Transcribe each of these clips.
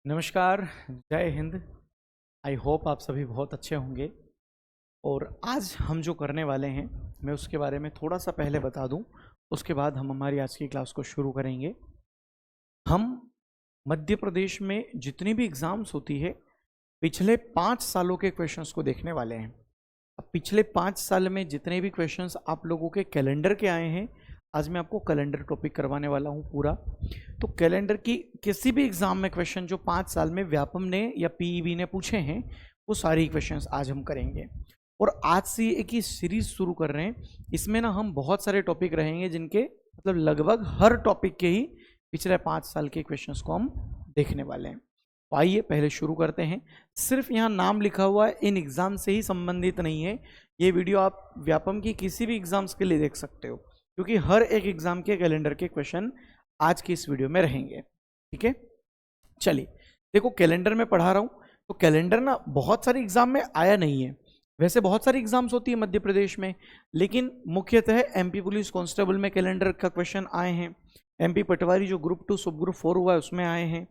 नमस्कार। जय Hind. I hope आप सभी बहुत अच्छे होंगे। और आज हम जो करने वाले हैं मैं उसके बारे में थोड़ा सा पहले बता दूं, उसके बाद हम हमारी आज की क्लास को शुरू करेंगे। हम मध्य प्रदेश में जितनी भी एग्ज़ाम्स होती है पिछले 5 सालों के क्वेश्चंस को देखने वाले हैं। अब पिछले 5 साल में जितने भी क्वेश्चंस आप लोगों के कैलेंडर के आए हैं, आज मैं आपको कैलेंडर टॉपिक करवाने वाला हूं पूरा। तो कैलेंडर की किसी भी एग्जाम में क्वेश्चन जो 5 साल में व्यापम ने या पीईबी ने पूछे हैं, वो सारी क्वेश्चंस आज हम करेंगे। और आज से एक ही सीरीज शुरू कर रहे हैं। इसमें ना हम बहुत सारे टॉपिक रहेंगे जिनके मतलब लगभग हर टॉपिक के ही पिछले 5 साल के क्वेश्चंस को हम देखने वाले हैं। तो आइए पहले शुरू करते हैं। सिर्फ यहाँ नाम लिखा हुआ है, इन एग्जाम से ही संबंधित नहीं है। ये वीडियो आप व्यापम की किसी भी एग्जाम्स के लिए देख सकते हो, क्योंकि हर एक एग्जाम के कैलेंडर के क्वेश्चन आज की इस वीडियो में रहेंगे। ठीक है, चलिए देखो कैलेंडर में पढ़ा रहा हूँ। तो कैलेंडर ना बहुत सारे एग्जाम में आया नहीं है। वैसे बहुत सारी एग्जाम्स होती है मध्य प्रदेश में, लेकिन मुख्यतः एमपी पुलिस कांस्टेबल में कैलेंडर का क्वेश्चन आए हैं। एमपी पटवारी जो ग्रुप 2 सब ग्रुप 4 हुआ है उसमें आए हैं।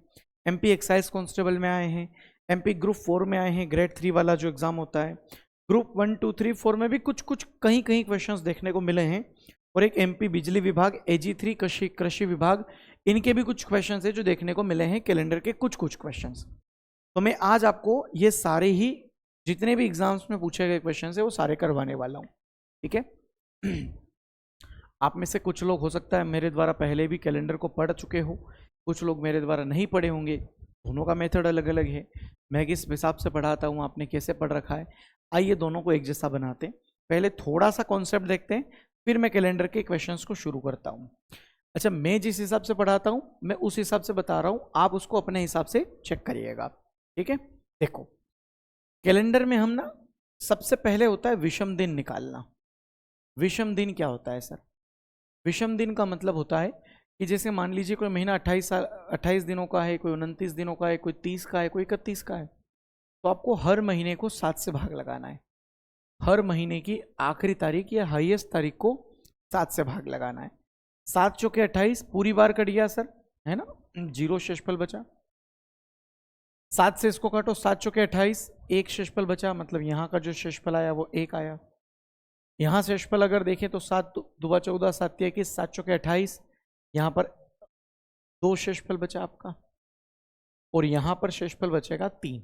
एमपी एक्साइज कांस्टेबल में आए हैं। एमपी ग्रुप 4 में आए हैं, ग्रेड 3 वाला जो एग्जाम होता है। ग्रुप 1 2 3 4 में भी कुछ कुछ कहीं कहीं क्वेश्चंस देखने को मिले हैं। और एक एमपी बिजली विभाग, AG3 कृषि विभाग, इनके भी कुछ क्वेश्चंस है जो देखने को मिले हैं कैलेंडर के कुछ कुछ क्वेश्चंस। तो मैं आज आपको ये सारे ही जितने भी एग्जाम्स में पूछे गए क्वेश्चंस है वो सारे करवाने वाला हूँ। ठीक है। आप में से कुछ लोग हो सकता है मेरे द्वारा पहले भी कैलेंडर को पढ़ चुके हो, कुछ लोग मेरे द्वारा नहीं पढ़े होंगे। दोनों का मेथड अलग अलग है। मैं किस हिसाब से पढ़ाता हूँ, आपने कैसे पढ़ रखा है। आइए दोनों को एक जैसा बनाते हैं। पहले थोड़ा सा कॉन्सेप्ट देखते हैं, फिर मैं कैलेंडर के क्वेश्चंस को शुरू करता हूँ। अच्छा, मैं जिस हिसाब से पढ़ाता हूँ मैं उस हिसाब से बता रहा हूँ, आप उसको अपने हिसाब से चेक करिएगा। ठीक है, देखो कैलेंडर में हम ना सबसे पहले होता है विषम दिन निकालना। विषम दिन क्या होता है सर? विषम दिन का मतलब होता है कि जैसे मान लीजिए कोई महीना 28 दिनों का है, कोई 29 दिनों का है, कोई 30 का है, कोई 31 का है। तो आपको हर महीने को 7 से भाग लगाना है। हर महीने की आखिरी तारीख या हाईएस्ट तारीख को 7 से भाग लगाना है। 7 चौके 28, पूरी बार कट गया सर, है ना, 0 शेषफल बचा। 7 से इसको काटो, 7 चौके 28, 1 शेषफल बचा, मतलब यहाँ का जो शेषफल आया वो 1 आया। यहाँ शेषफल अगर देखें तो 7 2 14, 7 21, 7 चौके 28, यहाँ पर 2 शेषफल बचा आपका, और यहाँ पर शेषफल बचेगा 3।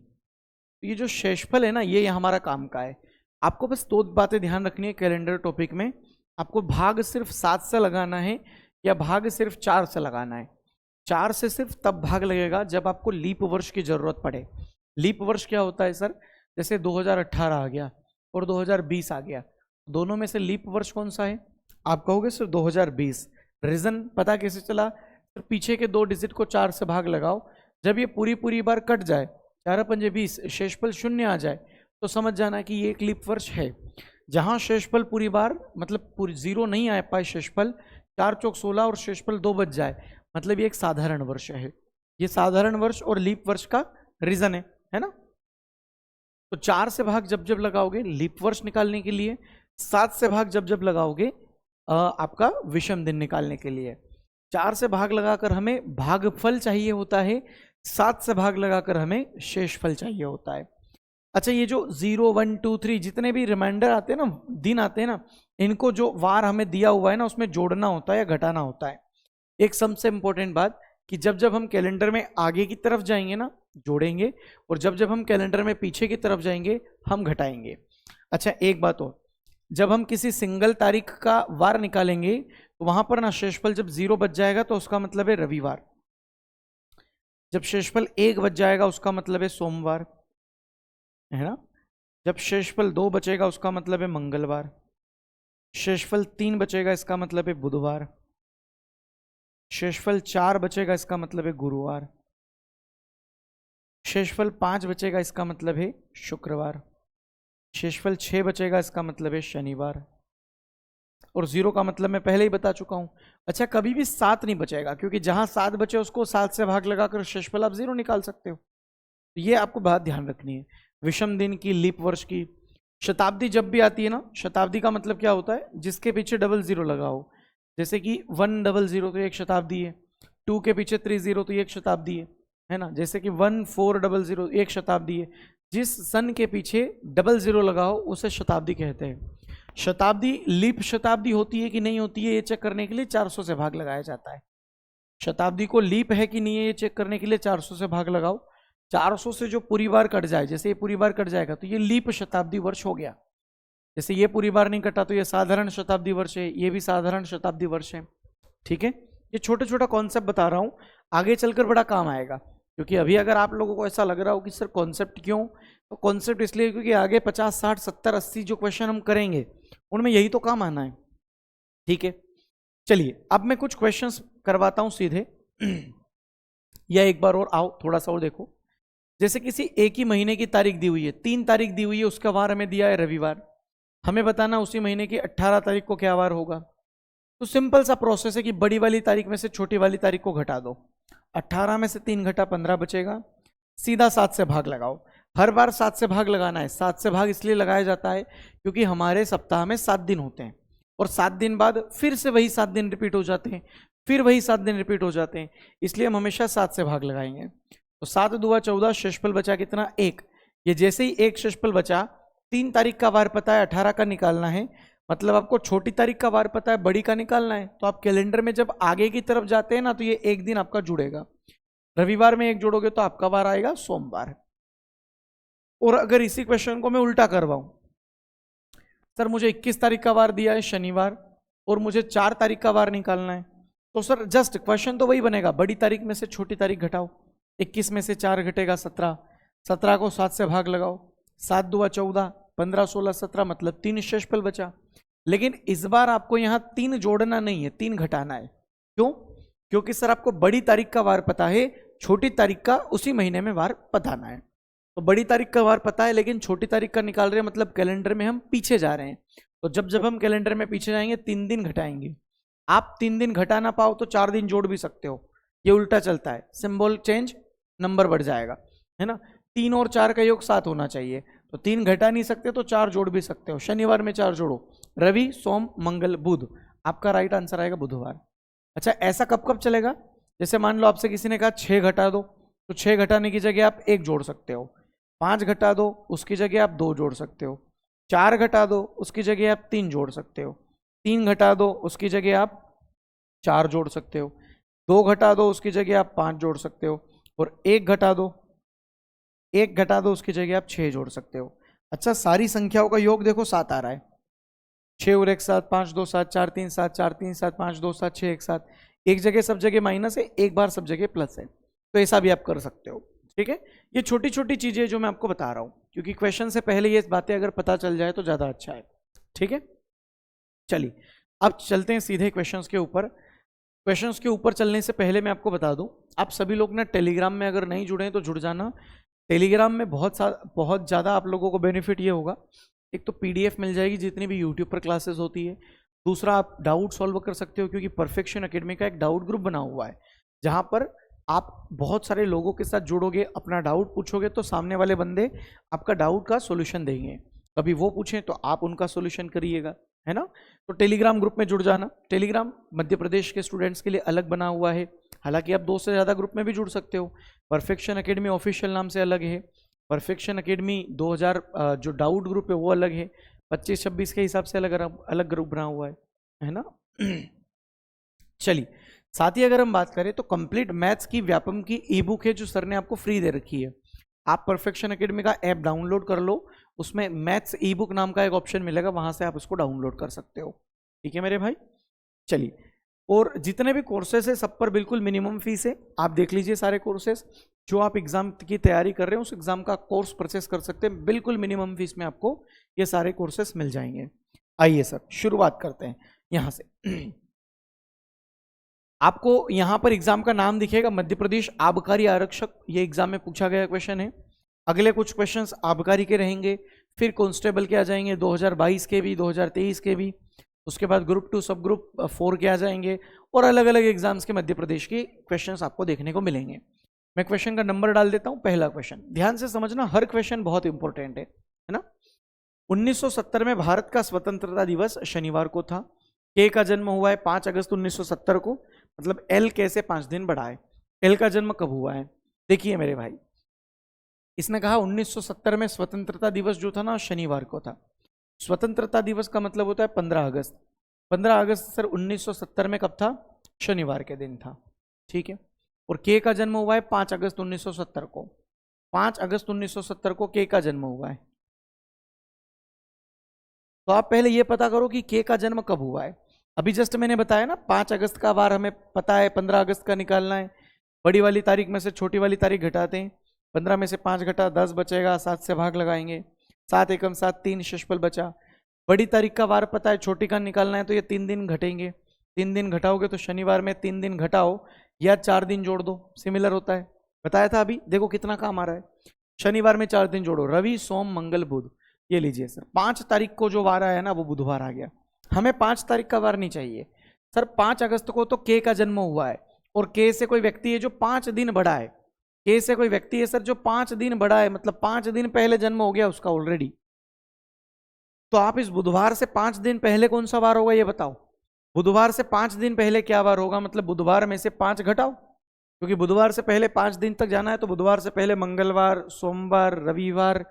ये जो शेषफल है ना, ये हमारा काम का है। आपको बस 2 बातें ध्यान रखनी है कैलेंडर टॉपिक में। आपको भाग सिर्फ 7 से लगाना है या भाग सिर्फ 4 से लगाना है। 4 से सिर्फ तब भाग लगेगा जब आपको लीप वर्ष की जरूरत पड़े। लीप वर्ष क्या होता है सर? जैसे 2018 आ गया और 2020 आ गया, दोनों में से लीप वर्ष कौन सा है? आप कहोगे सर 2020। रीजन पता कैसे चला? तो पीछे के 2 डिजिट को 4 से भाग लगाओ, जब ये पूरी बार कट जाए, 4 पंजे 20, शेषफल 0 आ जाए, तो समझ जाना कि ये एक लीप वर्ष है। जहां शेषफल पूरी बार मतलब पूरी 0 नहीं आ पाए, शेषफल 4 चौक 16 और शेषफल 2 बच जाए, मतलब ये एक साधारण वर्ष है। ये साधारण वर्ष और लीप वर्ष का रीजन है ना। तो 4 से भाग जब जब लगाओगे लीप वर्ष निकालने के लिए, 7 से भाग जब जब लगाओगे आपका विषम दिन निकालने के लिए। 4 से भाग लगाकर हमें भागफल चाहिए होता है, 7 से भाग लगाकर हमें शेषफल चाहिए होता है। अच्छा, ये जो 0 1 2 3 जितने भी रिमाइंडर आते हैं ना, दिन आते हैं ना, इनको जो वार हमें दिया हुआ है ना उसमें जोड़ना होता है या घटाना होता है। एक सबसे इंपॉर्टेंट बात कि जब जब हम कैलेंडर में आगे की तरफ जाएंगे ना जोड़ेंगे, और जब जब हम कैलेंडर में पीछे की तरफ जाएंगे हम घटाएंगे। अच्छा, एक बात और, जब हम किसी सिंगल तारीख का वार निकालेंगे तो वहां पर ना शेषफल जब 0 बच जाएगा तो उसका मतलब है रविवार। जब शेषफल 1 बच जाएगा उसका मतलब है सोमवार, है ना। जब शेषफल 2 बचेगा उसका मतलब है मंगलवार। शेषफल 3 बचेगा इसका मतलब है बुधवार। शेषफल 4 बचेगा इसका मतलब है गुरुवार। शेषफल 5 बचेगा इसका मतलब है शुक्रवार। शेषफल 6 बचेगा इसका मतलब है शनिवार। और 0 का मतलब मैं पहले ही बता चुका हूं। अच्छा, कभी भी 7 नहीं बचेगा, क्योंकि जहां 7 बचे उसको 7 से भाग लगाकर शेषफल आप 0 निकाल सकते हो। ये आपको बात ध्यान रखनी है। विषम दिन की, लीप वर्ष की। शताब्दी जब भी आती है ना, शताब्दी का मतलब क्या होता है? जिसके पीछे 00 लगाओ। जैसे कि 100 तो एक शताब्दी है, 2 के पीछे 30 तो एक शताब्दी है। है ना, जैसे कि 1400 एक शताब्दी है, जिस सन के पीछे 00 लगाओ उसे शताब्दी कहते हैं। शताब्दी लीप शताब्दी होती है कि नहीं होती है, ये चेक करने के लिए 400 से भाग लगाया जाता है। शताब्दी को लीप है कि नहीं है, ये चेक करने के लिए 400 से भाग लगाओ। 400 से जो पूरी बार कट जाए, जैसे ये पूरी बार कट जाएगा तो ये लीप शताब्दी वर्ष हो गया। जैसे ये पूरी बार नहीं कटा तो ये साधारण शताब्दी वर्ष है, ये भी साधारण शताब्दी वर्ष है। ठीक है, ये छोटा छोटा कॉन्सेप्ट बता रहा हूं, आगे चलकर बड़ा काम आएगा। क्योंकि अभी अगर आप लोगों को ऐसा लग रहा हो कि सर कॉन्सेप्ट क्यों, तो कॉन्सेप्ट इसलिए क्योंकि आगे 50, 60, 70, 80 जो क्वेश्चन हम करेंगे उनमें यही तो काम आना है। ठीक है, चलिए अब मैं कुछ क्वेश्चंस करवाता हूं सीधे या एक बार और आओ थोड़ा सा और देखो। जैसे किसी एक ही महीने की तारीख दी हुई है, 3 तारीख दी हुई है, उसका वार हमें दिया है रविवार, हमें बताना उसी महीने की 18 तारीख को क्या वार होगा। तो सिंपल सा प्रोसेस है कि बड़ी वाली तारीख में से छोटी वाली तारीख को घटा दो, 18 में से 3 घटा 15 बचेगा, सीधा 7 से भाग लगाओ। हर बार 7 से भाग लगाना है। 7 से भाग इसलिए लगाया जाता है क्योंकि हमारे सप्ताह में 7 दिन होते हैं और 7 दिन बाद फिर से वही 7 दिन रिपीट हो जाते हैं, फिर वही 7 दिन रिपीट हो जाते हैं, इसलिए हम हमेशा 7 से भाग लगाएंगे। तो 7 दूना 14, शेषफल बचा कितना 1। ये जैसे ही 1 शेषफल बचा, 3 तारीख का वार पता है, 18 का निकालना है, मतलब आपको छोटी तारीख का वार पता है, बड़ी का निकालना है। तो आप कैलेंडर में जब आगे की तरफ जाते हैं ना तो ये एक दिन आपका जुड़ेगा, रविवार में 1 जोड़ोगे तो आपका वार आएगा सोमवार। और अगर इसी क्वेश्चन को मैं उल्टा करवाऊं, सर मुझे 21 तारीख का वार दिया है शनिवार और मुझे 4 तारीख का वार निकालना है, तो सर जस्ट क्वेश्चन तो वही बनेगा, बड़ी तारीख में से छोटी तारीख घटाओ, 21 में से 4 घटेगा 17, 17 को 7 से भाग लगाओ, 7 दूना 14, 15, 16, 17, मतलब 3 शेषफल बचा। लेकिन इस बार आपको यहां 3 जोड़ना नहीं है, 3 घटाना है। क्यों? क्योंकि सर आपको बड़ी तारीख का वार पता है, छोटी तारीख का उसी महीने में वार बताना है। तो बड़ी तारीख का वार पता है लेकिन छोटी तारीख का निकाल रहे हैं, मतलब कैलेंडर में हम पीछे जा रहे हैं। तो जब जब हम कैलेंडर में पीछे जाएंगे 3 दिन घटाएंगे। आप 3 दिन घटा ना पाओ तो 4 दिन जोड़ भी सकते हो, ये उल्टा चलता है, सिंबल चेंज, नंबर बढ़ जाएगा, है ना। 3 और 4 का योग 7 होना चाहिए, तो 3 घटा नहीं सकते तो 4 जोड़ भी सकते हो। शनिवार में 4 जोड़ो, रवि, सोम, मंगल, बुध, आपका राइट आंसर आएगा बुधवार। अच्छा, ऐसा कब कब चलेगा? जैसे मान लो आपसे किसी ने कहा 6 घटा दो, तो 6 घटाने की जगह आप 1 जोड़ सकते हो। 5 घटा दो, उसकी जगह आप 2 जोड़ सकते हो। 4 घटा दो, उसकी जगह आप 3 जोड़ सकते हो। 3 घटा दो, उसकी जगह आप 4 जोड़ सकते हो। 2 घटा दो, उसकी जगह आप 5 जोड़ सकते हो। और 1 घटा दो, 1 घटा दो, उसकी जगह आप 6 जोड़ सकते हो। अच्छा, सारी संख्याओं का योग देखो 7 आ रहा है, 6 और 1 7, 5 2 7, 4 3 7, 4 3 7, 5 2 7, 6 1 7। एक जगह सब जगह माइनस है, एक बार सब जगह प्लस है, तो ऐसा भी आप कर सकते हो। ठीक है, ये छोटी छोटी चीजें जो मैं आपको बता रहा हूं, क्योंकि क्वेश्चन से पहले ये बातें अगर पता चल जाए तो ज्यादा अच्छा है। ठीक है, चलिए अब चलते हैं सीधे क्वेश्चंस के ऊपर। क्वेश्चंस के ऊपर चलने से पहले मैं आपको बता दूं, आप सभी लोग ना टेलीग्राम में अगर नहीं जुड़े हैं तो जुड़ जाना। टेलीग्राम में बहुत ज़्यादा आप लोगों को बेनिफिट ये होगा, एक तो पीडीएफ मिल जाएगी जितनी भी यूट्यूब पर क्लासेस होती है, दूसरा आप डाउट सॉल्व कर सकते हो, क्योंकि परफेक्शन एकेडमी का एक डाउट ग्रुप बना हुआ है जहां पर आप बहुत सारे लोगों के साथ जुड़ोगे, अपना डाउट पूछोगे तो सामने वाले बंदे आपका डाउट का सोल्यूशन देंगे, कभी वो पूछें तो आप उनका सोल्यूशन करिएगा, है ना। तो टेलीग्राम ग्रुप में जुड़ जाना। टेलीग्राम मध्य प्रदेश के स्टूडेंट्स के लिए अलग बना हुआ है, हालांकि आप 2 से ज़्यादा ग्रुप में भी जुड़ सकते हो। परफेक्शन एकेडमी ऑफिशियल नाम से अलग है, परफेक्शन एकेडमी 2000 जो डाउट ग्रुप है वो अलग है, 25-26 के हिसाब से अलग ग्रुप बना हुआ है ना। चलिए, साथ ही अगर हम बात करें तो कंप्लीट मैथ्स की व्यापम की ई बुक है जो सर ने आपको फ्री दे रखी है। आप परफेक्शन एकेडमी का ऐप डाउनलोड कर लो, उसमें मैथ्स ई बुक नाम का एक ऑप्शन मिलेगा, वहां से आप उसको डाउनलोड कर सकते हो। ठीक है मेरे भाई, चलिए। और जितने भी कोर्सेस है सब पर बिल्कुल मिनिमम फीस है, आप देख लीजिए सारे कोर्सेस जो आप एग्जाम की तैयारी कर रहे हैं उस एग्जाम का कोर्स परचेस कर सकते हैं, बिल्कुल मिनिमम फीस में आपको ये सारे कोर्सेस मिल जाएंगे। आइए सर शुरुआत करते हैं यहां से। आपको यहां पर एग्जाम का नाम दिखेगा मध्य प्रदेश आबकारी आरक्षक, ये एग्जाम में पूछा गया क्वेश्चन है। अगले कुछ क्वेश्चंस आबकारी के रहेंगे, फिर कांस्टेबल के आ जाएंगे 2022 के भी, 2023 के भी, उसके बाद ग्रुप 2 सब ग्रुप 4 के आ जाएंगे, और अलग अलग एग्जाम्स के मध्य प्रदेश के क्वेश्चंस आपको देखने को मिलेंगे। मैं क्वेश्चन का नंबर डाल देता हूं। पहला क्वेश्चन ध्यान से समझना, हर क्वेश्चन बहुत इंपॉर्टेंट है ना। 1970 में भारत का स्वतंत्रता दिवस शनिवार को था। के का जन्म हुआ है 5 अगस्त 1970 को, मतलब एल के से 5 दिन बढ़ा है। एल का जन्म कब हुआ है? देखिए मेरे भाई, इसने कहा 1970 में स्वतंत्रता दिवस जो था ना शनिवार को था। स्वतंत्रता दिवस का मतलब होता है 15 अगस्त। 15 अगस्त सर 1970 में कब था? शनिवार के दिन था, ठीक है। और के का जन्म हुआ है 5 अगस्त 1970 को। 5 अगस्त 1970 को के का जन्म हुआ है। तो आप पहले ये पता करो कि के का जन्म कब हुआ है। अभी जस्ट मैंने बताया ना 5 अगस्त का वार हमें पता है, 15 अगस्त का निकालना है। बड़ी वाली तारीख में से छोटी वाली तारीख घटाते हैं। 15 में से 5 घटा 10 बचेगा, 7 से भाग लगाएंगे, 7 एकम 7, 3 शेषफल बचा। बड़ी तारीख का वार पता है, छोटी का निकालना है तो ये 3 दिन घटेंगे। 3 दिन घटाओगे तो शनिवार में 3 दिन घटाओ या 4 दिन जोड़ दो, सिमिलर होता है। बताया था अभी, देखो कितना काम आ रहा है। शनिवार में 4 दिन जोड़ो, रवि सोम मंगल बुध। ये लीजिए सर 5 तारीख को जो वार आया ना वो बुधवार आ गया। हमें 5 तारीख का वार नहीं चाहिए सर। 5 अगस्त को तो के का जन्म हुआ है और के से कोई व्यक्ति है जो 5 दिन बड़ा है। के से कोई व्यक्ति है सर जो 5 दिन बड़ा है, मतलब 5 दिन पहले जन्म हो गया उसका ऑलरेडी। तो आप इस बुधवार से 5 दिन पहले कौन सा वार होगा ये बताओ। बुधवार से 5 दिन पहले क्या वार होगा, मतलब बुधवार में से 5 घटाओ, क्योंकि बुधवार से पहले 5 दिन तक जाना है तो बुधवार से पहले मंगलवार, सोमवार, रविवार,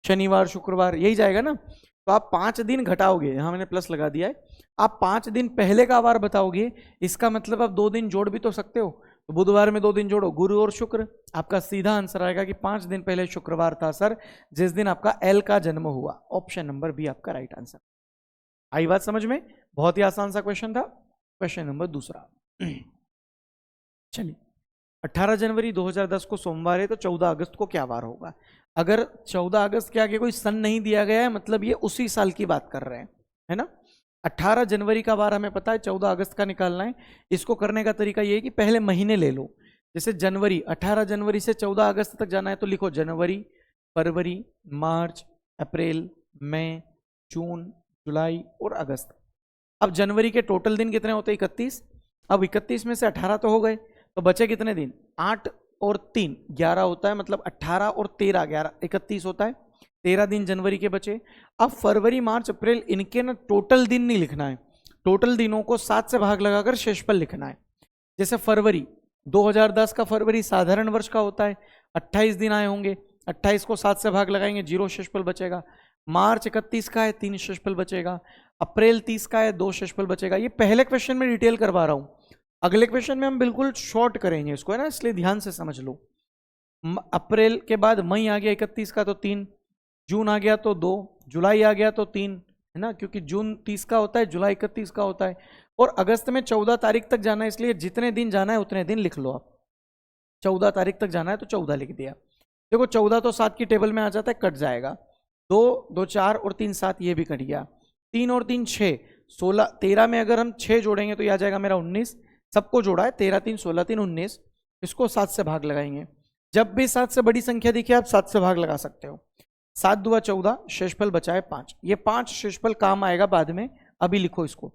शनिवार, शुक्रवार, यही जाएगा ना। तो आप 5 दिन घटाओगे, यहां मैंने प्लस लगा दिया है। आप 5 दिन पहले का वार बताओगे, इसका मतलब आप 2 दिन जोड़ भी तो सकते हो। तो बुधवार में 2 दिन जोड़ो, गुरु और शुक्र। आपका सीधा आंसर आएगा कि 5 दिन पहले शुक्रवार था सर, जिस दिन आपका एल का जन्म हुआ। ऑप्शन नंबर बी आपका राइट आंसर। आई बात समझ में? बहुत ही आसान सा क्वेश्चन था। क्वेश्चन नंबर दूसरा, चलिए 18 जनवरी 2010 को सोमवार है तो 14 अगस्त को क्या वार होगा? अगर 14 अगस्त के आगे कोई सन नहीं दिया गया है मतलब ये उसी साल की बात कर रहे हैं, है ना। 18 जनवरी का वार हमें पता है, 14 अगस्त का निकालना है। इसको करने का तरीका ये है कि पहले महीने ले लो। जैसे जनवरी, 18 जनवरी से 14 अगस्त तक जाना है तो लिखो जनवरी, फरवरी, मार्च, अप्रैल, मई, जून, जुलाई और अगस्त। अब जनवरी के टोटल दिन कितने होते हैं? 31। अब 31 में से 18 तो हो गए, तो बचे कितने दिन? 8 और 3 11 होता है, मतलब 18 और 13 11 31 होता है। 13 दिन जनवरी के बचे। अब फरवरी, मार्च, अप्रैल, इनके ना टोटल दिन नहीं लिखना है, टोटल दिनों को 7 से भाग लगाकर शेषफल लिखना है। जैसे फरवरी 2010 का फरवरी साधारण वर्ष का होता है, 28 दिन आए होंगे, 28 को 7 से भाग लगाएंगे, 0 शेषफल बचेगा। मार्च 31 का है, 3 शेषफल बचेगा। अप्रैल 30 का है, 2 शेषफल बचेगा। ये पहले क्वेश्चन में डिटेल करवा रहा हूं, अगले क्वेश्चन में हम बिल्कुल शॉर्ट करेंगे इसको, है ना, इसलिए ध्यान से समझ लो। अप्रैल के बाद मई आ गया 31 का तो 3, जून आ गया तो 2, जुलाई आ गया तो 3, है ना, क्योंकि जून 30 का होता है, जुलाई 31 का होता है। और अगस्त में 14 तारीख तक जाना है, इसलिए जितने दिन जाना है उतने दिन लिख लो आप। 14 तारीख तक जाना है तो 14 लिख दिया। देखो 14 तो 7 की टेबल में आ जाता है, कट जाएगा। 2 2 4 और 3 7, ये भी कट गया। 3 और 3 6, 16, 13 में अगर हम 6 जोड़ेंगे तो ये आ जाएगा मेरा 19। सबको जोड़ा है, 13 3 16 3 19। इसको 7 से भाग लगाएंगे। जब भी 7 से बड़ी संख्या दिखे आप 7 से भाग लगा सकते हो। 7 दूआ 14, शेषफल बचा है 5। ये 5 शेषफल काम आएगा बाद में, अभी लिखो इसको।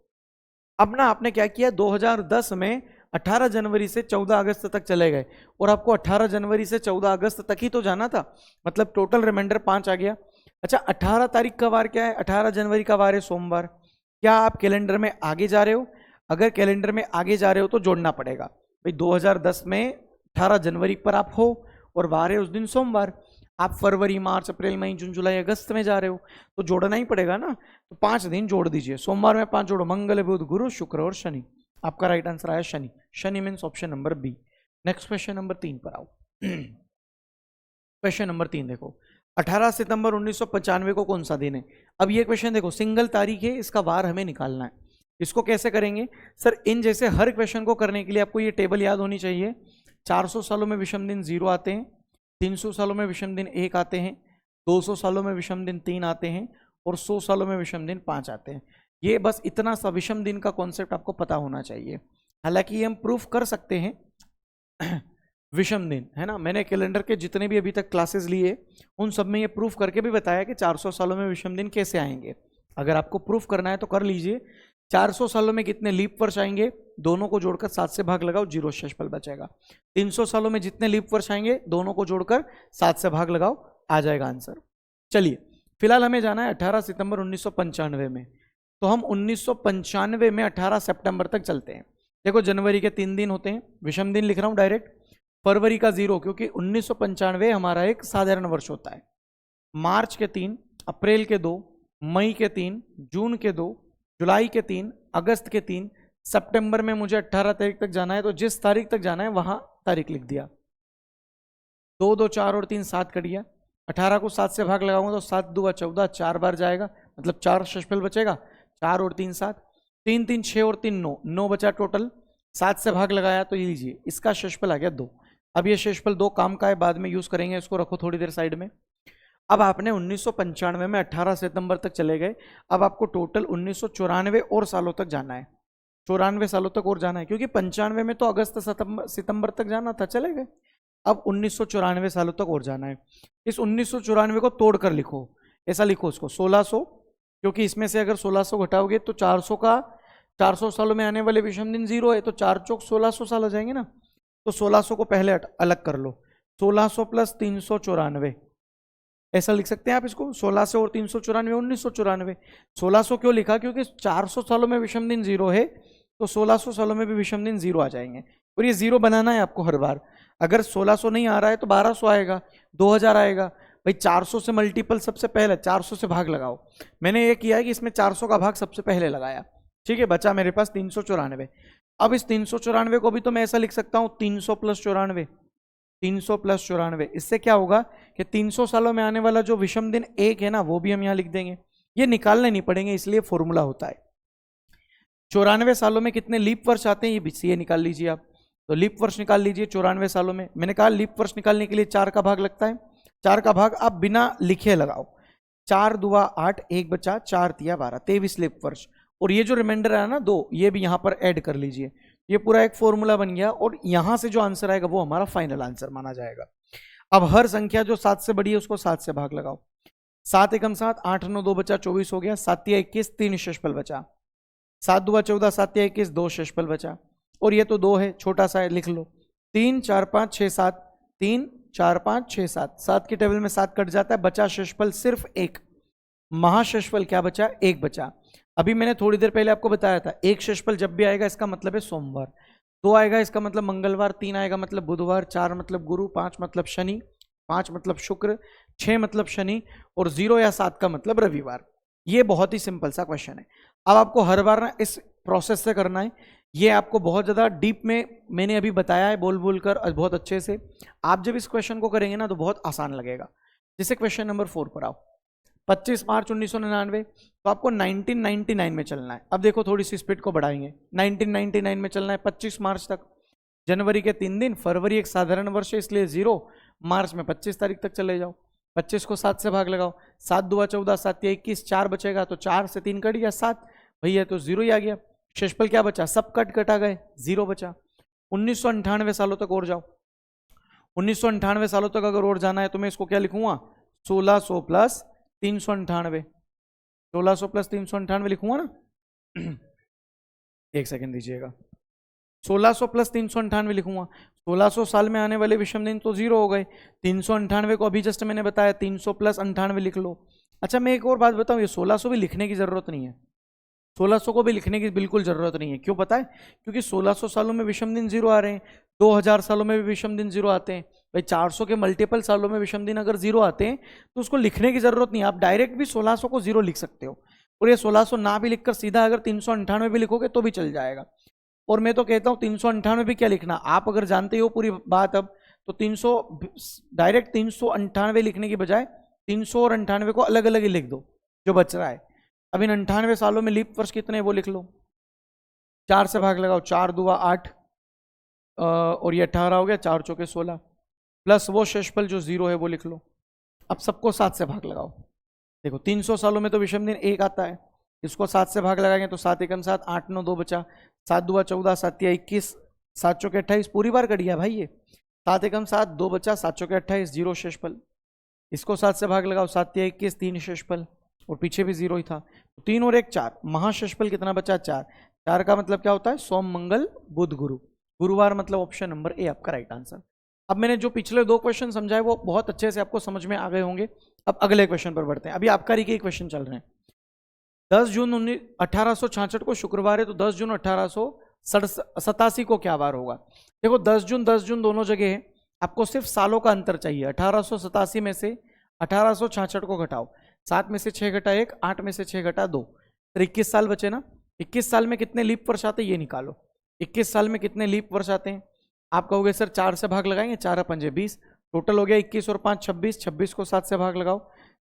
अब ना आपने क्या किया, 2010 में 18 जनवरी से 14 अगस्त तक चले गए और आपको 18 जनवरी से 14 अगस्त तक ही तो जाना था, मतलब टोटल रिमाइंडर 5 आ गया। अच्छा 18 तारीख का वार क्या है? 18 जनवरी का वार है सोमवार। क्या आप कैलेंडर में आगे जा रहे हो? अगर कैलेंडर में आगे जा रहे हो तो जोड़ना पड़ेगा भाई। 2010 में 18 जनवरी पर आप हो और वार है उस दिन सोमवार। आप फरवरी, मार्च, अप्रैल, मई, जून, जुलाई, अगस्त में जा रहे हो तो जोड़ना ही पड़ेगा ना। तो 5 दिन जोड़ दीजिए। सोमवार में 5 जोड़ो, मंगल, बुध, गुरु, शुक्र और शनि। आपका राइट आंसर आया Shani. Shani means option number B. Next question number 3 पर आओ। क्वेश्चन नंबर 3 देखो, 18 सितंबर 1995 को कौन सा दिन है? अब ये क्वेश्चन देखो सिंगल तारीख है, इसका वार हमें निकालना है। इसको कैसे करेंगे सर? इन जैसे हर क्वेश्चन को करने के लिए आपको ये टेबल याद होनी चाहिए। 400 सालों में विषम दिन 0 आते हैं, 300 सालों में विषम दिन 1 आते हैं, 200 सालों में विषम दिन 3 आते हैं और 100 सालों में विषम दिन 5 आते हैं। ये बस इतना सा विषम दिन का कॉन्सेप्ट आपको पता होना चाहिए। हालांकि ये हम प्रूफ कर सकते हैं विषम दिन, है ना। मैंने कैलेंडर के जितने भी अभी तक क्लासेस लिए उन सब में ये प्रूफ करके भी बताया कि 400 सालों में विषम दिन कैसे आएंगे। अगर आपको प्रूफ करना है तो कर लीजिए। 400 सालों में कितने लीप वर्ष आएंगे? दोनों को जोड़कर 7 से भाग लगाओ, 0 शेषफल बचेगा। 300 सालों में जितने लीप वर्ष आएंगे दोनों को जोड़कर 7 से भाग लगाओ, आ जाएगा आंसर। चलिए फिलहाल हमें जाना है 18 सितंबर 1995 में, तो हम 1995 में 18 सितंबर तक चलते हैं। देखो जनवरी के 3 दिन होते हैं, विषम दिन लिख रहा हूं डायरेक्ट। फरवरी का 0 क्योंकि 1995 हमारा एक साधारण वर्ष होता है। मार्च के 3, अप्रैल के 2, मई के 3, जून के 2, जुलाई के 3, अगस्त के 3, सितंबर में मुझे 18 तारीख तक जाना है, तो जिस तारीख तक जाना है वहां तारीख लिख दिया। 2 2 4 और 3 7 कट गया। 18 को 7 से भाग लगाऊंगा तो 7 2 14, 4 बार जाएगा, मतलब 4 शेषफल बचेगा। 4 और 3 7, 3 3 6 और 3 9, 9 बचा टोटल। 7 से भाग लगाया तो ये लीजिए इसका शेषफल आ गया 2। अब ये शेषफल 2 काम का है, बाद में यूज करेंगे, इसको रखो थोड़ी देर साइड में। अब आपने 1995 में 18 सितंबर तक चले गए। अब आपको टोटल 1994 और सालों तक जाना है, 94 सालों तक और जाना है, क्योंकि 95 में तो अगस्त सितंबर तक जाना था, चले गए। अब 1994 सालों तक और जाना है। इस 1994 को तोड़ कर लिखो, ऐसा लिखो उसको 1600, क्योंकि इसमें से अगर 1600 घटाओगे तो 400 का 400 सालों में आने वाले विषम दिन 0 है, तो 4 चौक 1600 साल हो जाएंगे ना। तो 1600 को पहले अलग कर लो, 1600 प्लस 394, ऐसा लिख सकते हैं आप इसको। 1600 और 394 1994। 1600 क्यों लिखा, क्योंकि 400 सालों में विषम दिन 0 है, तो 1600 सालों में भी विषम दिन 0 आ जाएंगे। और ये 0 बनाना है आपको हर बार। अगर 1600 नहीं आ रहा है तो 1200 आएगा, 2000 आएगा। भाई 400 से मल्टीपल सबसे पहले 400 से भाग लगाओ। मैंने ये किया है कि इसमें 400 का भाग सबसे पहले लगाया, ठीक है। बचा मेरे पास 394। अब इस 394 को भी तो मैं ऐसा लिख सकता हूँ 300 प्लस 94, 300 प्लस 94। इससे क्या होगा कि 300 सालों में आने वाला जो विषम दिन 1 है ना, वो भी हम यहाँ लिख देंगे। ये निकालने नहीं पड़ेंगे, इसलिए फॉर्मूला होता है। 94 सालों में कितने लीप वर्ष आते हैं ये निकाल लीजिए आप। तो लीप वर्ष निकाल लीजिए 94 सालों में। मैंने कहा लीप वर्ष निकालने के लिए 4 का भाग लगता है। 4 का भाग आप बिना लिखे लगाओ। 4 दुआ 8, 1 बचा, 4 तिया 12, 23 लीप वर्ष। और ये जो रिमाइंडर है ना 2, ये भी यहाँ पर ऐड कर लीजिए। ये पूरा एक फॉर्मूला बन गया, और यहाँ से जो आंसर आएगा वो हमारा फाइनल आंसर माना जाएगा। अब हर संख्या जो 7 से बड़ी है उसको 7 से भाग लगाओ। 7 एकम 7, 8 9 2 बचा, 24 हो गया। 7 तिया 21, 3 शेषफल बचा। 7 दुआ 14, 7 तिया 21, 2 शेषफल बचा। और ये तो 2 है, छोटा सा है, लिख लो। 3 4 5 6 7, 3 4 5 6 7, 7 के टेबल में 7 कट जाता है, बचा शेषफल सिर्फ 1। महाशेषफल क्या बचा? 1 बचा। अभी मैंने थोड़ी देर पहले आपको बताया था, 1 शेषफल जब भी आएगा इसका मतलब है सोमवार, 2 आएगा इसका मतलब मंगलवार, 3 आएगा मतलब बुधवार, 4 मतलब गुरु, 5 मतलब शनि, 5 मतलब शुक्र, 6 मतलब शनि, और 0 या 7 का मतलब रविवार। ये बहुत ही सिंपल सा क्वेश्चन है। अब आपको हर बार ना इस प्रोसेस से करना है। ये आपको बहुत ज़्यादा डीप में मैंने अभी बताया है बोल बोल कर बहुत अच्छे से। आप जब इस क्वेश्चन को करेंगे ना तो बहुत आसान लगेगा। जैसे क्वेश्चन नंबर 4 पर आओ। 25 मार्च 1999, तो आपको 1999 में चलना है। अब देखो थोड़ी सी स्पीड को बढ़ाएंगे, 1999 में चलना है 25 मार्च तक। जनवरी के 3 दिन, फरवरी एक साधारण वर्ष है इसलिए 0, मार्च में 25 तारीख तक चले जाओ। 25 को 7 से भाग लगाओ। 7 दुआ 14, 7 या 21, 4 बचेगा, तो 4 से 3 कट गया 7, भैया तो 0 ही आ गया। शेषफल क्या बचा? सब कटा गए, 0 बचा। 1998 सालों तक और जाओ। 1998 सालों तक अगर और जाना है तो मैं इसको क्या लिखूंगा? 1600 प्लस 398, 1600 प्लस 398 लिखूंगा ना। एक सेकंड दीजिएगा। 1600 प्लस 398 लिखूंगा। 1600 साल में आने वाले विषम दिन तो 0 हो गए। 398 को अभी जस्ट मैंने बताया 300 प्लस 98 लिख लो। अच्छा मैं एक और बात बताऊं, ये 1600 भी लिखने की जरूरत नहीं है। 1600 को भी लिखने की बिल्कुल जरूरत नहीं है। क्यों पता है? क्योंकि 1600 सालों में विषम दिन 0 आ रहे हैं, 2000 सालों में भी विषम दिन 0 आते हैं। भाई 400 के मल्टीपल सालों में विषम दिन अगर 0 आते हैं तो उसको लिखने की जरूरत नहीं है। आप डायरेक्ट भी 1600 को 0 लिख सकते हो। और ये 1600 ना भी लिखकर सीधा अगर 398 भी लिखोगे तो भी चल जाएगा। और मैं तो कहता हूँ 398 भी क्या लिखना, आप अगर जानते हो पूरी बात अब, तो 300 डायरेक्ट 398 लिखने की बजाय 300 और 98 को अलग अलग ही लिख दो जो बच रहा है। अब इन 98 सालों में लीप वर्ष कितने वो लिख लो। 4 से भाग लगाओ, 4 दुआ 8 और ये 18 हो गया, 4 चौके 16, प्लस वो शेषफल जो 0 है वो लिख लो। अब सबको 7 से भाग लगाओ। देखो 300 सालों में तो विषम दिन 1 आता है, इसको 7 से भाग लगाएंगे तो 7 एकम 7, 8 9 2 बचा, 7 दुआ 14, 7 या 21, 7 चौके 28, पूरी बार कट गया भाई ये। 7 एकम 7, 2 बचा, 7 चौके 28, 0 शेषफल। इसको 7 से भाग लगाओ, 7 या 21, 3 शेषफल, और पीछे भी 0 ही था। 3 और 1 4, महाशेषफल कितना बचा? 4। 4 का मतलब क्या होता है? सोम मंगल बुध गुरु, गुरुवार मतलब ऑप्शन नंबर ए आपका राइट आंसर। अब मैंने जो पिछले 2 क्वेश्चन समझाए वो बहुत अच्छे से आपको समझ में आ गए होंगे। अब अगले क्वेश्चन पर बढ़ते हैं। अभी आबकारी के क्वेश्चन चल रहे हैं। 10 जून 1866 को शुक्रवार है, तो 10 जून 1887 को क्या वार होगा? देखो 10 जून दोनों जगह है, आपको सिर्फ सालों का अंतर चाहिए। 1887 में से 1866 को घटाओ, 7 में से 6 घटा 1, 8 में से 6 घटा 2, तो 21 साल बचे ना। 21 साल में कितने लीप वर्ष आते हैं ये निकालो। 21 साल में कितने लीप वर्ष आते हैं? आप कहोगे सर 4 से भाग लगाएंगे, 4 पंजे 20, टोटल हो गया 21 और 5 26, 26 को 7 से भाग लगाओ,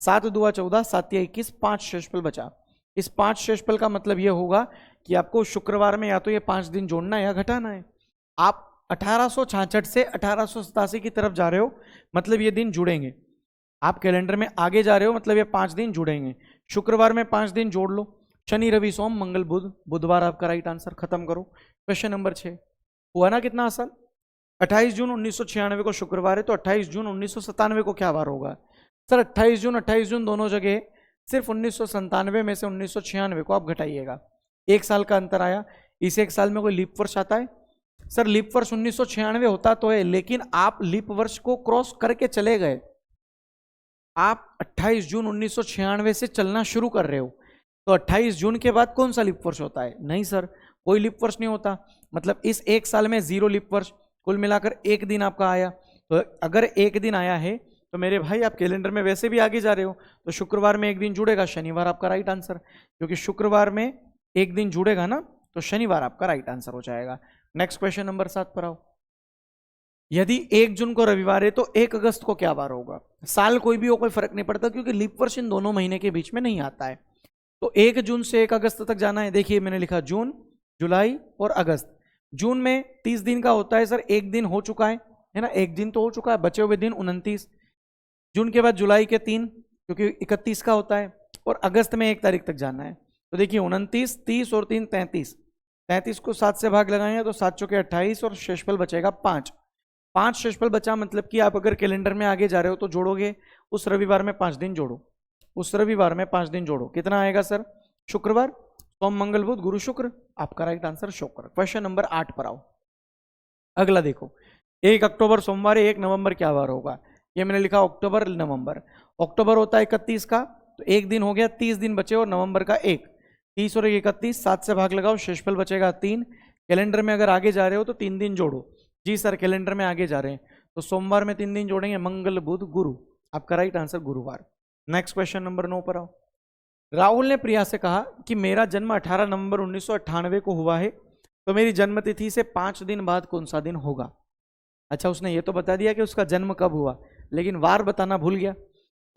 7 दूआ 14, 7 या 21, 5 शेषफल बचा। इस 5 शेषफल का मतलब ये होगा कि आपको शुक्रवार में या तो ये 5 दिन जोड़ना है या घटाना है। आप 1866 से 1887 की तरफ जा रहे हो, मतलब ये दिन जुड़ेंगे। आप कैलेंडर में आगे जा रहे हो, मतलब ये 5 दिन जुड़ेंगे। शुक्रवार में 5 दिन जोड़ लो, शनि रवि सोम मंगल बुध, बुधवार आपका राइट आंसर। खत्म करो। क्वेश्चन नंबर 6 हुआ ना कितना आसान। 28 जून 1996 को शुक्रवार है, तो 28 जून 1997 को क्या वार होगा? सर 28 जून दोनों जगह, सिर्फ 1997 में से 1996 को आप घटाइएगा। एक साल का अंतर आया। इस एक साल में कोई लीप वर्ष आता है? सर लीप वर्ष 1996 होता तो है, लेकिन आप लीप वर्ष को क्रॉस करके चले गए। आप 28 जून 1996 से चलना शुरू कर रहे हो, तो 28 जून के बाद कौन सा लीप वर्ष होता है? नहीं सर, कोई लीप वर्ष नहीं होता। मतलब इस एक साल में 0 लीप वर्ष, कुल मिलाकर एक दिन आपका आया। तो अगर एक दिन आया है तो मेरे भाई आप कैलेंडर में वैसे भी आगे जा रहे हो, तो शुक्रवार में एक दिन जुड़ेगा, शनिवार आपका राइट आंसर। क्योंकि शुक्रवार में एक दिन जुड़ेगा ना, तो शनिवार आपका राइट आंसर हो जाएगा। नेक्स्ट क्वेश्चन नंबर 7 पर आओ। यदि 1 जून को रविवार है तो 1 अगस्त को क्या वार होगा? साल कोई भी हो, कोई फर्क नहीं पड़ता, क्योंकि लीप वर्ष इन दोनों महीने के बीच में नहीं आता है। तो 1 जून से 1 अगस्त तक जाना है। देखिए मैंने लिखा जून, जुलाई और अगस्त। जून में 30 दिन का होता है सर, एक दिन हो चुका है ना, एक दिन तो हो चुका है, बचे हुए दिन 29। जून के बाद जुलाई के 3, क्योंकि 31 का होता है, और अगस्त में 1 तारीख तक जाना है। तो देखिए 29, 30 और 3 33, 33 को 7 से भाग लगाएंगे तो 7 चौके 28 और शेषफल बचेगा 5। 5 शेषफल बचा, मतलब कि आप अगर कैलेंडर में आगे जा रहे हो तो जोड़ोगे, उस रविवार में 5 दिन जोड़ो, उस रविवार में 5 दिन जोड़ो, कितना आएगा सर? शुक्रवार, सोम मंगल बुध गुरु शुक्र, आपका राइट आंसर शुक्र। क्वेश्चन नंबर 8 पर आओ। अगला देखो, 1 अक्टूबर सोमवार है, 1 नवंबर क्या वार होगा? ये मैंने लिखा अक्टूबर नवंबर। अक्टूबर होता है 31 का, तो एक दिन हो गया, 30 दिन बचे, और नवंबर का 1, 30 और 31, 7 से भाग लगाओ, शेषफल बचेगा 3। कैलेंडर में अगर आगे जा रहे हो तो 3 दिन जोड़ो। जी सर कैलेंडर में आगे जा रहे हैं, तो सोमवार में 3 दिन जोड़ेंगे, मंगल बुध गुरु, आपका राइट आंसर गुरुवार। नेक्स्ट क्वेश्चन नंबर 9 पर आओ। राहुल ने प्रिया से कहा कि मेरा जन्म 18 नवंबर 1998 को हुआ है, तो मेरी जन्मतिथि से 5 दिन बाद कौन सा दिन होगा? अच्छा, उसने ये तो बता दिया कि उसका जन्म कब हुआ, लेकिन वार बताना भूल गया।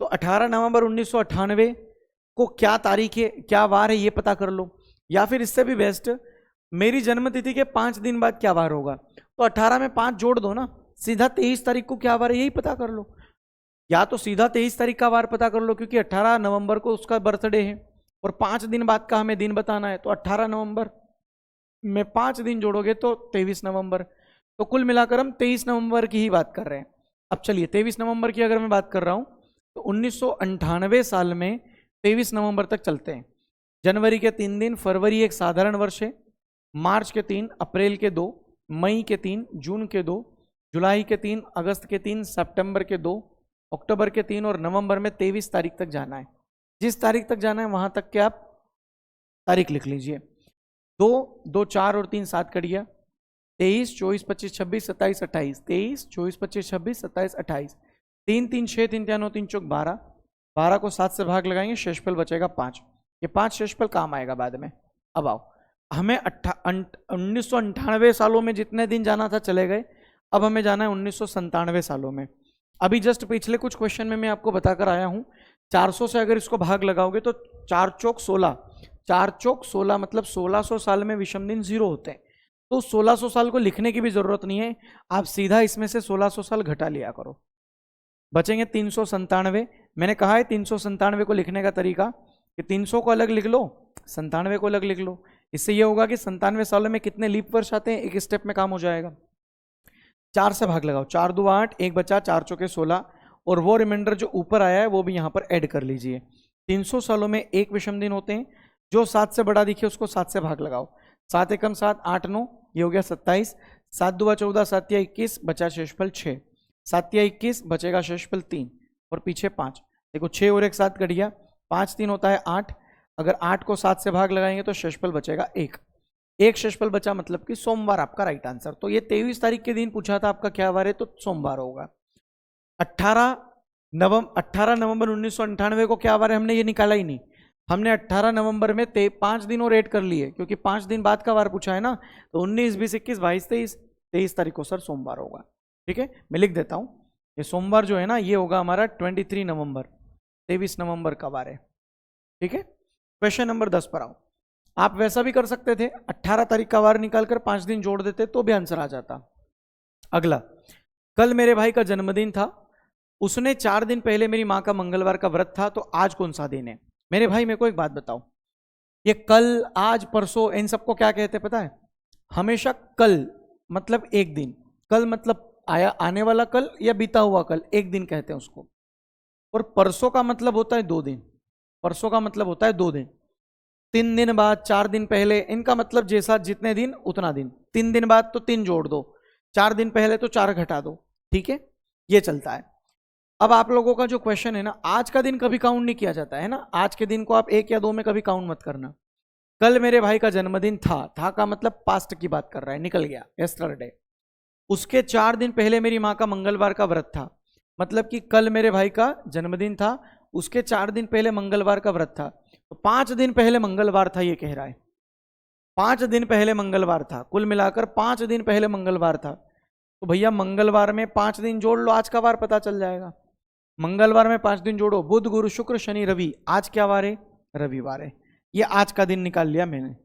तो 18 नवंबर 1998 को क्या तारीख है, क्या वार है, ये पता कर लो। या फिर इससे भी बेस्ट, मेरी जन्मतिथि के 5 दिन बाद क्या वार होगा, तो 18 में 5 जोड़ दो ना, सीधा 23 तारीख को क्या वार है यही पता कर लो। या तो सीधा 23 तारीख का वार पता कर लो, क्योंकि 18 नवंबर को उसका बर्थडे है, और 5 दिन बाद का हमें दिन बताना है, तो 18 नवंबर में 5 दिन जोड़ोगे तो 23 नवंबर। तो कुल मिलाकर हम 23 नवंबर की ही बात कर रहे हैं। अब चलिए 23 नवंबर की अगर मैं बात कर रहा हूं, तो 1998 साल में 23 नवंबर तक चलते हैं। जनवरी के 3 दिन, फरवरी एक साधारण वर्ष है, मार्च के 3, अप्रैल के 2, मई के 3, जून के 2, जुलाई के 3, अगस्त के 3, सितंबर के 2, अक्टूबर के 3, और नवंबर में 23 तारीख तक जाना है। जिस तारीख तक जाना है वहां तक के आप तारीख लिख लीजिए। 2 2 4 और 3 7 कटिया, 23 24 25 26 27 28, 23 24 25 26 27 28, 3 3 6 3 3 9 3 चौक 12, 12 को 7 से भाग लगाएंगे, शेषफल बचेगा 5। ये 5 शेषफल काम आएगा बाद में। अब आओ, हमें 1998 सालों में जितने दिन जाना था चले गए, अब हमें जाना है 1997 सालों में। अभी जस्ट पिछले कुछ क्वेश्चन में मैं आपको बताकर आया हूं, 400 से अगर इसको भाग लगाओगे तो 4 चौक 16, 4 चौक 16 मतलब 1600 साल में विषम दिन 0 होते हैं। तो 1600 साल को लिखने की भी जरूरत नहीं है, आप सीधा इसमें से 1600 साल घटा लिया करो, बचेंगे 397। मैंने कहा है 397 को लिखने का तरीका कि 300 को अलग लिख लो, 97 को अलग लिख लो। इससे यह होगा कि 97 सालों में कितने लीप वर्ष आते हैं, एक स्टेप में काम हो जाएगा। 4 से भाग लगाओ, 4 2 8, 1 बचा, 4 चौके 16, और वो रिमाइंडर जो ऊपर आया है वो भी यहाँ पर ऐड कर लीजिए। 300 सालों में एक विषम दिन होते हैं, जो 7 से बड़ा दिखे उसको 7 से भाग लगाओ। 7 एकम 7, 8 9, ये हो गया 27, 7 2 14, 7 या 21, बचा शेषफल 6, 7 या 21 बचेगा शेषफल 3, और पीछे 5। देखो 6 और 1 7 कट गया, 5 3 होता है 8, अगर 8 को 7 से भाग लगाएंगे तो शेषफल बचेगा 1। एक शेषफल बचा, मतलब कि सोमवार आपका राइट आंसर। तो ये 23 तारीख के दिन पूछा था आपका क्या वार है, तो सोमवार होगा। 18 नवंबर 1998 को क्या वार है, हमने ये निकाला ही नहीं। हमने 18 नवंबर में 5 दिन और ऐड कर लिए, क्योंकि 5 दिन बाद का वार पूछा है ना। तो 19, 20, 21, 22, 23 तारीख को सर सोमवार होगा। ठीक है, मैं लिख देता हूं, ये सोमवार जो है ना ये होगा हमारा 23 नवंबर, 23 नवंबर का वार है। ठीक है, क्वेश्चन नंबर 10 पर आओ। आप वैसा भी कर सकते थे, 18 तारीख का वार निकालकर 5 दिन जोड़ देते तो भी आंसर आ जाता। अगला, कल मेरे भाई का जन्मदिन था, उसने 4 दिन पहले मेरी मां का मंगलवार का व्रत था, तो आज कौन सा दिन है? मेरे भाई मेरे को एक बात बताओ, ये कल, आज, परसों, इन सबको क्या कहते हैं पता है? हमेशा कल मतलब एक दिन, कल मतलब आने वाला कल या बीता हुआ कल, एक दिन कहते हैं उसको। और परसों का मतलब होता है 2 दिन, परसों का मतलब होता है 2 दिन। 3 दिन बाद, 4 दिन पहले, इनका मतलब जैसा जितने दिन उतना दिन। 3 दिन बाद तो 3 जोड़ दो, 4 दिन पहले तो 4 घटा दो। ठीक है, ये चलता है। अब आप लोगों का जो क्वेश्चन है ना, आज का दिन कभी काउंट नहीं किया जाता है ना, आज के दिन को आप 1 या 2 में कभी काउंट मत करना। कल मेरे भाई का जन्मदिन था का मतलब पास्ट की बात कर रहा है, निकल गया, यस्टरडे। उसके 4 दिन पहले मेरी माँ का मंगलवार का व्रत था, मतलब कि कल मेरे भाई का जन्मदिन था, उसके 4 दिन पहले मंगलवार का व्रत था, तो 5 दिन पहले मंगलवार था, ये कह रहा है 5 दिन पहले मंगलवार था, कुल मिलाकर 5 दिन पहले मंगलवार था। तो भैया मंगलवार में 5 दिन जोड़ लो, आज का वार पता चल जाएगा। मंगलवार में 5 दिन जोड़ो, बुध गुरु शुक्र शनि रवि, आज क्या वार है? रविवार है। ये आज का दिन निकाल लिया मैंने,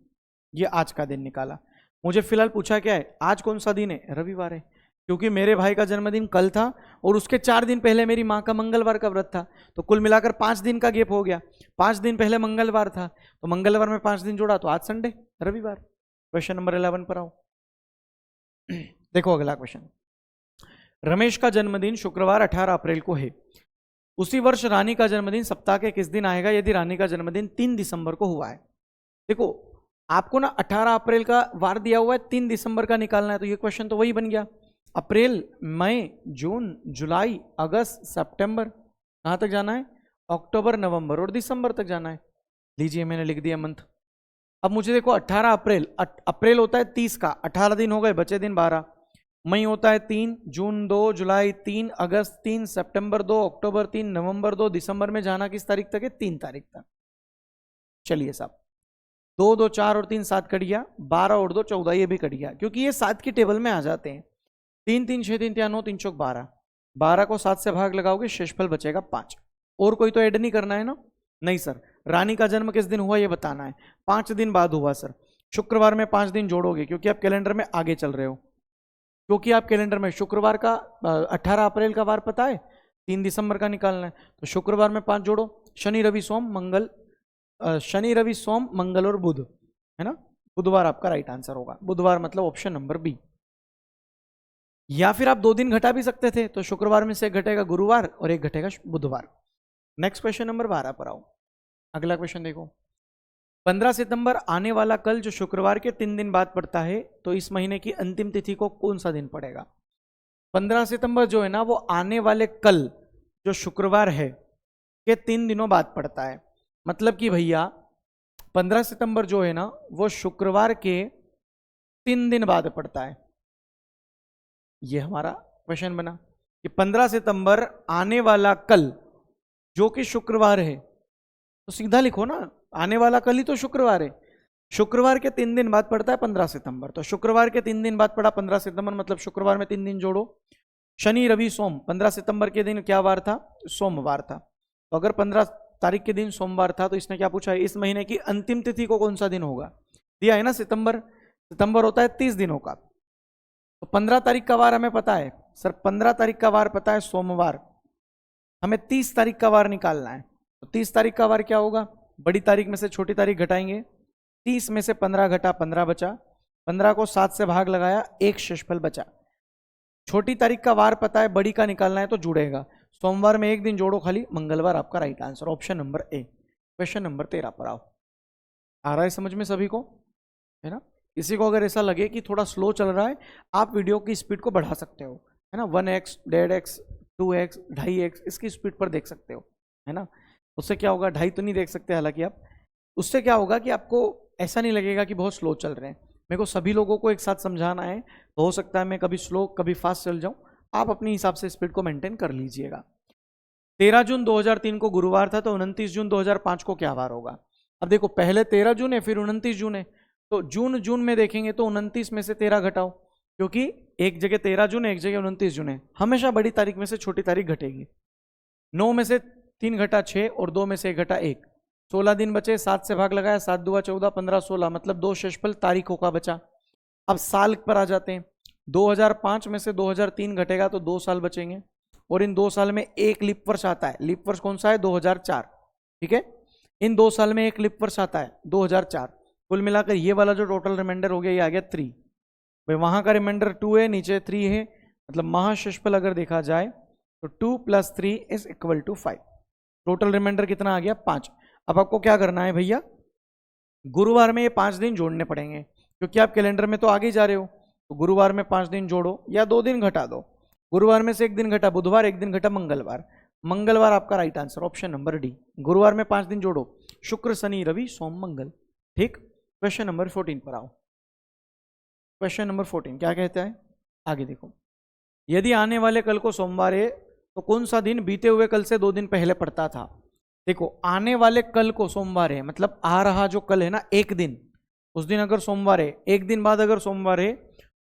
ये आज का दिन निकाला। मुझे फिलहाल पूछा क्या है, आज कौन सा दिन है? रविवार है, क्योंकि मेरे भाई का जन्मदिन कल था और उसके 4 दिन पहले मेरी माँ का मंगलवार का व्रत था, तो कुल मिलाकर 5 दिन का गैप हो गया। 5 दिन पहले मंगलवार था, तो मंगलवार में 5 दिन जोड़ा, तो आज संडे, रविवार। क्वेश्चन नंबर 11 पर आओ। देखो अगला क्वेश्चन, रमेश का जन्मदिन शुक्रवार 18 अप्रैल को है, उसी वर्ष रानी का जन्मदिन सप्ताह के किस दिन आएगा यदि रानी का जन्मदिन 3 दिसंबर को हुआ है? देखो आपको ना 18 अप्रैल का वार दिया हुआ है, 3 दिसंबर का निकालना है, तो ये क्वेश्चन तो वही बन गया। अप्रैल, मई, जून, जुलाई, अगस्त, सितंबर, कहाँ तक जाना है? अक्टूबर, नवंबर और दिसंबर तक जाना है। लीजिए मैंने लिख दिया मंथ। अब मुझे देखो 18 अप्रैल, अप्रैल होता है 30 का, 18 दिन हो गए, बचे दिन 12। मई होता है 3, जून 2, जुलाई 3, अगस्त 3, सितंबर 2, अक्टूबर 3, नवंबर 2, दिसंबर में जाना किस तारीख तक है? 3 तारीख तक। चलिए साहब, 2, 2, 4 और 3 7 कट गया, 12 और 2 14, ये भी कट गया, क्योंकि ये 7 की टेबल में आ जाते हैं। 3, 3, 6, 3, 9, 3 चौक 12, 12 को 7 से भाग लगाओगे, शेषफल बचेगा 5। और कोई तो ऐड नहीं करना है ना? नहीं सर, रानी का जन्म किस दिन हुआ ये बताना है। 5 दिन बाद हुआ सर, शुक्रवार में 5 दिन जोड़ोगे, क्योंकि आप कैलेंडर में आगे चल रहे हो, क्योंकि आप कैलेंडर में शुक्रवार का 18 अप्रैल का वार पता है, 3 दिसंबर का निकालना है, तो शुक्रवार में 5 जोड़ो, शनि रवि सोम मंगल, शनि रवि सोम मंगल और बुध, है ना? बुधवार आपका राइट आंसर होगा, बुधवार मतलब ऑप्शन नंबर बी। या फिर आप 2 दिन घटा भी सकते थे, तो शुक्रवार में से एक घटेगा गुरुवार और एक घटेगा बुधवार। नेक्स्ट क्वेश्चन नंबर 12 पर आओ। अगला क्वेश्चन देखो, 15 सितंबर आने वाला कल जो शुक्रवार के 3 दिन बाद पड़ता है, तो इस महीने की अंतिम तिथि को कौन सा दिन पड़ेगा? 15 सितंबर जो है ना, वो आने वाले कल जो शुक्रवार है के 3 दिनों बाद पड़ता है। मतलब कि भैया 15 सितंबर जो है ना, वो शुक्रवार के 3 दिन बाद पड़ता है। ये हमारा क्वेश्चन बना कि 15 सितंबर आने वाला कल जो कि शुक्रवार है, तो सीधा लिखो ना, आने वाला कल ही तो शुक्रवार है, शुक्रवार के 3 दिन बाद पड़ता है 15 सितंबर, तो शुक्रवार के 3 दिन बाद पड़ा 15 सितंबर, मतलब शुक्रवार में 3 दिन जोड़ो, शनि रवि सोम। 15 सितंबर के दिन क्या वार था? सोमवार था। तो अगर 15 तारीख के दिन सोमवार था, तो इसने क्या पूछा है, इस महीने की अंतिम तिथि को कौन सा दिन होगा? दिया है ना सितंबर, सितंबर होता है 30 दिनों का, तो 15 तारीख का वार हमें पता है सर, 15 तारीख का वार पता है सोमवार, हमें 30 तारीख का वार निकालना है, तो 30 तारीख का वार क्या होगा? बड़ी तारीख में से छोटी तारीख घटाएंगे, 30 में से 15 घटा 15 बचा, 15 को 7 से भाग लगाया, एक शेषफल बचा। छोटी तारीख का वार पता है, बड़ी का निकालना है तो जुड़ेगा, सोमवार में एक दिन जोड़ो खाली, मंगलवार आपका right answer, option number A. Question number 13 पर आओ। आ रहा है समझ में सभी को, है ना? किसी को अगर ऐसा लगे कि थोड़ा स्लो चल रहा है, आप वीडियो की स्पीड को बढ़ा सकते हो, है ना? 1x, 1.5x, 2x, 2.5x इसकी स्पीड पर देख सकते हो, है ना? उससे क्या होगा, 2.5 तो नहीं देख सकते हालांकि आप, उससे क्या होगा कि आपको ऐसा नहीं लगेगा कि बहुत स्लो चल रहे हैं, मेरे को सभी लोगों को एक साथ समझाना है, तो हो सकता है मैं कभी स्लो कभी फास्ट चल जाऊं, आप अपने हिसाब से स्पीड को मेंटेन कर लीजिएगा। 13 जून 2003 को गुरुवार था, तो 29 जून 2005 को क्या वार होगा? अब देखो, पहले 13 जून है, फिर 29 जून है, तो जून जून में देखेंगे तो 29 में से 13 घटाओ, क्योंकि एक जगह 13 जून है, एक जगह 29 जून है, हमेशा बड़ी तारीख में से छोटी तारीख घटेगी। 9 में से 3 घटा 6 और 2 में से 1 घटा 1, 16 दिन बचे, 7 से भाग लगाया, 7 दूआ 14, 15 16, मतलब 2 शेषफल तारीखों का बचा। अब साल पर आ जाते हैं, 2005 में से 2003 घटेगा तो 2 साल बचेंगे, और इन 2 साल में एक लीप वर्ष आता है। लीप वर्ष कौन सा है? 2004, ठीक है। इन 2 साल में एक लीप वर्ष आता है 2004। कुल मिलाकर ये वाला जो टोटल रिमाइंडर हो गया ये आ गया 3। भाई वहां का रिमाइंडर 2 है, नीचे 3 है, मतलब महाशेषफल अगर देखा जाए तो 2 + 3 = 5। टोटल रिमाइंडर कितना आ गया? 5। अब आपको क्या करना है भैया, गुरुवार में ये 5 दिन जोड़ने पड़ेंगे, क्योंकि आप कैलेंडर में तो आगे जा रहे हो, तो गुरुवार में 5 दिन जोड़ो या 2 दिन घटा दो। गुरुवार में से 1 दिन घटा बुधवार, 1 दिन घटा मंगलवार, मंगलवार आपका right answer, option number D. गुरुवार में 5 दिन जोड़ो, शुक्र शनि रवि सोम मंगल, ठीक। क्वेश्चन नंबर 14 पर आओ। क्वेश्चन नंबर 14 क्या कहता है, आगे देखो। यदि आने वाले कल को सोमवार है तो कौन सा दिन बीते हुए कल से 2 दिन पहले पड़ता था? देखो, आने वाले कल को सोमवार है, मतलब आ रहा जो कल है ना, एक दिन, उस दिन अगर सोमवार है, एक दिन बाद अगर सोमवार है,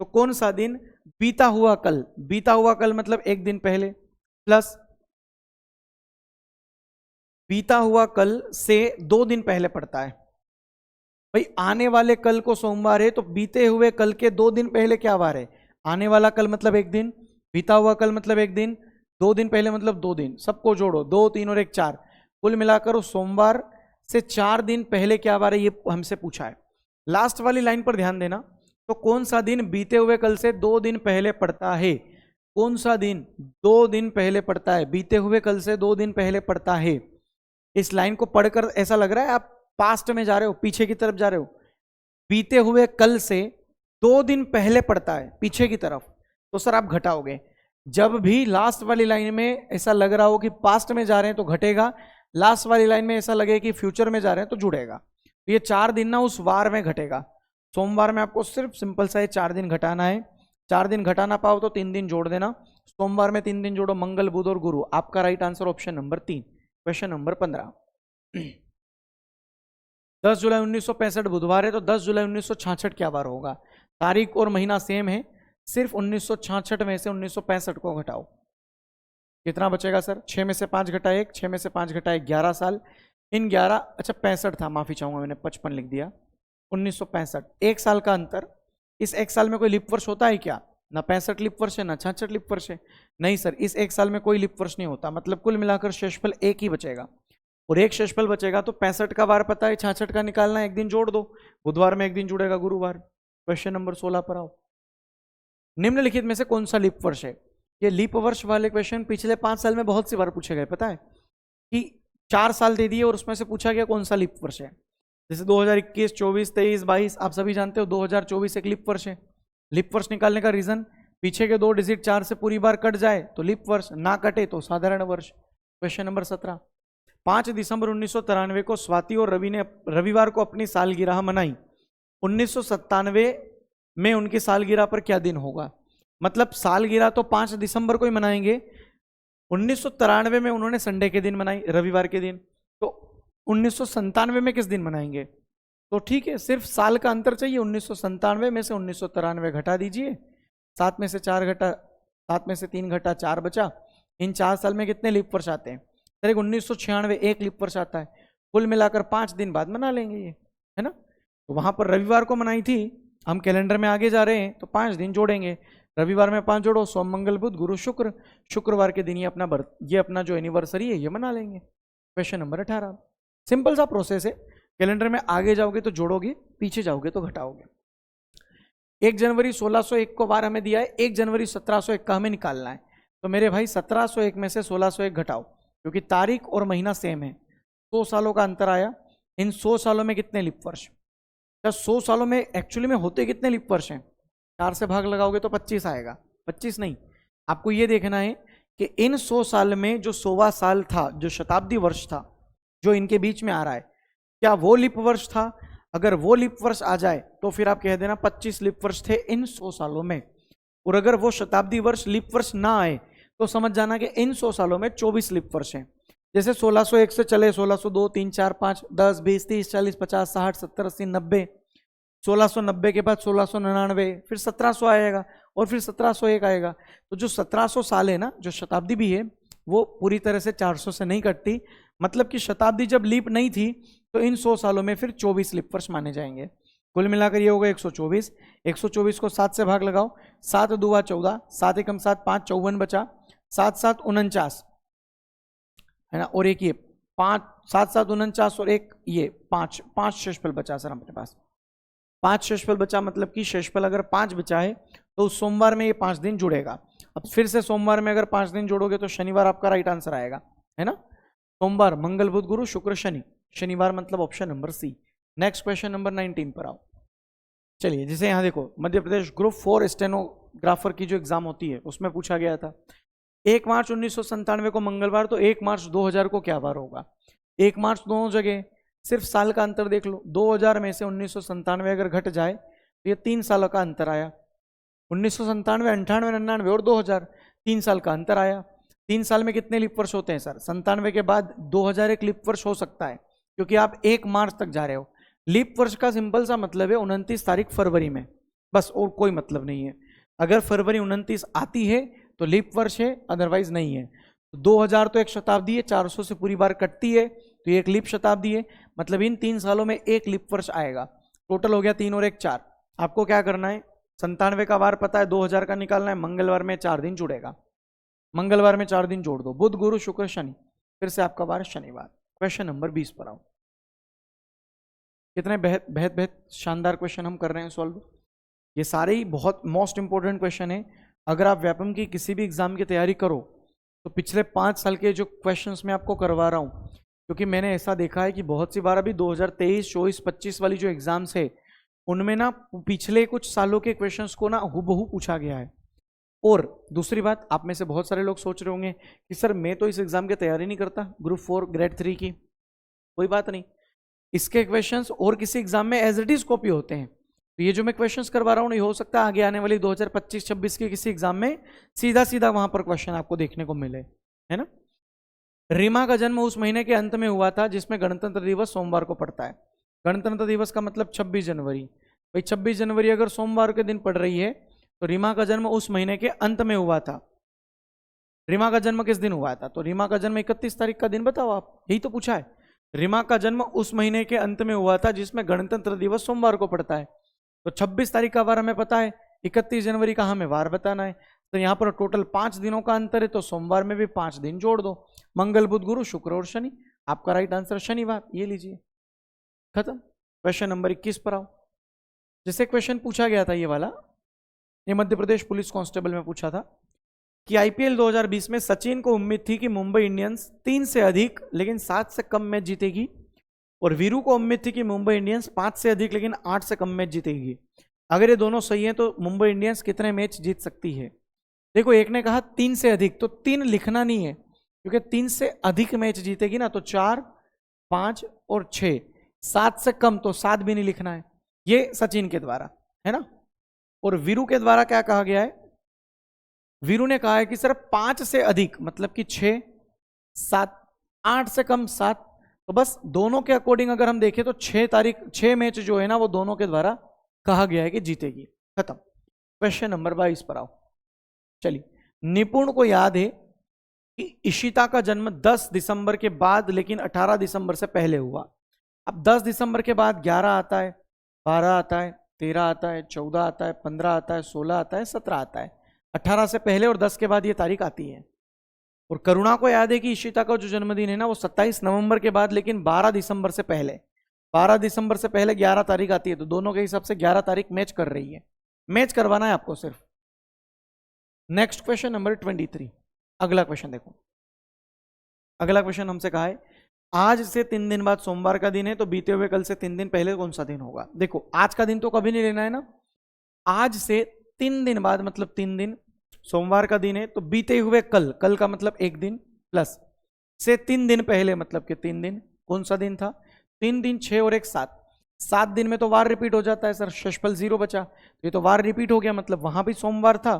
तो कौन सा दिन बीता हुआ कल, बीता हुआ कल मतलब एक दिन पहले, प्लस बीता हुआ कल से 2 दिन पहले पड़ता है। भाई आने वाले कल को सोमवार है, तो बीते हुए कल के 2 दिन पहले क्या वार है? आने वाला कल मतलब एक दिन, बीता हुआ कल मतलब एक दिन, 2 दिन पहले मतलब 2 दिन, सबको जोड़ो, 2 3 और 1 4, कुल मिलाकर उस सोमवार से 4 दिन पहले क्या वार है ये हमसे पूछा है। लास्ट वाली लाइन पर ध्यान देना, तो कौन सा दिन बीते हुए कल से 2 दिन पहले पड़ता है? कौन सा दिन 2 दिन पहले पड़ता है? बीते हुए कल से 2 दिन पहले पड़ता है। इस लाइन को पढ़कर ऐसा लग रहा है आप पास्ट में जा रहे हो, पीछे की तरफ जा रहे हो। बीते हुए कल से 2 दिन पहले पड़ता है पीछे की तरफ, तो सर आप घटाओगे। जब भी लास्ट वाली लाइन में ऐसा लग रहा हो कि पास्ट में जा रहे हैं तो घटेगा, लास्ट वाली लाइन में ऐसा लगे कि फ्यूचर में जा रहे हैं तो जुड़ेगा। तो ये 4 दिन ना उस वार में घटेगा। सोमवार में आपको सिर्फ सिंपल सा 4 दिन घटाना है। 4 दिन घटा ना पाओ तो 3 दिन जोड़ देना। सोमवार में 3 दिन जोड़ो, मंगल बुध और गुरु। आपका right answer option number 3। Question number 15। 10 जुलाई 1965 बुधवार है, तो 10 जुलाई 1966 क्या बार होगा? तारीख और महीना सेम है, सिर्फ 1966 में से 1965 को घटाओ, कितना बचेगा सर? 6 में से 5 घटा 1, 6 में से 5 घटा 1, 11 साल। इन 11, अच्छा 65 था, माफी चाहूंगा मैंने 55 लिख दिया। 1965, 1 साल का अंतर। इस 1 साल में कोई लिप वर्ष होता है क्या? ना 65 लिप वर्ष है ना 66 लिप वर्ष है। नहीं सर, इस 1 साल में कोई लिप वर्ष नहीं होता, मतलब कुल मिलाकर शेषफल 1 ही बचेगा, और 1 शेषफल बचेगा। तो 65 का वार पता है, 66 का निकालना है, 1 दिन जोड़ दो, बुधवार में 1 दिन जुड़ेगा, गुरुवार। क्वेश्चन नंबर 16 पर आओ। निम्नलिखित में से कौन सा लीप वर्ष है? ये लीप वर्ष वाले क्वेश्चन पिछले 5 साल में बहुत सी बार पूछे गए, पता है कि 4 साल दे दिए और उसमें से पूछा गया कौन सा लीप वर्ष है। जैसे 2021, 24, 23, 22, आप सभी जानते हो 2024 एक लीप वर्ष है। लीप वर्ष निकालने का रीजन, पीछे के 2 डिजिट 4 से पूरी बार कट जाए तो लीप वर्ष, ना कटे तो साधारण वर्ष। Question number 17। 5 दिसंबर 1993 को स्वाति और रवि ने रविवार को अपनी सालगिरह मनाई। 1997 में उनकी सालगिरह पर क्या दिन होगा? मतलब सालगिरह तो 5 दिसंबर को ही मनाएंगे, 1993 में उन्होंने संडे के दिन मनाई, रविवार के दिन, तो 1997 में किस दिन मनाएंगे? तो ठीक है, सिर्फ साल का अंतर चाहिए। 1997 में से 1993 घटा दीजिए, 7 में से 4 घटा, 7 में से 3 घटा 4 बचा। इन 4 साल में कितने लीप वर्ष आते हैं? सर 1996 एक लीप वर्ष आता है। कुल मिलाकर 5 दिन बाद मना लेंगे ये, है ना। तो वहां पर रविवार को मनाई थी, हम कैलेंडर में आगे जा रहे हैं तो 5 दिन जोड़ेंगे। रविवार में 5 जोड़ो, सोम मंगल बुध गुरु शुक्र, शुक्रवार के दिन ये अपना जो एनिवर्सरी है ये मना लेंगे। Question number 18। सिंपल सा प्रोसेस है, कैलेंडर में आगे जाओगे तो जोड़ोगे, पीछे जाओगे तो घटाओगे। 1 जनवरी 1601 को वार हमें दिया है, 1 जनवरी 1701 का हमें निकालना है। तो मेरे भाई 1701 में से 1601 घटाओ, क्योंकि तारीख और महीना सेम है। 100 सालों का अंतर आया। इन 100 सालों में कितने लीप वर्ष? 100 सालों में एक्चुअली में होते कितने लीप वर्ष हैं? 4 से भाग लगाओगे तो 25 आएगा। 25 नहीं, आपको ये देखना है कि इन 100 साल में जो 100वां साल था, जो शताब्दी वर्ष था, जो इनके बीच में आ रहा है, क्या वो लीप वर्ष था? अगर वो लीप वर्ष आ जाए तो फिर आप कह देना 25 लीप वर्ष थे इन 100 सालों में, और अगर वो शताब्दी वर्ष लीप वर्ष ना आए तो समझ जाना कि इन 100 सालों में 24 लीप वर्ष हैं। जैसे 1601 से चले 1602, 3, 4, 5, 10, 20, 30, 40, 50, 60, 70, 80, 90, 1690 के बाद 1699, फिर 1700 आएगा और फिर 1701 आएगा। तो जो 1700 साल है ना, जो शताब्दी भी है वो पूरी तरह से 400 से नहीं कटती, मतलब कि शताब्दी जब लीप नहीं थी तो इन 100 सालों में फिर 24 लीप वर्ष माने जाएंगे। कुल मिलाकर ये होगा 124। 124 को 7 से भाग लगाओ, 7 दूआ 14, 7 एकम 7, 5 54 बचा, 7 7 49 है ना, और एक ये 5, 7 7 49 और एक ये 5 शेषफल बचा सर हमारे पास, 5 शेषफल बचा, मतलब कि शेषफल अगर 5 बचा है तो उस सोमवार में ये 5 दिन जुड़ेगा। अब फिर से सोमवार में अगर 5 दिन जोड़ोगे तो शनिवार आपका राइट आंसर आएगा, है ना। सोमवार, मंगल, बुध, गुरु, शुक्र, शनि, शनिवार मतलब option number C. Next question number 19 पर आओ। चलिए, जैसे यहाँ देखो, मध्य प्रदेश ग्रुप 4 स्टेनोग्राफर की जो एग्जाम होती है उसमें पूछा गया था 1 मार्च 1997 को मंगलवार, तो 1 मार्च 2000 को क्या बार होगा। 1 मार्च दोनों जगह, सिर्फ साल का अंतर देख लो, 2000 में से 1997 अगर घट जाए तो ये 3 सालों का अंतर आया। 1997, 98, 99 और 2000, 3 साल का अंतर आया। 3 साल में कितने लीप वर्ष होते हैं सर? 97 के बाद 2000 एक लीप वर्ष हो सकता है, क्योंकि आप 1 मार्च तक जा रहे हो। लीप वर्ष का सिंपल सा मतलब है 29 तारीख फरवरी में, बस, और कोई मतलब नहीं है। अगर फरवरी 29 आती है तो लीप वर्ष है, अदरवाइज नहीं है। 2000 तो एक शताब्दी है, 400 से पूरी बार कटती है, तो ये एक लीप शताब्दी है, मतलब इन 3 सालों में एक लीप वर्ष आएगा। टोटल हो गया 3 और 1 4। आपको क्या करना है, 97 का वार पता है, 2000 का निकालना है, मंगलवार में 4 दिन जुड़ेगा, मंगलवार में 4 दिन जोड़ दो, बुध, गुरु, शुक्र, शनि, फिर से आपका वार शनिवार। क्वेश्चन नंबर 20 पर आओ। कितने बेहद शानदार क्वेश्चन हम कर रहे हैं सॉल्व। ये सारे ही बहुत मोस्ट इंपॉर्टेंट क्वेश्चन है। अगर आप व्यापम की किसी भी एग्जाम की तैयारी करो तो पिछले 5 साल के जो क्वेश्चंस मैं आपको करवा रहा हूँ, क्योंकि मैंने ऐसा देखा है कि बहुत सी बार अभी 2023, 24, 25 वाली जो एग्जाम्स है उनमें ना पिछले कुछ सालों के क्वेश्चंस को ना हुबहू पूछा गया है। और दूसरी बात, आप में से बहुत सारे लोग सोच रहे होंगे कि सर मैं तो इस एग्जाम की तैयारी नहीं करता, ग्रुप 4 ग्रेड 3 की। कोई बात नहीं, इसके क्वेश्चंस और किसी एग्जाम में एज इट इज कॉपी होते हैं। तो ये जो मैं क्वेश्चंस करवा रहा हूँ, नहीं हो सकता आगे आने वाली 2025-26 के किसी एग्जाम में सीधा सीधा वहां पर क्वेश्चन आपको देखने को मिले, है ना। रीमा का जन्म उस महीने के अंत में हुआ था जिसमें गणतंत्र दिवस सोमवार को पड़ता है। गणतंत्र दिवस का मतलब 26 जनवरी। भाई 26 जनवरी अगर सोमवार के दिन पड़ रही है तो रीमा का जन्म उस महीने के अंत में हुआ था। रीमा का जन्म किस दिन हुआ था? तो रीमा का जन्म 31 तारीख का दिन बताओ आप, यही तो पूछा है। रीमा का जन्म उस महीने के अंत में हुआ था जिसमें गणतंत्र दिवस सोमवार को पड़ता है। तो 26 तारीख का वार हमें पता है, 31 जनवरी का हमें वार बताना है। तो यहाँ पर टोटल 5 दिनों का अंतर है, तो सोमवार में भी 5 दिन जोड़ दो, मंगल, बुध, गुरु, शुक्र और शनि। आपका राइट आंसर शनिवार, ये लीजिए, खत्म। क्वेश्चन नंबर 21 पर आओ। जैसे क्वेश्चन पूछा गया था ये वाला, ये मध्य प्रदेश पुलिस कांस्टेबल में पूछा था कि आईपीएल 2020 में सचिन को उम्मीद थी कि मुंबई इंडियंस 3 से अधिक लेकिन 7 से कम मैच जीतेगी, और वीरू को उम्मीद थी कि मुंबई इंडियंस 5 से अधिक लेकिन 8 से कम मैच जीतेगी। अगर ये दोनों सही हैं तो मुंबई इंडियंस कितने मैच जीत सकती है? देखो, एक ने कहा 3 से अधिक, तो 3 लिखना नहीं है, क्योंकि 3 से अधिक मैच जीतेगी ना तो 4, 5 और 6। 7 से कम तो 7 भी नहीं लिखना है, ये सचिन के द्वारा, है ना। और वीरू के द्वारा क्या कहा गया है? वीरू ने कहा है कि सर 5 से अधिक मतलब कि 6, 7, 8 से कम 7। तो बस दोनों के अकॉर्डिंग अगर हम देखें तो 6 मैच जो है ना वो दोनों के द्वारा कहा गया है कि जीतेगी, खत्म। क्वेश्चन नंबर 22 पर आओ। चलिए, निपुण को याद है कि इशिता का जन्म 10 दिसंबर के बाद लेकिन 18 दिसंबर से पहले हुआ। अब 10 दिसंबर के बाद 11 आता है, 12 आता है, 13 आता है, 14 आता है, 15 आता है, 16 आता है, 17 आता है। 18 से पहले और 10 के बाद ये तारीख आती है। और करुणा को याद है कि इशिता का जो जन्मदिन है ना वो 27 नवंबर के बाद लेकिन 12 दिसंबर से पहले, 12 दिसंबर से पहले 11 तारीख आती है। तो दोनों के हिसाब से 11 तारीख मैच कर रही है, मैच करवाना है आपको सिर्फ। Next question number 23। अगला क्वेश्चन देखो, अगला क्वेश्चन हमसे कहा है आज से 3 दिन बाद सोमवार का दिन है, तो बीते हुए कल से 3 दिन पहले कौन सा दिन होगा? देखो, आज का दिन तो कभी नहीं लेना है ना, आज से 3 दिन बाद मतलब 3 दिन, सोमवार का दिन है तो बीते हुए कल, कल का मतलब 1 दिन प्लस से 3 दिन पहले मतलब कि 3 दिन, कौन सा दिन था? 3 दिन 6 और 1 7, 7 दिन में तो वार रिपीट हो जाता है सर, शेषफल 0 बचा, तो ये तो वार रिपीट हो गया, मतलब वहां भी सोमवार था,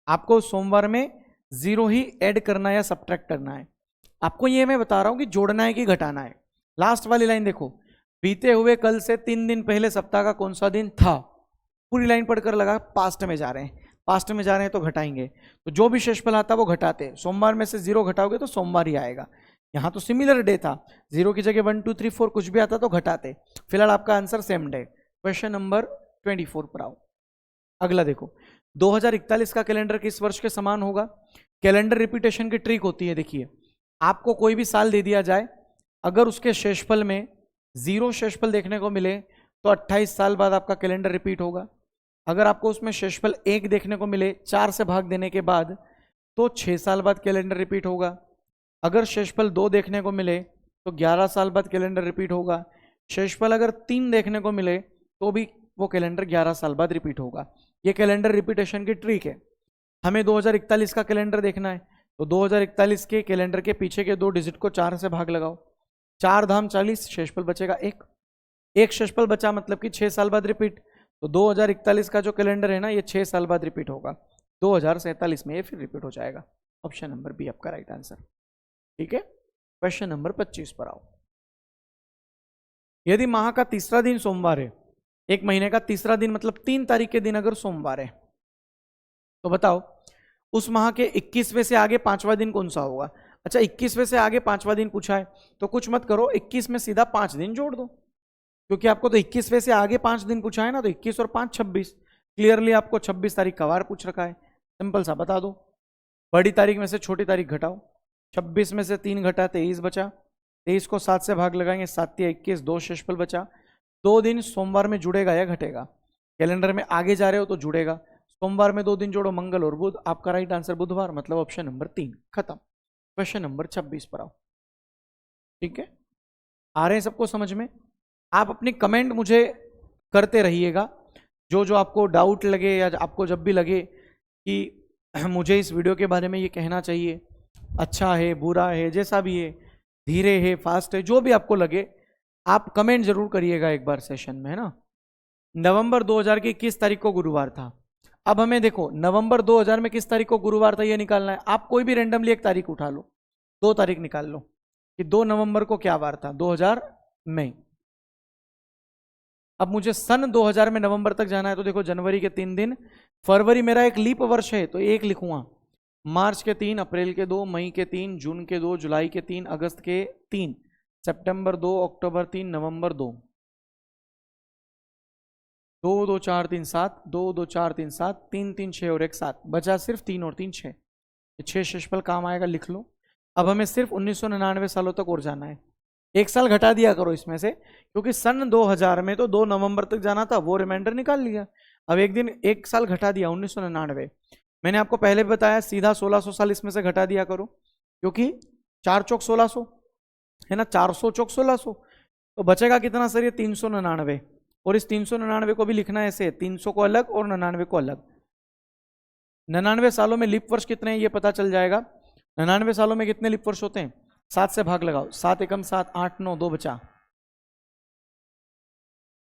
आपको सोमवार में 0 ही ऐड करना है या सब्ट्रैक्ट करना है। आपको ये मैं बता रहा हूं कि जोड़ना है कि घटाना है। लास्ट वाली लाइन देखो, बीते हुए कल से 3 दिन पहले सप्ताह का कौन सा दिन था, पूरी लाइन पढ़कर लगा पास्ट में जा रहे हैं, पास्ट में जा रहे हैं तो घटाएंगे, तो जो भी शेषफल आता है वो घटाते, सोमवार में से 0 घटाओगे तो सोमवार ही आएगा। यहां तो सिमिलर डे था, 0 की जगह 1 2 3 4 कुछ भी आता तो घटाते। फिलहाल आपका answer same day. Question number 24 पर आओ। अगला देखो, 2041 का कैलेंडर किस वर्ष के समान होगा? कैलेंडर रिपीटेशन की ट्रिक होती है, देखिए आपको कोई भी साल दे दिया जाए, अगर उसके शेषफल में 0 शेषफल देखने को मिले तो 28 साल बाद आपका कैलेंडर रिपीट होगा। अगर आपको उसमें शेषफल 1 देखने को मिले 4 से भाग देने के बाद तो 6 साल बाद कैलेंडर रिपीट होगा। अगर शेषफल 2 देखने को मिले तो 11 साल बाद कैलेंडर रिपीट होगा। शेषफल अगर 3 देखने को मिले तो भी वो कैलेंडर 11 साल बाद रिपीट होगा। ये कैलेंडर रिपीटेशन की ट्रिक है। हमें 2041 का कैलेंडर देखना है, तो 2041 के कैलेंडर के पीछे के 2 डिजिट को 4 से भाग लगाओ, 4 धाम 40, शेषफल बचेगा 1 शेषफल बचा, मतलब कि 6 साल बाद रिपीट। तो 2041 का जो कैलेंडर है ना, ये 6 साल बाद रिपीट होगा, 2047 में ये फिर रिपीट हो जाएगा। ऑप्शन नंबर बी आपका राइट आंसर। ठीक है, क्वेश्चन नंबर 25 पर आओ। यदि माह का तीसरा दिन सोमवार है, एक महीने का तीसरा दिन मतलब 3 तारीख के दिन अगर सोमवार है, तो बताओ उस माह के 21वें से आगे 5वां दिन कौन सा होगा? अच्छा, 21वें से आगे 5वां दिन पूछा है तो कुछ मत करो, 21 में सीधा 5 दिन जोड़ दो, क्योंकि आपको तो 21वें से आगे 5 दिन पूछा है ना, तो 21 और 5 26, क्लियरली आपको 26 तारीख का वार पूछ रखा है। सिंपल सा बता दो, बड़ी तारीख में से छोटी तारीख घटाओ, 26 में से 3 घटा 23 बचा, 23 को 7 से भाग लगाएंगे, 7 या 21, 2 शेषफल बचा। 2 दिन सोमवार में जुड़ेगा या घटेगा? कैलेंडर में आगे जा रहे हो तो जुड़ेगा, सोमवार में 2 दिन जोड़ो, मंगल और बुध, आपका राइट आंसर बुधवार, मतलब ऑप्शन नंबर 3 खत्म। क्वेश्चन नंबर 26 पर आओ। ठीक है, आ रहे हैं सबको समझ में? आप अपनी कमेंट मुझे करते रहिएगा, जो जो आपको डाउट लगे या आपको जब भी लगे कि मुझे इस वीडियो के बारे में ये कहना चाहिए, अच्छा है बुरा है जैसा भी है, धीरे है फास्ट है, जो भी आपको लगे आप कमेंट जरूर करिएगा एक बार सेशन में, है ना। नवंबर 2000 की किस तारीख को गुरुवार था? अब हमें देखो नवंबर 2000 में किस तारीख को गुरुवार था ये निकालना है। आप कोई भी रेंडमली एक तारीख उठा लो, 2 तारीख निकाल लो कि 2 नवंबर को क्या वार था 2000 में। अब मुझे सन 2000 में नवंबर तक जाना है, तो देखो जनवरी के 3 दिन, फरवरी मेरा एक लीप वर्ष है तो 1 लिखूंगा, मार्च के 3, अप्रैल के 2, मई के 3, जून के 2, जुलाई के 3, अगस्त के 3, सितंबर 2, अक्टूबर 3, नवंबर 2, 2 2 4 3 7, 2 2 4 3 7, 3 3 6 और 1 7, बचा सिर्फ 3 और 3 6, 6 शेषफल काम आएगा, लिख लो। अब हमें सिर्फ 1999 सालों तक और जाना है, एक साल घटा दिया करो इसमें से, क्योंकि सन 2000 में तो 2 नवंबर तक जाना था, वो रिमाइंडर निकाल लिया। अब एक दिन एक साल घटा दिया 1999, मैंने आपको पहले बताया सीधा 1600 साल इसमें से घटा दिया करो, क्योंकि 4 चौक 1600 है ना, 400 चौक 1600, तो बचेगा कितना सर? ये 399, और इस 399 को भी लिखना है ऐसे, 300 को अलग और 99 को अलग। 99 सालों में लीप वर्ष कितने हैं ये पता चल जाएगा। 99 सालों में कितने लीप वर्ष होते हैं? 7 से भाग लगाओ, 7 एकम 7, 8 9, 2 बचा,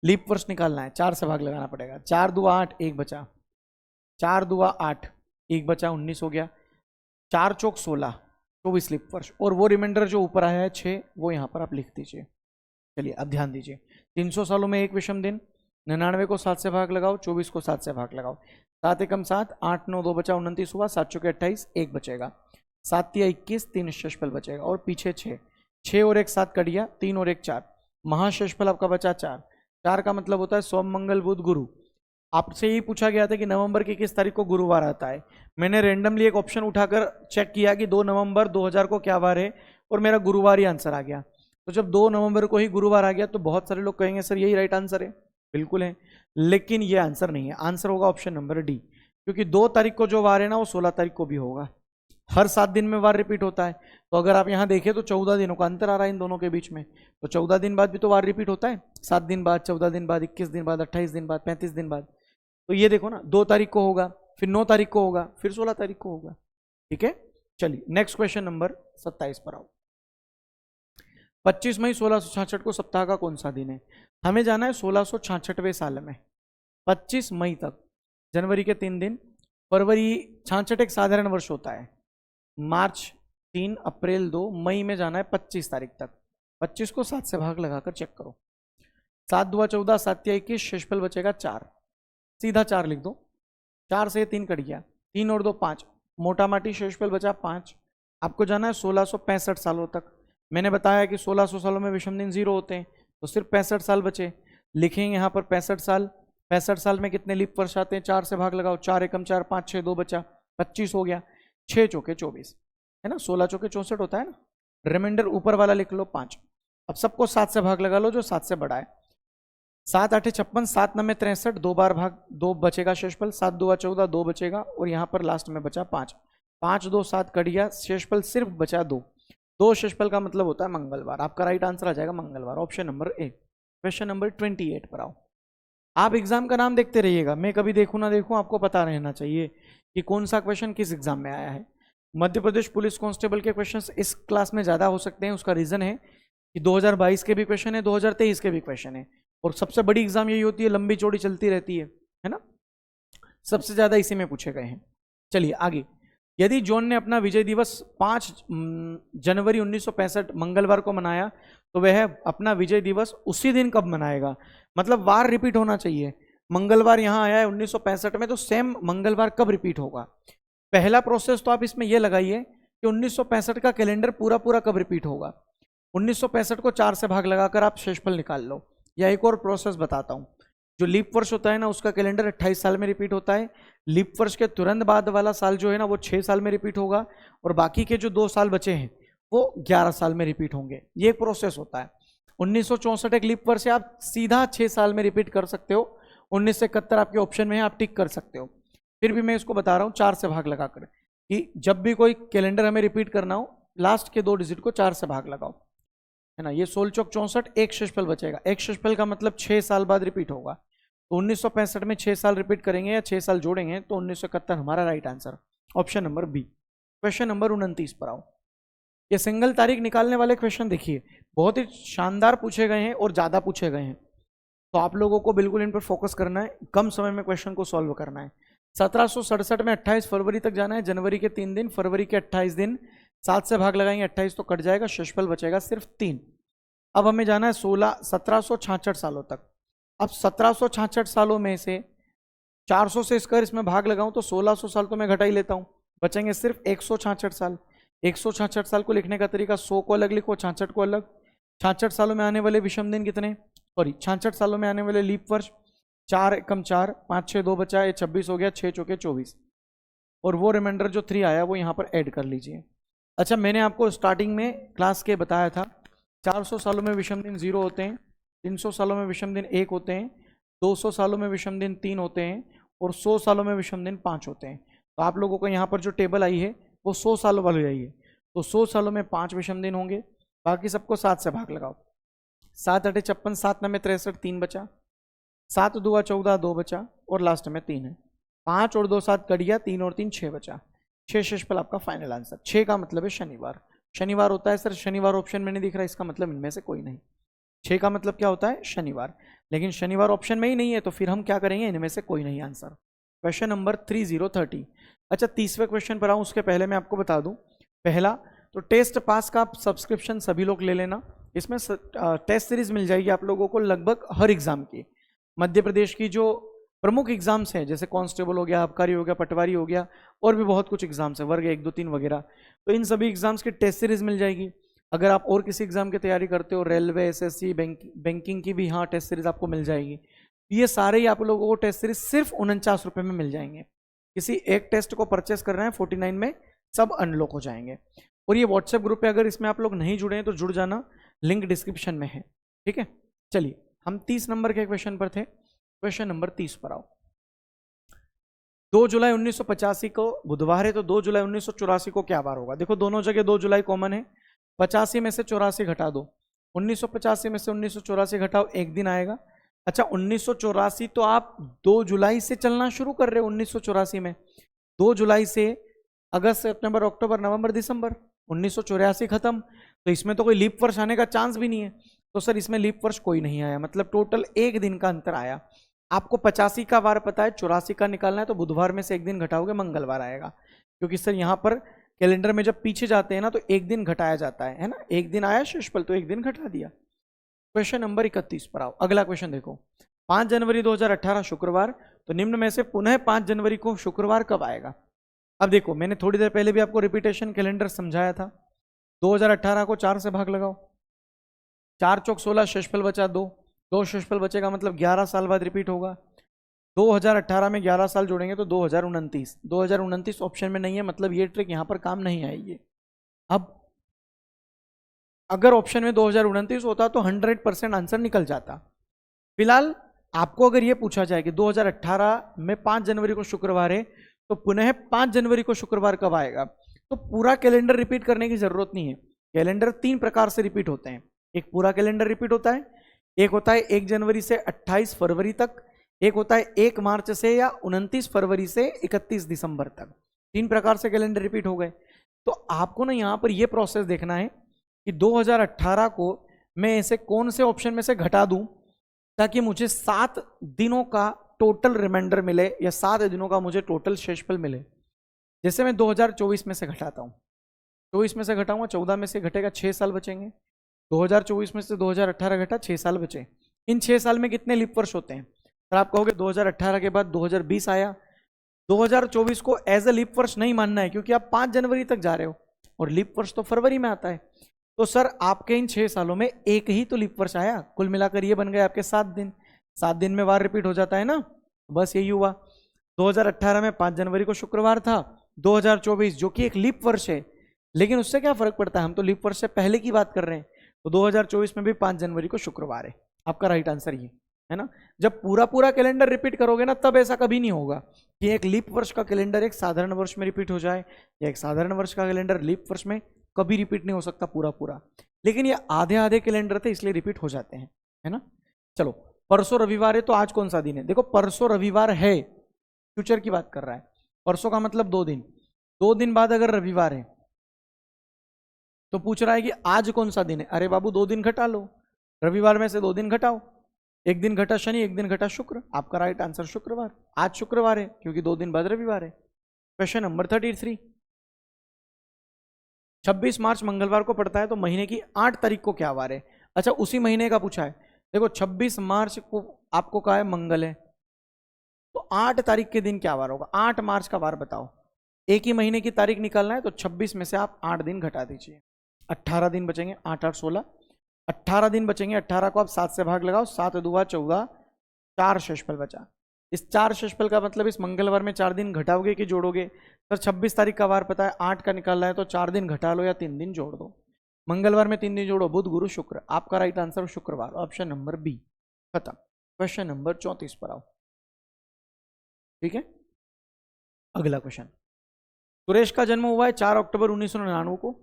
लीप वर्ष निकालना है, 4 से भाग लगाना पड़ेगा, 4 दुआ 8, 1 बचा, 4 दुआ 8, 1 बचा, 19 हो गया, 4 चौक 16, 24 लीप वर्ष, और वो रिमाइंडर जो ऊपर आया है 6, वो यहाँ पर आप लिख दीजिए। चलिए अब ध्यान दीजिए, 300 सालों में एक विषम दिन, 99 को 7 से भाग लगाओ, 24 को 7 से भाग लगाओ, 7 एकम 7, 8 9, 2 बचा, 29 हुआ, 7 चौके 28, 1 बचेगा, 7 या 21, 3 शेषफल बचेगा, और पीछे 6, 6 और 1 7 कट गया, 3 और 1 4, महाशेषफल आपका बचा 4, 4 का मतलब होता है सोम मंगल बुध गुरु। आपसे यही पूछा गया था कि नवंबर की किस तारीख को गुरुवार आता है, मैंने रेंडमली एक ऑप्शन उठाकर चेक किया कि 2 नवंबर 2000 को क्या वार है, और मेरा गुरुवार ही आंसर आ गया। तो जब 2 नवंबर को ही गुरुवार आ गया तो बहुत सारे लोग कहेंगे सर यही राइट आंसर है, बिल्कुल है, लेकिन ये आंसर नहीं है, आंसर होगा ऑप्शन नंबर डी, क्योंकि 2 तारीख को जो वार है ना वो 16 तारीख को भी होगा, हर 7 दिन में वार रिपीट होता है। तो अगर आप यहाँ देखें तो 14 दिनों का अंतर आ रहा है इन दोनों के बीच में, तो 14 दिन बाद भी तो वार रिपीट होता है, 7 दिन बाद, 14 दिन बाद, 21 दिन बाद, 28 दिन बाद, 35 दिन बाद। तो ये देखो ना, 2 तारीख को होगा, फिर 9 तारीख को होगा, फिर 16 तारीख को होगा। ठीक है, चलिए नेक्स्ट क्वेश्चन नंबर 27 पर आओ। 25 मई 1666 को सप्ताह का कौन सा दिन है? हमें जाना है 1666वें साल में 25 मई तक, जनवरी के 3 दिन, फरवरी 66 एक साधारण वर्ष होता है, मार्च 3, अप्रैल 2, मई में जाना है 25 तारीख तक। 25 को 7 से भाग लगाकर चेक करो, 7 2 14, 7 21, शेषफल बचेगा 4, सीधा 4 लिख दो, 4 से 3 कट गया, 3 और 2 5, मोटा माटी शेषफल बचा 5। आपको जाना है 1665 सालों तक। मैंने बताया कि 1600 सालों में विषम दिन 0 होते हैं, तो सिर्फ 65 साल बचे। लिखेंगे यहाँ पर 65 साल। 65 साल में कितने लीप वर्ष आते हैं? 4 से भाग लगाओ, 4 एकम 4, 5 6 2 बचा, 25 हो गया, 6 चौके 24 है ना, 16 चौके 64 होता है ना। रिमाइंडर ऊपर वाला लिख लो 5। अब सबको 7 से भाग लगा लो जो 7 से बड़ा है। 7 8 56, 7 9 63, 2 बार भाग 2 बचेगा शेषफल, 7 2 14, 2 बचेगा, और यहाँ पर लास्ट में बचा 5, 5 2 7 कट गया, शेषफल सिर्फ बचा 2। 2 शेषफल का मतलब होता है मंगलवार। आपका राइट आंसर आ जाएगा मंगलवार, option number A. Question number 28 पर आओ। आप एग्जाम का नाम देखते रहिएगा, मैं कभी देखूं ना देखूं आपको पता रहना चाहिए कि कौन सा क्वेश्चन किस एग्जाम में आया है। मध्य प्रदेश पुलिस कांस्टेबल के क्वेश्चंस इस क्लास में ज़्यादा हो सकते हैं। उसका रीज़न है कि 2022 के भी क्वेश्चन है, 2023 के भी क्वेश्चन है, और सबसे बड़ी एग्जाम यही होती है, लंबी चौड़ी चलती रहती है ना, सबसे ज़्यादा इसी में पूछे गए हैं। चलिए आगे। यदि जॉन ने अपना विजय दिवस 5 जनवरी 1965 मंगलवार को मनाया, तो वह अपना विजय दिवस उसी दिन कब मनाएगा? मतलब वार रिपीट होना चाहिए। मंगलवार यहाँ आया है 1965 में, तो सेम मंगलवार कब रिपीट होगा? पहला प्रोसेस तो आप इसमें यह लगाइए कि 1965 का कैलेंडर पूरा पूरा कब रिपीट होगा। 1965 को 4 से भाग लगाकर आप शेषफल निकाल लो। या एक और प्रोसेस बताता हूँ, जो लीप वर्ष होता है ना, उसका कैलेंडर 28 साल में रिपीट होता है। लीप वर्ष के तुरंत बाद वाला साल जो है ना, वो 6 साल में रिपीट होगा, और बाकी के जो 2 साल बचे हैं वो 11 साल में रिपीट होंगे। ये एक प्रोसेस होता है। 1964 एक लीप वर्ष है, आप सीधा 6 साल में रिपीट कर सकते हो। 1971 आपके ऑप्शन में है, आप टिक कर सकते हो। फिर भी मैं इसको बता रहा हूँ 4 से भाग लगाकर, कि जब भी कोई कैलेंडर हमें रिपीट करना हो, लास्ट के 2 डिजिट को 4 से भाग लगाओ, है ना। ये 16 चौक 64, एक शेषफल बचेगा। एक शेषफल का मतलब 6 साल बाद रिपीट होगा, तो 1965 में 6 साल रिपीट करेंगे या 6 साल जोड़ेंगे, तो 1971 हमारा right answer, option number B. Question number 29 पर आओ। ये सिंगल तारीख निकालने वाले क्वेश्चन देखिए, बहुत ही शानदार पूछे गए हैं और ज़्यादा पूछे गए हैं, तो आप लोगों को बिल्कुल इन पर फोकस करना है, कम समय में क्वेश्चन को सॉल्व करना है। 1767 में 28 फरवरी तक जाना है, जनवरी के 3 दिन, फरवरी के 28 दिन, 7 से भाग लगाएंगे, 28 तो कट जाएगा, शेषफल बचेगा सिर्फ 3। अब हमें जाना है 1766 सालों तक। अब 1766 सालों में से 400 से इसका इसमें भाग लगाऊं तो 1600 साल तो मैं घटा ही लेता हूं, बचेंगे सिर्फ 166 साल। 166 साल को लिखने का तरीका, 100 को अलग लिखो, 66 को अलग। 66 सालों में आने वाले विषम दिन कितने, सॉरी 66 सालों में आने वाले लीप वर्ष, 4 एकम 4, 5 6 2 बचा, ये 26 हो गया, 6 चौके 24, और वो रिमाइंडर जो 3 आया वो यहाँ पर ऐड कर लीजिए। अच्छा, मैंने आपको स्टार्टिंग में क्लास के बताया था 400 सालों में विषम दिन 0 होते हैं, 300 सालों में विषम दिन 1 होते हैं, 200 सालों में विषम दिन 3 होते हैं, और 100 सालों में विषम दिन 5 होते हैं। तो आप लोगों को यहाँ पर जो टेबल आई है वो 100 सालों वाली आई है, तो 100 सालों में 5 विषम दिन होंगे, बाकी सबको 7 से भाग लगाओ। 7 8 56, 7 9 63, 3 बचा, 7 2 14, 2 बचा, और लास्ट में 3 है। 5 और 2 7 कट गया, 3 और 3 6 बचा, 6 शेषफल आपका फाइनल आंसर। 6 का मतलब है शनिवार। शनिवार होता है सर, शनिवार ऑप्शन में नहीं दिख रहा, इसका मतलब इनमें से कोई नहीं। 6 का मतलब क्या होता है? शनिवार। लेकिन शनिवार ऑप्शन में ही नहीं है, तो फिर हम क्या करेंगे? इनमें से कोई नहीं आंसर। Question number 3030। अच्छा, 30वें क्वेश्चन पर आऊँ उसके पहले मैं आपको बता दूं, पहला तो टेस्ट पास का सब्सक्रिप्शन सभी लोग ले लेना। इसमें टेस्ट सीरीज मिल जाएगी आप लोगों को लगभग हर एग्जाम की। मध्य प्रदेश की जो प्रमुख एग्जाम्स हैं, जैसे कांस्टेबल हो गया, आबकारी हो गया, पटवारी हो गया, और भी बहुत कुछ एग्जाम्स हैं, वर्ग 1 2 3 वगैरह, तो इन सभी एग्जाम्स की टेस्ट सीरीज मिल जाएगी। अगर आप और किसी एग्जाम की तैयारी करते हो, रेलवे, एसएससी, बैंकिंग की भी, हाँ टेस्ट सीरीज आपको मिल जाएगी। ये सारे ही आप लोगों को टेस्ट सीरीज सिर्फ 49 रुपये में मिल जाएंगे। किसी एक टेस्ट को परचेस कर रहे हैं 49 में, सब अनलॉक हो जाएंगे। और ये व्हाट्सएप ग्रुप पे अगर इसमें आप लोग नहीं जुड़े हैं तो जुड़ जाना, लिंक डिस्क्रिप्शन में है, ठीक है। चलिए, हम 30 नंबर के क्वेश्चन पर थे। क्वेश्चन नंबर 30 पर आओ। 2 जुलाई 1985 को बुधवार है, तो 2 जुलाई 1984 को क्या बार होगा? देखो दोनों जगह 2 जुलाई कॉमन है, 85 में से 84 घटा दो, 1985 में से 1984 घटाओ, एक दिन आएगा। अच्छा, 1984 तो आप 2 जुलाई से चलना शुरू कर रहे हो। 1984 में 2 जुलाई से अगस्त, सितंबर, अक्टूबर, नवंबर, दिसंबर, 1984 खत्म, तो इसमें तो कोई लीप वर्ष आने का चांस भी नहीं है। तो सर इसमें लीप वर्ष कोई नहीं आया, मतलब टोटल एक दिन का अंतर आया। आपको 85 का वार पता है, 84 का निकालना है, तो बुधवार में से एक दिन घटाओगे मंगलवार आएगा, क्योंकि सर यहाँ पर कैलेंडर में जब पीछे जाते हैं ना तो एक दिन घटाया जाता है ना, एक दिन आया शेषफल तो एक दिन घटा दिया। क्वेश्चन नंबर 31 पर आओ। अगला क्वेश्चन देखो, 5 जनवरी 2018 शुक्रवार, तो निम्न में से पुनः 5 जनवरी को शुक्रवार कब आएगा? अब देखो मैंने थोड़ी देर पहले भी आपको रिपीटेशन कैलेंडर समझाया था। 2018 को 4 से भाग लगाओ, 4 चौक 16, शेषफल बचा 2 शेषफल बचेगा, मतलब 11 साल बाद रिपीट होगा। 2018 में 11 साल जोड़ेंगे तो 2029 ऑप्शन में नहीं है, मतलब ये ट्रिक यहां पर काम नहीं आएगी। अब अगर ऑप्शन में 2029 होता तो 100% आंसर निकल जाता। फिलहाल आपको अगर ये पूछा जाए कि 2018 में 5 जनवरी को शुक्रवार है, तो पुनः 5 जनवरी को शुक्रवार कब आएगा, तो पूरा कैलेंडर रिपीट करने की जरूरत नहीं है। कैलेंडर 3 प्रकार से रिपीट होते हैं। एक पूरा कैलेंडर रिपीट होता है, एक होता है 1 जनवरी से 28 फरवरी तक, एक होता है 1 मार्च से या 29 फरवरी से 31 दिसंबर तक। 3 प्रकार से कैलेंडर रिपीट हो गए। तो आपको ना यहाँ पर यह प्रोसेस देखना है कि 2018 को मैं ऐसे कौन से ऑप्शन में से घटा दूं ताकि मुझे 7 दिनों का टोटल रिमाइंडर मिले, या 7 दिनों का मुझे टोटल शेषफल मिले। जैसे मैं 2024 में से घटाता हूं, 24 में से घटाऊंगा, 14 में से घटेगा, 6 साल बचेंगे। 2024 में से 2018 घटा, 6 साल बचे। इन 6 साल में कितने लीप वर्ष होते हैं? सर आप कहोगे 2018 के बाद 2020 आया। 2024 को एज अ लीप वर्ष नहीं मानना है, क्योंकि आप 5 जनवरी तक जा रहे हो और लीप वर्ष तो फरवरी में आता है। तो सर आपके इन 6 सालों में एक ही तो लीप वर्ष आया, कुल मिलाकर ये बन गए आपके 7 दिन। 7 दिन में वार रिपीट हो जाता है ना, बस यही हुआ। 2018 में 5 जनवरी को शुक्रवार था, 2024 जो कि एक लीप वर्ष है, लेकिन उससे क्या फर्क पड़ता है, हम तो लीप वर्ष से पहले की बात कर रहे हैं। तो 2024 में भी 5 जनवरी को शुक्रवार है। आपका राइट आंसर ये है ना। जब पूरा कैलेंडर रिपीट करोगे ना, तब ऐसा कभी नहीं होगा कि एक लीप वर्ष का कैलेंडर एक साधारण वर्ष में रिपीट हो जाए, या एक साधारण वर्ष का कैलेंडर लीप वर्ष में कभी रिपीट नहीं हो सकता पूरा। लेकिन ये आधे कैलेंडर थे इसलिए रिपीट हो जाते हैं, है ना। चलो, परसों रविवार है, तो आज कौन सा दिन है? देखो परसों रविवार है, फ्यूचर की बात कर रहा है। परसों का मतलब 2 दिन। 2 दिन बाद अगर रविवार है तो पूछ रहा है कि आज कौन सा दिन है। अरे बाबू 2 दिन घटा लो, रविवार में से 2 दिन घटाओ, एक दिन घटा शनि, एक दिन घटा शुक्र। आपका राइट आंसर शुक्रवार। आज शुक्रवार है क्योंकि 2 दिन बाद रविवार है। क्वेश्चन नंबर 33, 26 मार्च मंगलवार को पड़ता है, तो महीने की 8 तारीख को क्या वार है? अच्छा, उसी महीने का पूछा है। देखो 26 मार्च को आपको कहा है मंगल है, तो 8 तारीख के दिन क्या वार होगा? 8 मार्च का वार बताओ। एक ही महीने की तारीख निकालना है, तो 26 में से आप 8 दिन घटा दीजिए, 18 दिन बचेंगे। 8 8 16, 18 दिन बचेंगे। 18 को आप 7 से भाग लगाओ, 7 दूआ 14, 4 शेषफल बचा। इस 4 शेषफल का मतलब इस मंगलवार में 4 दिन घटाओगे कि जोड़ोगे? सर 26 तारीख का वार पता है, 8 का निकालना है, तो 4 दिन घटा लो या 3 दिन जोड़ दो। मंगलवार में 3 दिन जोड़ो, बुध गुरु शुक्र। आपका राइट आंसर शुक्रवार, ऑप्शन नंबर बी। खत्म। क्वेश्चन नंबर 34 पर आओ। ठीक है, अगला क्वेश्चन। सुरेश का जन्म हुआ है 4 अक्टूबर 1999 को।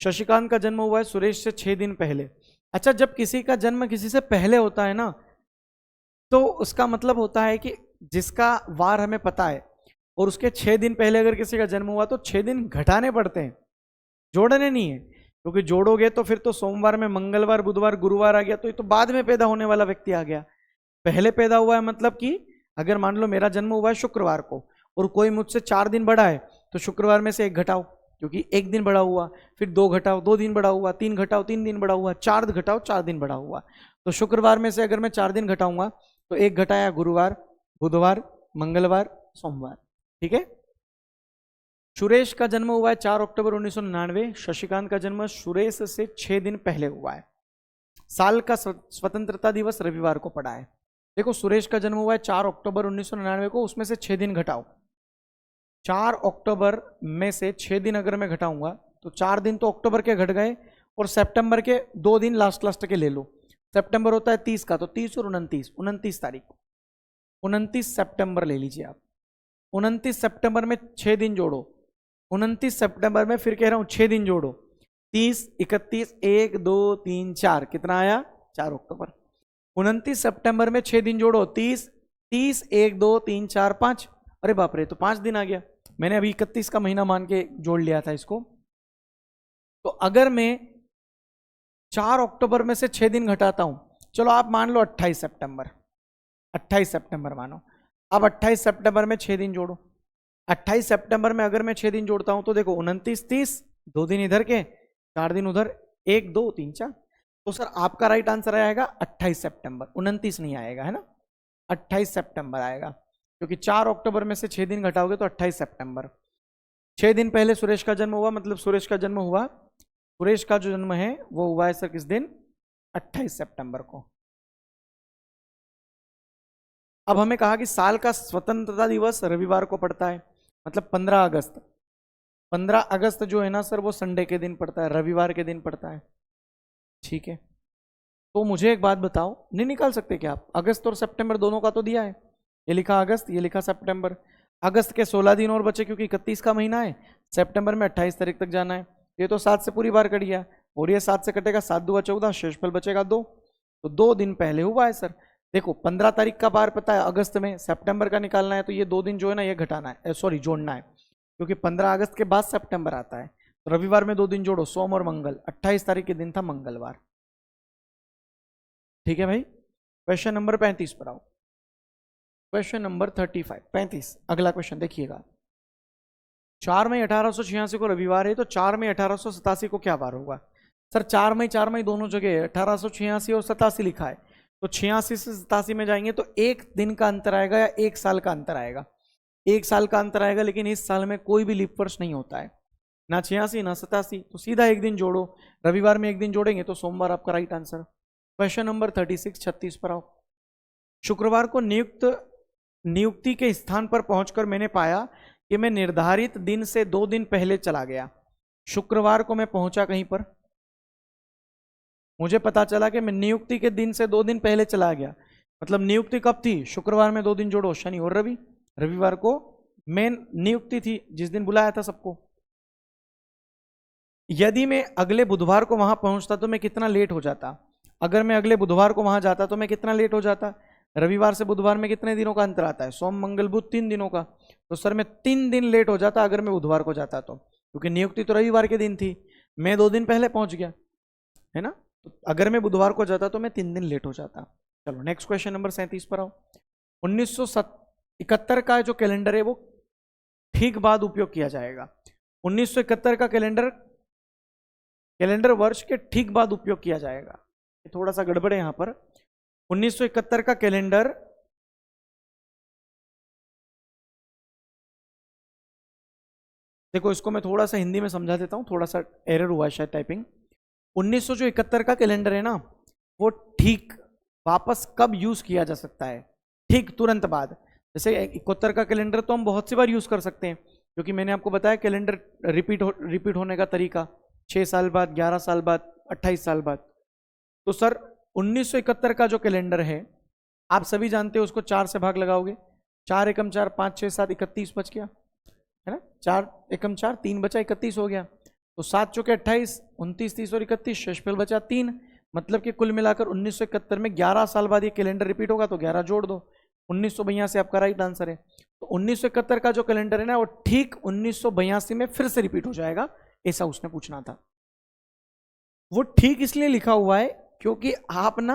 शशिकांत का जन्म हुआ है सुरेश से 6 दिन पहले। अच्छा, जब किसी का जन्म किसी से पहले होता है ना, तो उसका मतलब होता है कि जिसका वार हमें पता है और उसके 6 दिन पहले अगर किसी का जन्म हुआ तो 6 दिन घटाने पड़ते हैं, जोड़ने नहीं है। क्योंकि जोड़ोगे तो फिर तो सोमवार में मंगलवार, बुधवार, गुरुवार आ गया, तो ये तो बाद में पैदा होने वाला व्यक्ति आ गया। पहले पैदा हुआ है मतलब कि अगर मान लो मेरा जन्म हुआ है शुक्रवार को और कोई मुझसे 4 दिन बड़ा है, तो शुक्रवार में से 1 घटाओ, क्योंकि 1 दिन बड़ा हुआ, फिर 2 घटाओ, 2 दिन बड़ा हुआ, 3 घटाओ, 3 दिन बड़ा हुआ, 4 घटाओ, 4 दिन बड़ा हुआ। तो शुक्रवार में से अगर मैं 4 दिन घटाऊंगा तो 1 घटाया गुरुवार, बुधवार, मंगलवार, सोमवार। ठीक है। सुरेश का जन्म हुआ है 4 अक्टूबर 1999। शशिकांत का जन्म सुरेश से 6 दिन पहले हुआ है। साल का स्वतंत्रता दिवस रविवार को पड़ा है। देखो सुरेश का जन्म हुआ है 4 अक्टूबर 1999 को, उसमें से 6 दिन घटाओ। 4 अक्टूबर में से 6 दिन अगर मैं घटाऊंगा तो 4 दिन तो अक्टूबर के घट गए और सितंबर के 2 दिन लास्ट के ले लो। सितंबर होता है 30 का, तो 30 और 29 तारीख, 29 सितंबर ले लीजिए आप। 29 सितंबर में 6 दिन जोड़ो, 29 सितंबर में फिर कह रहा हूं 6 दिन जोड़ो, 30, 31, 1, 2, 3, 4, कितना आया? 4 अक्टूबर। 29 सितंबर में 6 दिन जोड़ो, 30, 30, 1, 2, 3, 4, 5, अरे बाप रे, तो 5 दिन आ गया। मैंने अभी 31 का महीना मान के जोड़ लिया था इसको। तो अगर मैं 4 अक्टूबर में से 6 दिन घटाता हूं, चलो आप मान लो 28 सितंबर, 28 सितंबर मानो। अब 28 सितंबर में 6 दिन जोड़ो। 28 सितंबर में अगर मैं 6 दिन जोड़ता हूं तो देखो 29, 30, 2 दिन इधर के, 4 दिन उधर, 1, 2, 3, 4। तो सर आपका राइट आंसर आएगा 28 सितंबर, 29 नहीं आएगा, है ना, 28 सितंबर आएगा, क्योंकि 4 अक्टूबर में से 6 दिन घटाओगे तो 28 सितंबर। 6 दिन पहले सुरेश का जन्म हुआ, मतलब सुरेश का जन्म हुआ, सुरेश का जो जन्म है वो हुआ है सर किस दिन, 28 सितंबर को। अब हमें कहा कि साल का स्वतंत्रता दिवस रविवार को पड़ता है, मतलब 15 अगस्त। 15 अगस्त जो है ना सर वो संडे के दिन पड़ता है, रविवार के दिन पड़ता है, ठीक है। तो मुझे एक बात बताओ, नहीं निकाल सकते क्या आप, अगस्त और सितंबर दोनों का तो दिया है, ये लिखा अगस्त, ये लिखा सितंबर। अगस्त के 16 दिन और बचे क्योंकि 31 का महीना है, सितंबर में 28 तारीख तक जाना है। ये तो 7 से पूरी बार कट गया, और ये 7 से कटेगा, 7 दूआ 14, शेषफल बचेगा 2, तो 2 दिन पहले हुआ है सर। देखो 15 तारीख का बार पता है अगस्त में, सितंबर का निकालना है, तो ये 2 दिन जो है ना ये घटाना है, सॉरी जोड़ना है, क्योंकि 15 अगस्त के बाद सितंबर आता है। तो रविवार में 2 दिन जोड़ो, सोम और मंगल, 28 तारीख के दिन था मंगलवार, ठीक है भाई। क्वेश्चन नंबर 35 पर आओ, क्वेश्चन नंबर 35, अगला क्वेश्चन देखिएगा। 4 मई 1886 को रविवार है, तो 4 मई 1887 को क्या बार होगा? सर 4 मई दोनों जगह 1886 और 87 लिखा है, तो 86 से 87 में जाएंगे तो 1 दिन का अंतर आएगा या 1 साल का अंतर आएगा, 1 साल का अंतर आएगा, लेकिन इस साल में कोई भी लीप वर्ष नहीं होता है, ना 86 ना 87, तो सीधा 1 दिन जोड़ो, रविवार में 1 दिन जोड़ेंगे तो सोमवार आपका राइट आंसर। क्वेश्चन नंबर 36 पर आओ। शुक्रवार को नियुक्ति के स्थान पर पहुंचकर मैंने पाया कि मैं निर्धारित दिन से 2 दिन पहले चला गया। शुक्रवार को मैं पहुंचा कहीं पर, मुझे पता चला कि मैं नियुक्ति के दिन से 2 दिन पहले चला गया, मतलब नियुक्ति कब थी, शुक्रवार में 2 दिन जोड़ो, शनि और रवि, रविवार को मेन नियुक्ति थी जिस दिन बुलाया था सबको। यदि मैं अगले बुधवार को वहां पहुंचता तो मैं कितना लेट हो जाता? अगर मैं अगले बुधवार को वहां जाता तो मैं कितना लेट हो जाता? रविवार से बुधवार में कितने दिनों का अंतर आता है? सोम मंगल बुध 3 दिनों का, तो सर मैं 3 दिन लेट हो जाता अगर मैं बुधवार को जाता तो, क्योंकि नियुक्ति तो रविवार के दिन थी, मैं 2 दिन पहले पहुंच गया, है ना। तो अगर मैं बुधवार को जाता तो मैं 3 दिन लेट हो जाता। चलो नेक्स्ट क्वेश्चन नंबर 37 पर आओ। 1971 का जो कैलेंडर है वो ठीक बाद उपयोग किया जाएगा। 1971 का कैलेंडर वर्ष के ठीक बाद उपयोग किया जाएगा, थोड़ा सा गड़बड़ है यहां पर। 1971 का कैलेंडर देखो, इसको मैं थोड़ा सा हिंदी में समझा देता हूं, थोड़ा सा एरर हुआ है शायद टाइपिंग। 1971 का कैलेंडर है ना, वो ठीक वापस कब यूज किया जा सकता है? ठीक तुरंत बाद। जैसे 71 का कैलेंडर तो हम बहुत सी बार यूज कर सकते हैं, क्योंकि मैंने आपको बताया कैलेंडर रिपीट होने का तरीका 6 साल बाद, 11 साल बाद, 28 साल बाद। तो सर 1971 का जो कैलेंडर है आप सभी जानते हो, उसको 4 से भाग लगाओगे, 4 एकम 4, 5 6 7, 31 बच गया, है ना, 4 एकम 4, 3 बचा, 31 हो गया। तो 7 चौके 28, 29, 30 और 31, शेषफल बचा 3, मतलब कि कुल मिलाकर 1971 में 11 साल बाद ये कैलेंडर रिपीट होगा, तो 11 जोड़ दो, 1982 आपका राइट आंसर है। तो 1971 का जो कैलेंडर है ना वो ठीक 1982 में फिर से रिपीट हो जाएगा, ऐसा उसने पूछना था। वो ठीक इसलिए लिखा हुआ है क्योंकि आप ना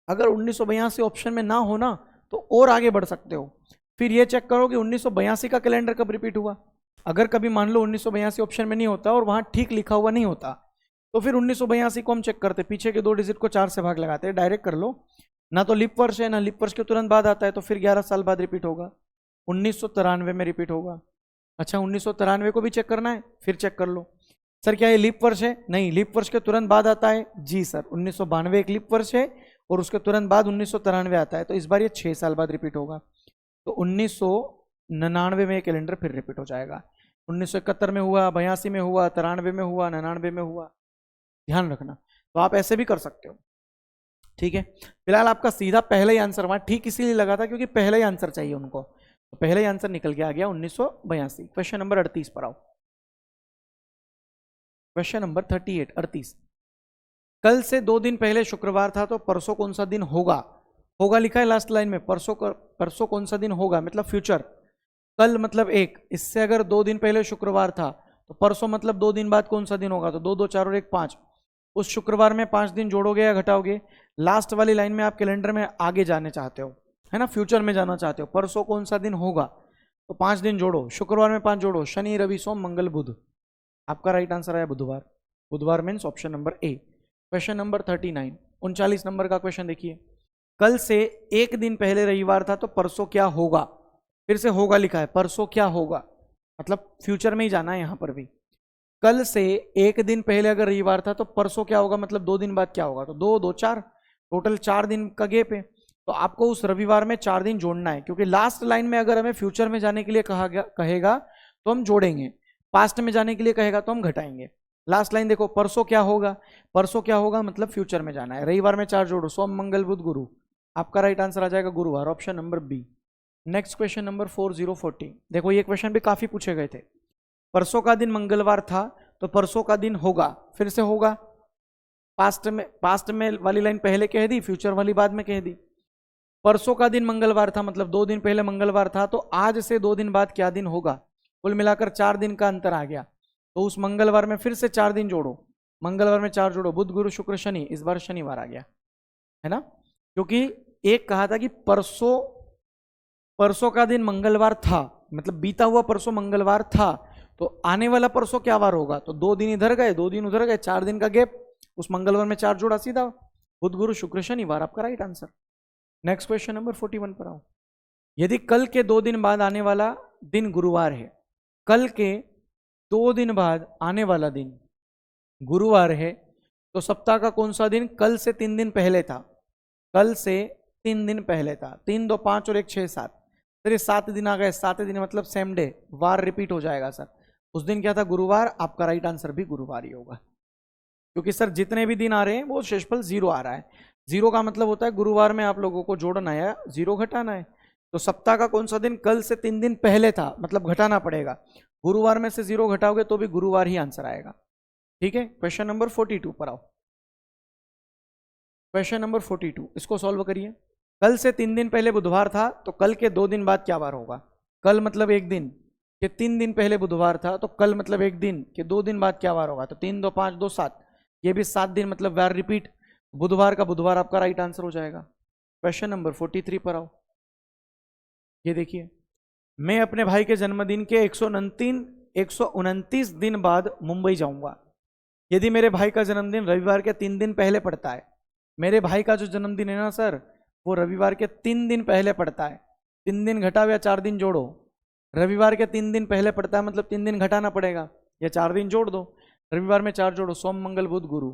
अगर 1982 ऑप्शन में ना हो ना तो और आगे बढ़ सकते हो, फिर ये चेक करो कि 1982 का कैलेंडर कब रिपीट हुआ। अगर कभी मान लो 1982 ऑप्शन में नहीं होता और वहां ठीक लिखा हुआ नहीं होता, तो फिर 1982 को हम चेक करते, पीछे के 2 डिजिट को 4 से भाग लगाते, डायरेक्ट कर लो, ना तो लिप वर्ष है ना लिप वर्ष के तुरंत बाद आता है, तो फिर 11 साल बाद रिपीट होगा, 1993 में रिपीट होगा। अच्छा 1993 को भी चेक करना है, फिर चेक कर लो। सर क्या ये लीप वर्ष है? नहीं, लीप वर्ष के तुरंत बाद आता है, जी सर 1992 एक लीप वर्ष है और उसके तुरंत बाद 1993 आता है, तो इस बार ये 6 साल बाद रिपीट होगा, तो 1999 में कैलेंडर फिर रिपीट हो जाएगा। 1971 में हुआ, 82 में हुआ, 93 में हुआ, 99 में हुआ, ध्यान रखना। तो आप ऐसे भी कर सकते हो, ठीक है। फिलहाल आपका सीधा पहला ही आंसर वहां ठीक इसीलिए लगा था क्योंकि पहला ही आंसर चाहिए उनको, तो पहला ही आंसर निकल के आ गया 1982। क्वेश्चन नंबर 38 पर आओ। Question number 38। कल से 2 दिन पहले शुक्रवार था, तो परसों कौन सा दिन होगा? होगा लिखा है लास्ट लाइन में, परसों कौन सा दिन होगा मतलब फ्यूचर। कल मतलब 1, इससे अगर 2 दिन पहले शुक्रवार था तो परसों मतलब 2 दिन बाद कौन सा दिन होगा, तो 2 2 4 और 1 5, उस शुक्रवार में 5 दिन जोड़ोगे या घटाओगे? लास्ट वाली लाइन में आप कैलेंडर में आगे जाने चाहते हो, है ना, फ्यूचर में जाना चाहते हो। परसों कौन सा दिन होगा? तो 5 दिन जोड़ो, शुक्रवार में 5 जोड़ो, शनि रवि सोम मंगल बुध। आपका राइट आंसर आया बुधवार। बुधवार means option number A. Question number 39, 39 number का क्वेश्चन देखिए। कल से एक दिन पहले रविवार था, तो परसों क्या होगा? फिर से होगा लिखा है, परसों क्या होगा मतलब फ्यूचर में ही जाना है यहां पर भी। कल से एक दिन पहले अगर रविवार था तो परसों क्या होगा, मतलब 2 दिन बाद क्या होगा? तो 2 2 4, टोटल 4 दिन का गैप है। तो आपको उस रविवार में 4 दिन जोड़ना है, क्योंकि लास्ट लाइन में अगर हमें फ्यूचर में जाने के लिए कहेगा तो हम जोड़ेंगे, पास्ट में जाने के लिए कहेगा तो हम घटाएंगे। लास्ट लाइन देखो, परसों क्या होगा, परसों क्या होगा मतलब फ्यूचर में जाना है। रविवार में 4 जोड़ो, सोम मंगल बुध गुरु। आपका राइट आंसर आ जाएगा गुरुवार, option number B. Next question number 4040, देखो ये क्वेश्चन भी काफी पूछे गए थे। परसों का दिन मंगलवार था, तो परसों का दिन होगा, फिर से होगा। पास्ट में वाली लाइन पहले कह दी, फ्यूचर वाली बाद में कह दी। परसों का दिन मंगलवार था मतलब 2 दिन पहले मंगलवार था, तो आज से 2 दिन बाद क्या दिन होगा? कुल मिलाकर 4 दिन का अंतर आ गया। तो उस मंगलवार में फिर से 4 दिन जोड़ो, मंगलवार में 4 जोड़ो, बुध गुरु शुक्र शनि, इस बार शनिवार आ गया, है ना। क्योंकि एक कहा था कि परसों का दिन मंगलवार था, मतलब बीता हुआ परसों मंगलवार था, तो आने वाला परसों क्या वार होगा? तो 2 दिन इधर गए, 2 दिन उधर गए, 4 दिन का गैप, उस मंगलवार में 4 जोड़ा, सीधा बुध गुरु शुक्र शनिवार, आपका right answer. Next question number 41 पर आओ। यदि कल के 2 दिन बाद आने वाला दिन गुरुवार है, कल के 2 दिन बाद आने वाला दिन गुरुवार है, तो सप्ताह का कौन सा दिन कल से 3 दिन पहले था? कल से 3 दिन पहले था। 3 2 5 और 1 6 7, सर ये 7 दिन आ गए, 7 दिन मतलब सेम डे, वार रिपीट हो जाएगा सर। उस दिन क्या था? गुरुवार। आपका राइट आंसर भी गुरुवार ही होगा, क्योंकि सर जितने भी दिन आ रहे हैं वो शेषफल 0 आ रहा है। 0 का मतलब होता है गुरुवार में आप लोगों को जोड़ना है, 0 घटाना है। तो सप्ताह का कौन सा दिन कल से 3 दिन पहले था, मतलब घटाना पड़ेगा। गुरुवार में से 0 घटाओगे तो भी गुरुवार ही आंसर आएगा, ठीक है। क्वेश्चन नंबर 42 पर आओ। क्वेश्चन नंबर 42, इसको सॉल्व करिए। कल से 3 दिन पहले बुधवार था, तो कल के 2 दिन बाद क्या वार होगा? कल मतलब 1 दिन, कि 3 दिन पहले बुधवार था, तो कल मतलब 1 दिन, कि 2 दिन बाद क्या वार होगा? तो 3 2 5 2 7, ये भी 7 दिन मतलब वार रिपीट, बुधवार का बुधवार आपका राइट आंसर हो जाएगा। क्वेश्चन नंबर 43 पर आओ। ये देखिए, मैं अपने भाई के जन्मदिन के 129 दिन बाद मुंबई जाऊंगा। यदि मेरे भाई का जन्मदिन रविवार के 3 दिन पहले पड़ता है, मेरे भाई का जो जन्मदिन है ना सर, वो रविवार के 3 दिन पहले पड़ता है। 3 दिन घटाओ या 4 दिन जोड़ो, रविवार के 3 दिन पहले पड़ता है मतलब 3 दिन घटाना पड़ेगा, या 4 दिन जोड़ दो। रविवार में 4 जोड़ो, सोम मंगल बुध गुरु।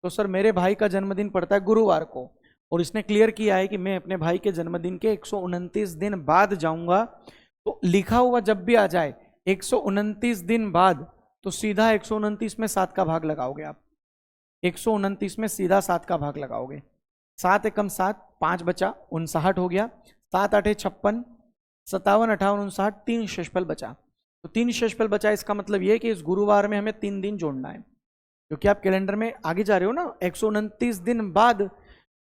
तो सर मेरे भाई का जन्मदिन पड़ता है गुरुवार को, और इसने क्लियर किया है कि मैं अपने भाई के जन्मदिन के 129 दिन बाद जाऊंगा। तो लिखा हुआ जब भी आ जाए 129 दिन बाद, तो सीधा 129 में 7 का भाग लगाओगे आप। 129 में सीधा 7 का भाग लगाओगे। 7 एकम 7, 5 बचा, 59 हो गया। 7 8 56, 57 58 59, 3 शेषफल बचा। तो 3 शेषफल बचा, इसका मतलब ये है कि इस गुरुवार में हमें 3 दिन जोड़ना है, क्योंकि आप कैलेंडर में आगे जा रहे हो ना, 129 दिन बाद,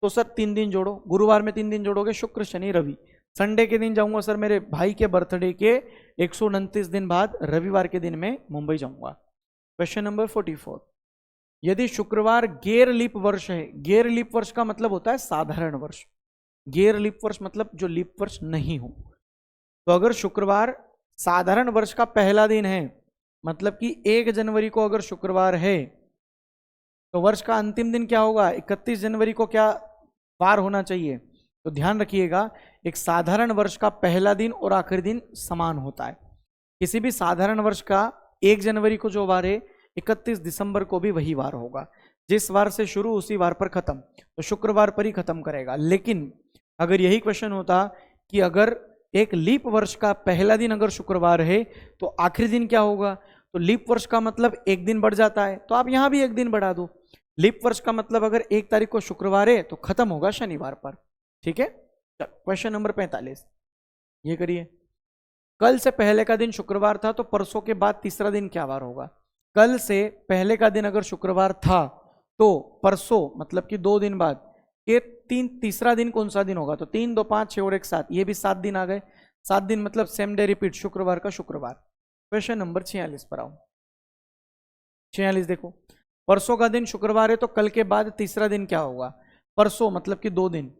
तो सर 3 दिन जोड़ो। गुरुवार में 3 दिन जोड़ोगे, शुक्र शनि रवि। संडे के दिन जाऊंगा सर मेरे भाई के बर्थडे के 129 दिन बाद, रविवार के दिन में मुंबई जाऊंगा। क्वेश्चन नंबर 44, यदि शुक्रवार गैर लीप वर्ष है, गैर लीप वर्ष का मतलब होता है साधारण वर्ष, गैर लीप वर्ष मतलब जो लीप वर्ष नहीं हो, तो अगर शुक्रवार साधारण वर्ष का पहला दिन है, मतलब कि 1 जनवरी को अगर शुक्रवार है, तो वर्ष का अंतिम दिन क्या होगा? 31 जनवरी को क्या वार होना चाहिए? तो ध्यान रखिएगा, एक साधारण वर्ष का पहला दिन और आखिरी दिन समान होता है। किसी भी साधारण वर्ष का 1 जनवरी को जो वार है, 31 दिसंबर को भी वही वार होगा। जिस वार से शुरू उसी वार पर खत्म, तो शुक्रवार पर ही खत्म करेगा। लेकिन अगर यही क्वेश्चन होता कि अगर एक लीप वर्ष का पहला दिन अगर शुक्रवार है, तो आखिरी दिन क्या होगा? तो लीप वर्ष का मतलब 1 दिन बढ़ जाता है, तो आप यहां भी 1 दिन बढ़ा दो। लीप वर्ष का मतलब अगर 1 तारीख को शुक्रवार है, तो खत्म होगा शनिवार पर, ठीक है। क्वेश्चन नंबर 45, ये करिए। कल से पहले का दिन शुक्रवार था, तो परसों के बाद तीसरा दिन क्या वार होगा? कल से पहले का दिन अगर शुक्रवार था, तो परसों मतलब कि 2 दिन बाद के तीसरा दिन कौन सा दिन होगा? तो 3 2 5 6 और 1 7, ये भी 7 दिन आ गए। 7 दिन मतलब सेम डे रिपीट, शुक्रवार का शुक्रवार। क्वेश्चन नंबर 46 पर आओ। 46 देखो, परसों का दिन शुक्रवार है तो कल के बाद तीसरा दिन क्या होगा? परसों मतलब कि 2 दिन।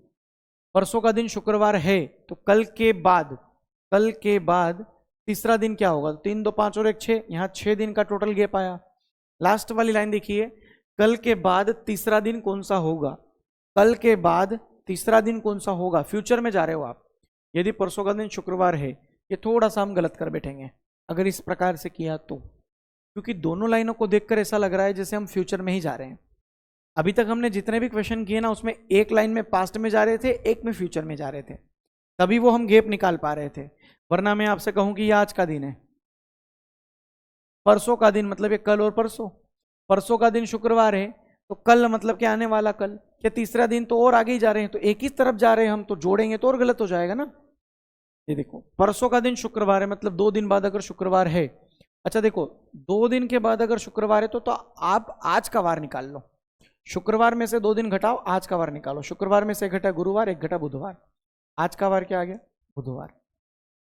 परसों का दिन शुक्रवार है तो कल के बाद तीसरा दिन क्या होगा? 3 2 5 और 1 6, यहाँ 6 दिन का टोटल गैप आया। लास्ट वाली लाइन देखिए, कल के बाद तीसरा दिन कौन सा होगा? कल के बाद तीसरा दिन कौन सा होगा? फ्यूचर में जा रहे हो आप। यदि परसों का दिन शुक्रवार है, ये थोड़ा सा हम गलत कर बैठेंगे अगर इस प्रकार से किया तो, क्योंकि दोनों लाइनों को देखकर ऐसा लग रहा है जैसे हम फ्यूचर में ही जा रहे हैं। अभी तक हमने जितने भी क्वेश्चन किए ना, उसमें एक लाइन में पास्ट में जा रहे थे, एक में फ्यूचर में जा रहे थे, तभी वो हम गैप निकाल पा रहे थे। वरना मैं आपसे कहूं कि ये आज का दिन है, परसों का दिन मतलब ये कल और परसों, परसों का दिन शुक्रवार है तो कल मतलब क्या आने वाला कल, क्या तीसरा दिन तो और आगे ही जा रहे हैं, तो एक ही तरफ जा रहे हैं हम, तो जोड़ेंगे तो और गलत हो जाएगा ना। ये देखो, परसों का दिन शुक्रवार है मतलब 2 दिन बाद अगर शुक्रवार है, अच्छा देखो 2 दिन के बाद अगर शुक्रवार है तो आप आज का वार निकाल लो। शुक्रवार में से 2 दिन घटाओ, आज का वार निकालो। शुक्रवार में से एक घटा गुरुवार, एक घटा बुधवार, आज का वार क्या आ गया? बुधवार।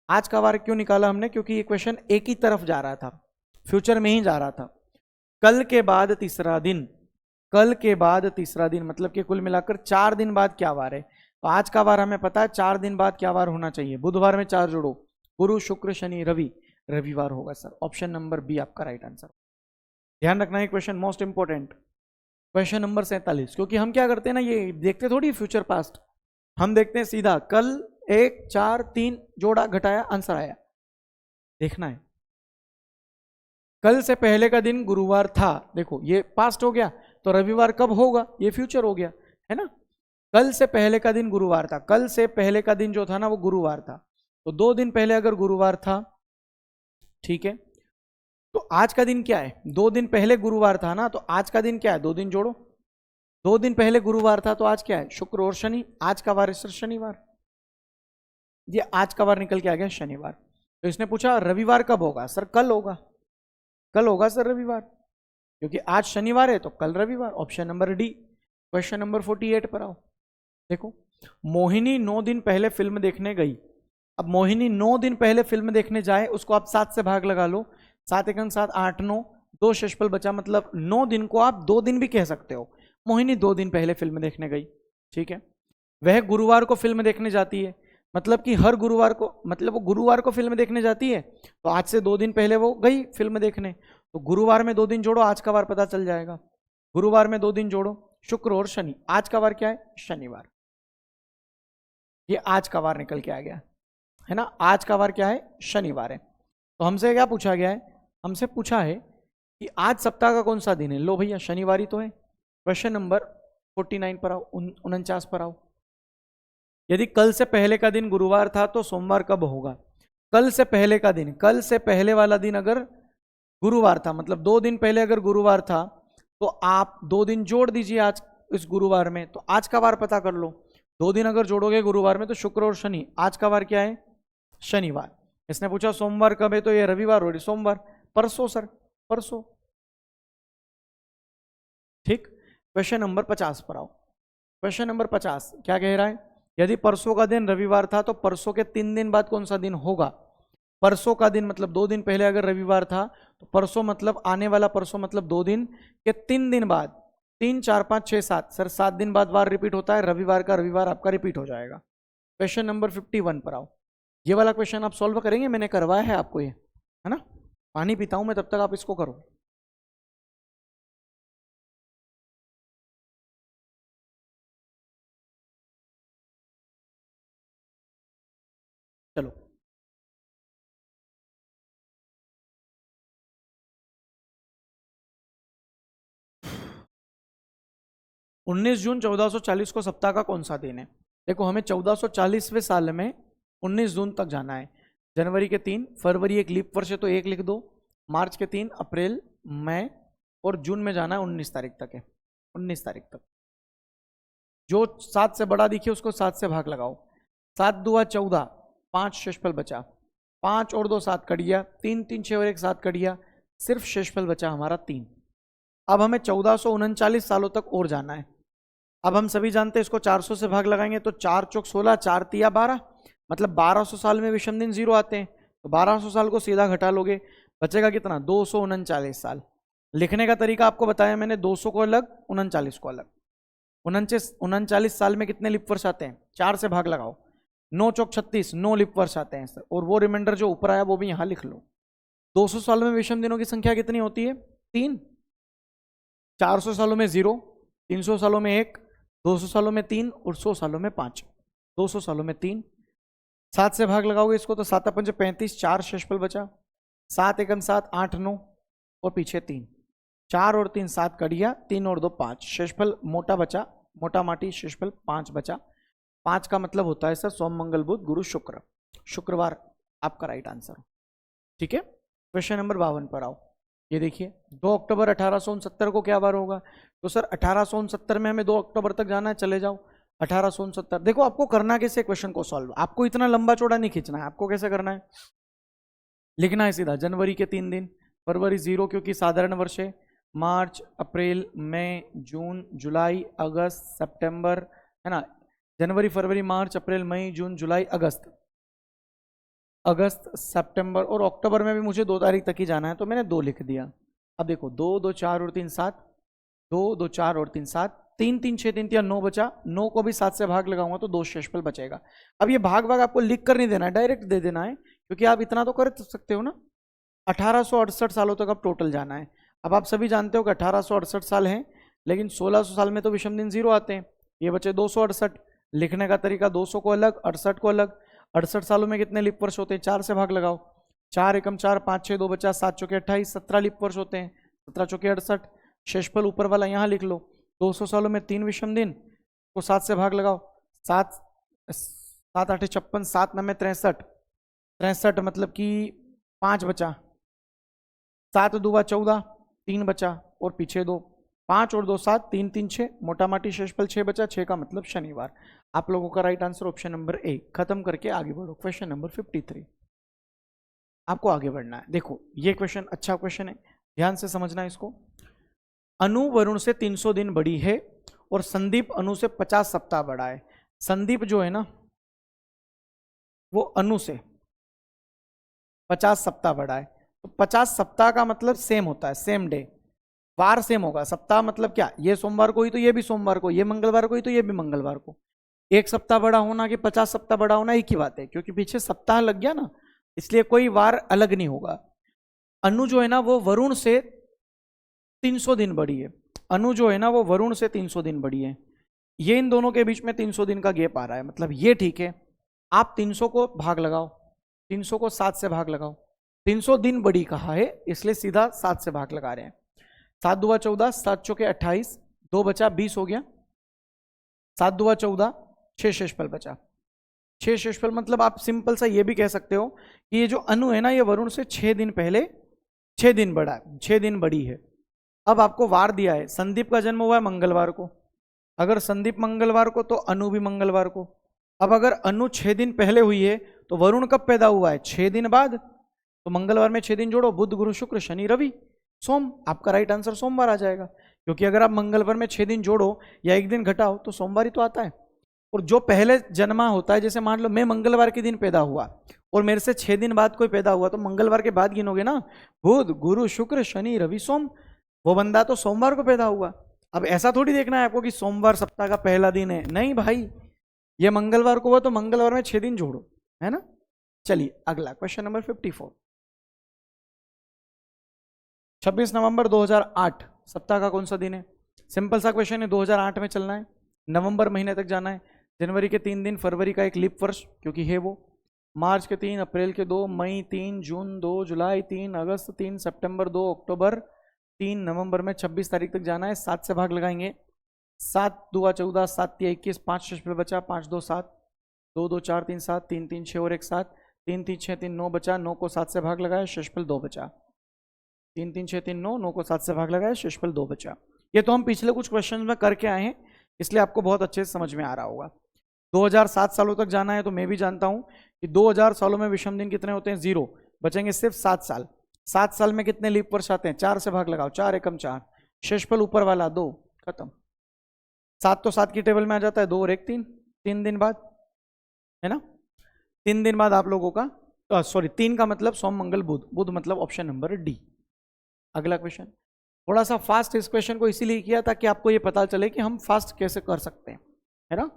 आज का वार क्यों निकाला हमने? क्योंकि ये क्वेश्चन एक ही तरफ जा रहा था, फ्यूचर में ही जा रहा था। कल के बाद तीसरा दिन, कल के बाद तीसरा दिन मतलब कि कुल मिलाकर 4 दिन बाद क्या वार है? तो आज का वार हमें पता है, 4 दिन बाद क्या वार होना चाहिए? बुधवार में 4 जोड़ो, गुरु शुक्र शनि रवि, रविवार होगा सर। ऑप्शन नंबर बी आपका राइट आंसर। ध्यान रखना है question most important, question number 47। क्योंकि हम क्या करते हैं ना, ये देखते थोड़ी फ्यूचर पास्ट, हम देखते हैं सीधा कल 1 4 3 जोड़ा घटाया आंसर आया। देखना है कल से पहले का दिन गुरुवार था, देखो ये पास्ट हो गया, तो रविवार कब होगा? ये फ्यूचर हो गया, है ना। कल से पहले का दिन गुरुवार था, कल से पहले का दिन जो था ना वो गुरुवार था, तो 2 दिन पहले अगर गुरुवार था, ठीक है, तो आज का दिन क्या है? 2 दिन पहले गुरुवार था ना, तो आज का दिन क्या है? 2 दिन जोड़ो, 2 दिन पहले गुरुवार था तो आज क्या है? शुक्र और शनि, आज का वार है सर शनिवार, ये आज का वार निकल के आ गया शनिवार। तो इसने पूछा रविवार कब होगा? सर कल होगा, कल होगा सर रविवार, क्योंकि आज शनिवार है तो कल रविवार। Option number D. Question number 48 पर आओ। देखो, मोहिनी 9 दिन पहले फिल्म देखने गई। अब मोहिनी 9 दिन पहले फिल्म देखने जाए, उसको आप 7 से भाग लगा लो, 7 एकम 7 8 9, 2 शेषफल बचा, मतलब 9 दिन को आप 2 दिन भी कह सकते हो। मोहिनी 2 दिन पहले फिल्म देखने गई, ठीक है। वह गुरुवार को फिल्म देखने जाती है, मतलब कि हर गुरुवार को, मतलब वो गुरुवार को फिल्म देखने जाती है, तो आज से 2 दिन पहले वो गई फिल्म देखने, तो गुरुवार में 2 दिन जोड़ो, आज का वार पता चल जाएगा। गुरुवार में 2 दिन जोड़ो, शुक्र और शनि, आज का वार क्या है? शनिवार। ये आज का वार निकल के आ गया, है ना। आज का वार क्या है? शनिवार है। तो हमसे क्या पूछा गया है? हमसे पूछा है कि आज सप्ताह का कौन सा दिन है? लो भैया शनिवार ही तो है। क्वेश्चन नंबर 49 पर आओ, 49 पर आओ। यदि कल से पहले का दिन गुरुवार था तो सोमवार कब होगा? कल से पहले का दिन, कल से पहले वाला दिन अगर गुरुवार था, मतलब 2 दिन पहले अगर गुरुवार था, तो आप 2 दिन जोड़ दीजिए आज इस गुरुवार में, तो आज का वार पता कर लो। 2 दिन अगर जोड़ोगे गुरुवार में तो शुक्र और शनि, आज का वार क्या है? शनिवार। इसने पूछा सोमवार कब है? तो ये रविवार हो रही, सोमवार, परसों सर, परसों, ठीक। क्वेश्चन नंबर 50 पर आओ। क्वेश्चन नंबर 50 क्या कह रहा है? यदि परसों का दिन रविवार था तो परसों के 3 दिन बाद कौन सा दिन होगा? परसों का दिन मतलब 2 दिन पहले अगर रविवार था, तो परसों मतलब आने वाला परसों मतलब 2 दिन के 3 दिन बाद, 3 4 5 6 7, सर 7 दिन बाद वार रिपीट होता है, रविवार का रविवार आपका रिपीट हो जाएगा। क्वेश्चन नंबर 51 पर आओ। ये वाला क्वेश्चन आप सॉल्व करेंगे, मैंने करवाया है आपको ये, है ना। पानी पीता हूं मैं, तब तक आप इसको करो। चलो, 19 जून 1440 को सप्ताह का कौन सा दिन है? देखो, हमें 1440वें साल में 19 जून तक जाना है। जनवरी के 3, फरवरी एक लीप वर्ष है तो 1 लिख दो, मार्च के 3, अप्रैल, मई और जून में जाना है 19 तारीख तक है, 19 तारीख तक। जो 7 से बड़ा दिखे उसको 7 से भाग लगाओ, 7 दूआ 14, 5 शेषफल बचा, 5 और 2 7 कट गया, 3 3 6 और 1 7 कट गया, सिर्फ शेषफल बचा हमारा 3। अब हमें 1439 सालों तक और जाना है। अब हम सभी जानते हैं इसको 400 से भाग लगाएंगे तो 4 चौक 16, 4 तिया 12, मतलब 1200 साल में विषम दिन 0 आते हैं, तो 1200 साल को सीधा घटा लोगे, बचेगा कितना? 239 साल। लिखने का तरीका आपको बताया मैंने, 200 को अलग, 39 को अलग। 39 साल में कितने लीप वर्ष आते हैं? 4 से भाग लगाओ, 9 चौक 36, 9 लीप वर्ष आते हैं सर। और वो रिमाइंडर जो ऊपर आया वो भी यहां लिख लो। 200 सालों में विषम दिनों की संख्या कितनी होती है? 3। 400 सालों में 0, 300 सालों में 1, 200 सालों में 3 और 100 सालों में 5। 200 सालों में 3, 7 से भाग लगाओगे इसको तो 7 पंजे 35, 4 शेषफल बचा, 7 एकम 7, 8 9 और पीछे 3, 4 और 3 7 कड़िया, 3 और 2 5, शेषफल मोटा बचा, मोटा माटी शेषफल 5 बचा। 5 का मतलब होता है सर सोम मंगल बुध गुरु शुक्र, शुक्रवार आपका राइट आंसर। ठीक है, क्वेश्चन नंबर 52 पर आओ। ये देखिए 2 अक्टूबर 1869 को क्या वार होगा? तो सर 1869 में हमें 2 अक्टूबर तक जाना है, चले जाओ 1869। देखो आपको करना कैसे क्वेश्चन को सॉल्व, आपको इतना लंबा चौड़ा नहीं खींचना है। आपको कैसे करना है, लिखना है सीधा जनवरी के 3 दिन, फरवरी 0 क्योंकि साधारण वर्ष है, मार्च अप्रैल मई जून जुलाई अगस्त सितंबर, है ना, जनवरी फरवरी मार्च अप्रैल मई जून जुलाई अगस्त, अगस्त सितंबर और अक्टूबर में भी मुझे 2 तारीख तक ही जाना है तो मैंने 2 लिख दिया। अब देखो 2 2 4 और 3 7, 2 2 4 और 3 7, 3 3 6 3 9 बचा, 9 को भी 7 से भाग लगाऊंगा तो 2 शेषफल बचेगा। अब ये भाग आपको लिख कर नहीं देना है, डायरेक्ट दे देना है, क्योंकि आप इतना तो कर सकते हो ना। 1868 सालों तक अब टोटल जाना है। अब आप सभी जानते हो कि 1868 साल हैं, लेकिन 1600 साल में तो विषम दिन 0 आते हैं। ये बचे 268। लिखने का तरीका 200 को अलग, 68 को अलग। 68 सालों में कितने लीप वर्ष होते हैं? 4 से भाग लगाओ, 4 एकम 4, 5 6 2 बचा, 7 चौके 28, 17 लीप वर्ष होते हैं, 17 चौके 68। शेषफल ऊपर वाला यहाँ लिख लो। 200 सालों में 3 विषम दिन को 7 से भाग लगाओ, 7 7 8 56, 7 9 63, 63 मतलब कि 5 बचा, 7 2 14, 3 बचा और पीछे 2, 5 और 2 7, 3 3 6, मोटा माटी शेषफल 6 बचा, 6 का मतलब शनिवार। आप लोगों का right answer option number A. खत्म करके आगे बढ़ो, क्वेश्चन नंबर 53। आपको आगे बढ़ना है। देखो ये क्वेश्चन अच्छा क्वेश्चन है, ध्यान से समझना इसको। अनु वरुण से 300 दिन बड़ी है और संदीप अनु से 50 सप्ताह बड़ा है। संदीप जो है ना वो अनु से 50 सप्ताह बड़ा है, तो 50 सप्ताह का मतलब सेम होता है, सेम डे, वार सेम होगा। सप्ताह मतलब क्या, ये सोमवार को ही तो ये भी सोमवार को, ये मंगलवार को ही तो ये भी मंगलवार को। एक सप्ताह बड़ा होना कि 50 सप्ताह बड़ा होना एक ही बात है, क्योंकि पीछे सप्ताह लग गया ना, इसलिए कोई वार अलग नहीं होगा। अनु जो है ना वो वरुण से 300 दिन बड़ी है। अनु जो है ना वो वरुण से 300 दिन बड़ी है। ये इन दोनों के बीच में 300 दिन का गैप आ रहा है, मतलब ये ठीक है। आप 300 को भाग लगाओ, 300 को 7 से भाग लगाओ। 300 दिन बड़ी कहा है इसलिए सीधा 7 से भाग लगा रहे हैं। 7 2 14, 7 चौके 28, 2 बचा 20 हो गया, 7 2 14, 6 शेषफल बचा। 6 शेषफल मतलब आप सिंपल सा ये भी कह सकते हो कि ये जो अनु है ना ये वरुण से 6 दिन पहले 6 दिन बड़ा है, 6 दिन बड़ी है। अब आपको वार दिया है, संदीप का जन्म हुआ है मंगलवार को, अगर संदीप मंगलवार को तो अनु भी मंगलवार को। अब अगर अनु 6 दिन पहले हुई है तो वरुण कब पैदा हुआ है? 6 दिन बाद। तो मंगलवार में 6 दिन जोड़ो, बुध गुरु शुक्र शनि रवि सोम, आपका राइट आंसर सोमवार आ जाएगा। क्योंकि अगर आप मंगलवार में 6 दिन जोड़ो या 1 दिन घटाओ तो सोमवार ही तो आता है। और जो पहले जन्मा होता है, जैसे मान लो मैं मंगलवार के दिन पैदा हुआ और मेरे से 6 दिन बाद कोई पैदा हुआ, तो मंगलवार के बाद गिनोगे ना, बुध गुरु शुक्र शनि रवि सोम, वो बंदा तो सोमवार को पैदा हुआ। अब ऐसा थोड़ी देखना है आपको कि सोमवार सप्ताह का पहला दिन है, नहीं भाई, ये मंगलवार को हुआ तो मंगलवार में 6 दिन जोड़ो, है ना। चलिए अगला क्वेश्चन नंबर 54। 26 नवंबर 2008 सप्ताह का कौन सा दिन है? सिंपल सा क्वेश्चन है, 2008 में चलना है, नवंबर महीने तक जाना है। जनवरी के 3 दिन, फरवरी का एक लीप वर्ष क्योंकि है वो, मार्च के 3, अप्रैल के 2, मई 3, जून 2, जुलाई 3, अगस्त 3, सितंबर 2, अक्टूबर 3, नवंबर में 26 तारीख तक जाना है। 7 से भाग लगाएंगे, 7 2 14, 7 3 21, 5 शेषफल बचा, 5 2 7, 2 2 4 3 7, 3 3 6 और 1 7, 3 3 6 3 9 बचा, 9 को 7 से भाग लगाया, शेषफल 2 बचा। 3 3 6 3 9, 9 को 7 से भाग लगाया, शेषफल 2 बचा। ये तो हम पिछले कुछ क्वेश्चन में करके आए हैं, इसलिए आपको बहुत अच्छे से समझ में आ रहा होगा। 2007 सालों तक जाना है, तो मैं भी जानता हूं कि 2000 सालों में विषम दिन कितने होते हैं? 0, बचेंगे सिर्फ 7 साल। 7 साल में कितने लीप वर्ष आते हैं? 4 से भाग लगाओ, 4 एकम 4, शेषफल ऊपर वाला 2, खत्म। 7 तो 7 की टेबल में आ जाता है, 2 और 1 3, 3 दिन बाद, है ना। 3 दिन बाद आप लोगों का सॉरी 3 का मतलब सोम मंगल बुध, बुध मतलब ऑप्शन नंबर डी। अगला क्वेश्चन, थोड़ा सा फास्ट इस क्वेश्चन को इसीलिए किया ताकि आपको ये पता चले कि हम फास्ट कैसे कर सकते हैं, है ना।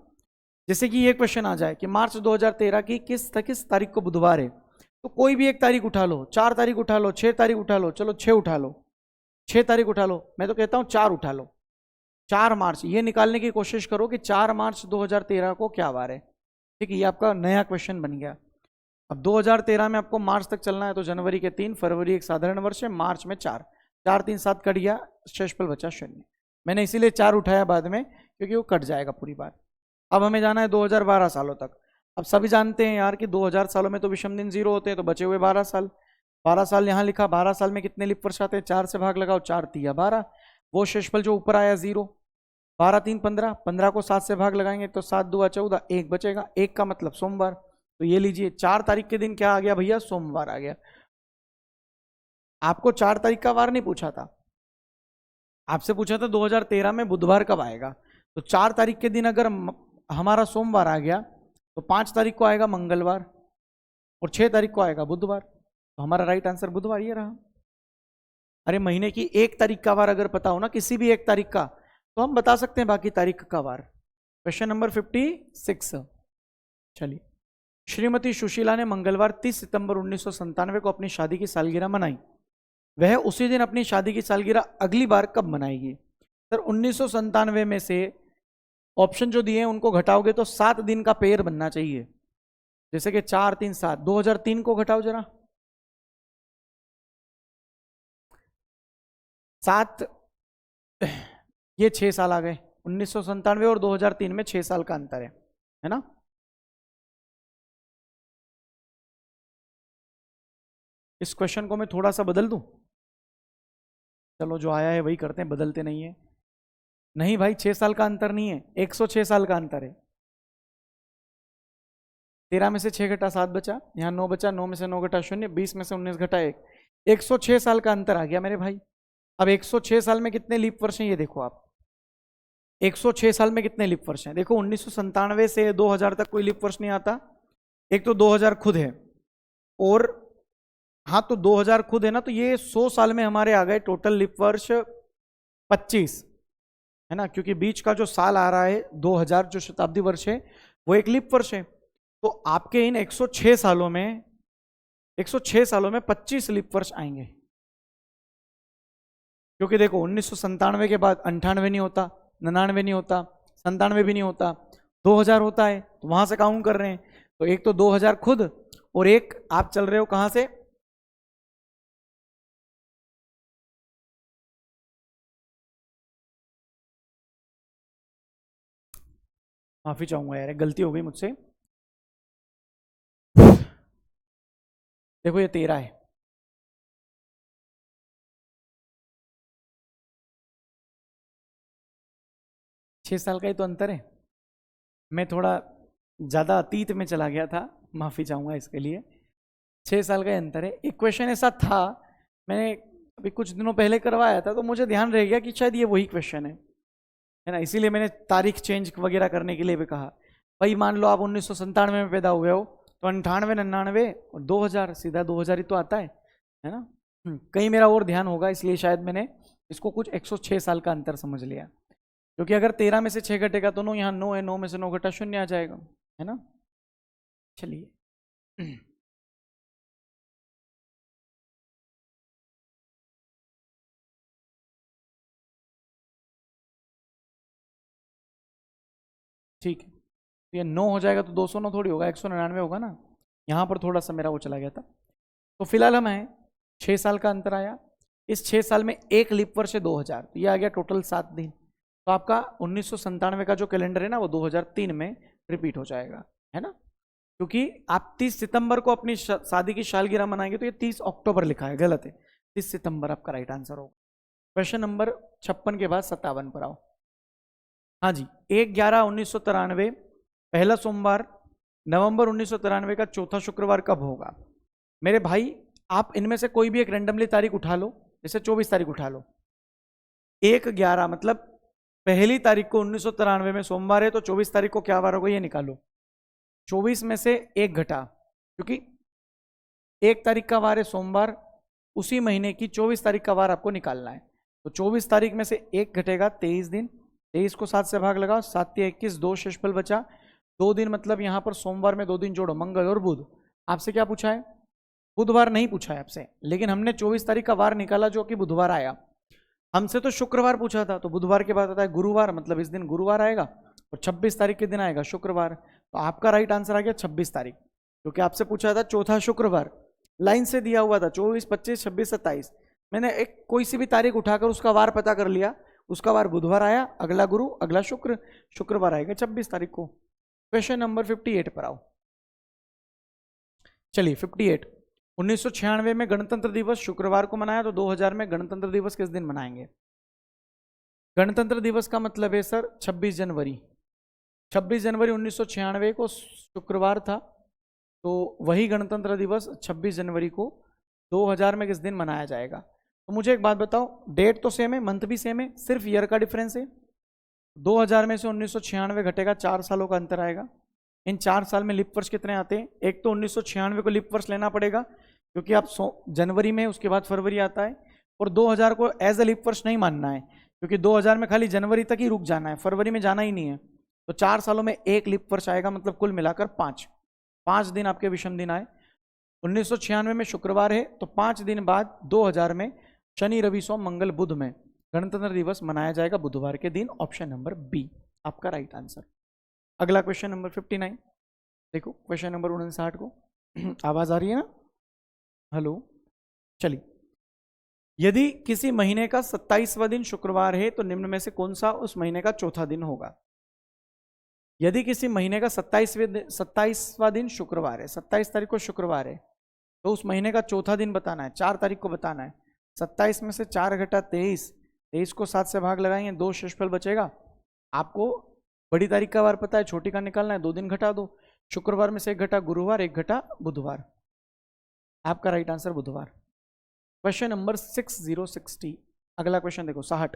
जैसे कि ये क्वेश्चन आ जाए कि मार्च 2013 की किस तारीख को बुधवार है, तो कोई भी एक तारीख उठा लो, 4 तारीख उठा लो, 6 तारीख उठा लो, चलो 6 उठा लो, 6 तारीख उठा लो, मैं तो कहता हूं 4 उठा लो, 4 मार्च, ये निकालने की कोशिश करो कि 4 मार्च 2013 को क्या वार है। ठीक है, ये आपका नया क्वेश्चन बन गया। अब 2013 में आपको मार्च तक चलना है, तो जनवरी के 3, फरवरी एक साधारण वर्ष है, मार्च में 4, 4 3 7 कट गया, शेषफल बचा 0। मैंने इसीलिए 4 उठाया बाद में, क्योंकि वो कट जाएगा पूरी बात। अब हमें जाना है 2012 सालों तक। अब सभी जानते हैं यार कि 2000 सालों में तो विषम दिन 0 होते हैं, तो बचे हुए 12 साल, 12 साल यहाँ लिखा, 12 साल में कितने लीप वर्ष आते हैं, 4 से भाग लगाओ, 4 तिया 12, वो शेषफल जो ऊपर आया 0, 12 3 15, 15 को 7 से भाग लगाएंगे तो 7 2 14, 1 बचेगा, 1 का मतलब सोमवार। तो ये लीजिए 4 तारीख के दिन क्या आ गया भैया, सोमवार आ गया। आपको 4 तारीख का वार नहीं पूछा था, आपसे पूछा था 2013 में बुधवार कब आएगा। तो 4 तारीख के दिन अगर हमारा सोमवार आ गया तो 5 तारीख को आएगा मंगलवार और 6 तारीख को आएगा बुधवार, तो हमारा राइट आंसर बुधवार ये रहा। अरे महीने की 1 तारीख का वार अगर पता हो ना, किसी भी 1 तारीख का, तो हम बता सकते हैं बाकी तारीख का वार। Question number 56। चलिए, श्रीमती सुशीला ने मंगलवार 30 सितंबर 1997 को अपनी शादी की सालगिरह मनाई। वह उसी दिन अपनी शादी की सालगिरह अगली बार कब मनाएगी। सर 1997 में से ऑप्शन जो दिए हैं उनको घटाओगे तो 7 दिन का पेयर बनना चाहिए, जैसे कि 4 3 7, 2003 को घटाओ जरा, 7, ये 6 साल आ गए, 1997 और 2003 में 6 साल का अंतर है ना। इस क्वेश्चन को मैं थोड़ा सा बदल दूं, चलो जो आया है वही करते हैं, बदलते नहीं है। नहीं भाई 6 साल का अंतर नहीं है, 106 साल का अंतर है। 13 में से 6 घटा 7 बचा, यहाँ 9 बचा, 9 में से 9 घटा 0, 20 में से 19 घटा 1, 106 साल का अंतर आ गया मेरे भाई। अब 106 साल में कितने लीप वर्ष हैं ये देखो आप, 106 साल में कितने लीप वर्ष हैं देखो, 1997 से 2000 तक कोई लीप वर्ष नहीं आता, एक तो 2000 खुद है, और हाँ तो 2000 खुद है ना, तो ये 100 साल में हमारे आ गए टोटल लीप वर्ष 25, है ना, क्योंकि बीच का जो साल आ रहा है 2000 जो शताब्दी वर्ष है वो एक लीप वर्ष है। तो आपके इन 106 सालों में 25 लीप वर्ष आएंगे, क्योंकि देखो 1997 के बाद 98 नहीं होता, 99 नहीं होता, 97 भी नहीं होता, 2000 होता है, तो वहां से काउंट कर रहे हैं। तो एक तो 2000 खुद, और एक आप चल रहे हो कहां से, माफी चाहूंगा यार गलती हो गई मुझसे, देखो ये 13 है, 6 साल का ही तो अंतर है। मैं थोड़ा ज़्यादा अतीत में चला गया था, माफ़ी चाहूँगा इसके लिए। 6 साल का अंतर है। एक क्वेश्चन ऐसा था, मैंने अभी कुछ दिनों पहले करवाया था, तो मुझे ध्यान रह गया कि शायद ये वही क्वेश्चन है ना, इसीलिए मैंने तारीख चेंज वगैरह करने के लिए भी कहा। भाई मान लो आप 1997 में पैदा हुए हो, तो 98 99 और 2000, सीधा 2000 ही तो आता है ना। कहीं मेरा और ध्यान होगा, इसलिए शायद मैंने इसको कुछ 106 साल का अंतर समझ लिया, क्योंकि अगर 13 में से 6 घटेगा तो 9, यहाँ 9 है, 9 में से 9 घटा 0 आ जाएगा, है ना। चलिए ठीक है, तो ये 9 हो जाएगा तो 209 थोड़ी होगा, 199 होगा ना, यहाँ पर थोड़ा सा मेरा वो चला गया था। तो फिलहाल हम हैं 6 साल का अंतर आया, इस 6 साल में एक लीप वर्ष है 2000, तो ये आ गया टोटल 7 दिन। तो आपका 1997 का जो कैलेंडर है ना वो 2003 में रिपीट हो जाएगा, है ना, क्योंकि आप 30 सितंबर को अपनी शादी की सालगिरह मनाएंगे, तो ये 30 अक्टूबर लिखा है, गलत है, 30 सितंबर आपका राइट आंसर होगा। क्वेश्चन नंबर 56 के बाद 57 पर आओ। हाँ जी, 1/11/1993 पहला सोमवार, नवंबर 1993 का चौथा शुक्रवार कब होगा। मेरे भाई आप इनमें से कोई भी एक रेंडमली तारीख उठा लो, जैसे 24 तारीख उठा लो, 1/11 मतलब पहली तारीख को 1993 में सोमवार है, तो 24 तारीख को क्या वार होगा ये निकालो, 24 में से 1 घटा, क्योंकि 1 तारीख का वार है सोमवार, उसी महीने की 24 तारीख का वार आपको निकालना है। तो 24 तारीख में से एक घटेगा 23 दिन, 23 को 7 से भाग लगाओ, 7 या 21, 2 शेषफल बचा, 2 दिन मतलब यहाँ पर सोमवार में 2 दिन जोड़ो, मंगल और बुध। आपसे क्या पूछा है? बुधवार नहीं पूछा है आपसे, लेकिन हमने 24 तारीख का वार निकाला जो कि बुधवार आया। हमसे तो शुक्रवार पूछा था, तो बुधवार के बाद आता है गुरुवार, मतलब इस दिन गुरुवार आएगा, और 26 तारीख के दिन आएगा शुक्रवार। तो आपका राइट आंसर आ गया 26 तारीख, क्योंकि आपसे पूछा था चौथा शुक्रवार, लाइन से दिया हुआ था 24, 25, 26, 27। मैंने एक कोई सी भी तारीख उठाकर उसका वार पता कर लिया, उसका वार बुधवार आया, अगला गुरु, अगला शुक्र, शुक्रवार आएगा 26 तारीख को। क्वेश्चन नंबर 58 पर आओ। चलिए 58, 1996 में गणतंत्र दिवस शुक्रवार को मनाया, तो 2000 में गणतंत्र दिवस किस दिन मनाएंगे? गणतंत्र दिवस का मतलब है सर 26 जनवरी। 26 जनवरी 1996 को शुक्रवार था, तो वही गणतंत्र दिवस 26 जनवरी को 2000 में किस दिन मनाया जाएगा? तो मुझे एक बात बताओ, डेट तो सेम है, मंथ भी सेम है, सिर्फ ईयर का डिफरेंस है। 2000 में से 1996 घटेगा, 4 सालों का अंतर आएगा। इन 4 साल में लिप वर्ष कितने आते हैं? एक तो 1996 को लिप वर्ष लेना पड़ेगा, क्योंकि आप जनवरी में, उसके बाद फरवरी आता है, और 2000 को एज अ लिप वर्ष नहीं मानना है, क्योंकि 2000 में खाली जनवरी तक ही रुक जाना है, फरवरी में जाना ही नहीं है। तो 4 सालों में एक लिप वर्ष आएगा, मतलब कुल मिलाकर 5 दिन आपके विषम दिन आए। 1996 में शुक्रवार है, तो 5 दिन बाद 2000 में शनि, रवि, सोम, मंगल, बुध में गणतंत्र दिवस मनाया जाएगा, बुधवार के दिन। ऑप्शन नंबर बी आपका राइट आंसर। अगला क्वेश्चन नंबर 59, देखो क्वेश्चन नंबर 59 को आवाज आ रही है ना? हेलो, चलिए। यदि किसी महीने का 27वां दिन शुक्रवार है, तो निम्न में से कौन सा उस महीने का चौथा दिन होगा? यदि किसी महीने का 27वां दिन शुक्रवार है, 27 तारीख को शुक्रवार है, तो उस महीने का चौथा दिन बताना है, 4 तारीख को बताना है। 27 में से 4 घटा 23, 23 को 7 से भाग लगाएंगे, 2 शेषफल बचेगा। आपको बड़ी तारीख का वार पता है, छोटी का निकालना है, 2 दिन घटा दो। शुक्रवार में से 1 घटा गुरुवार, 1 घटा बुधवार। आपका राइट आंसर बुधवार। क्वेश्चन नंबर 6060, अगला क्वेश्चन देखो 60।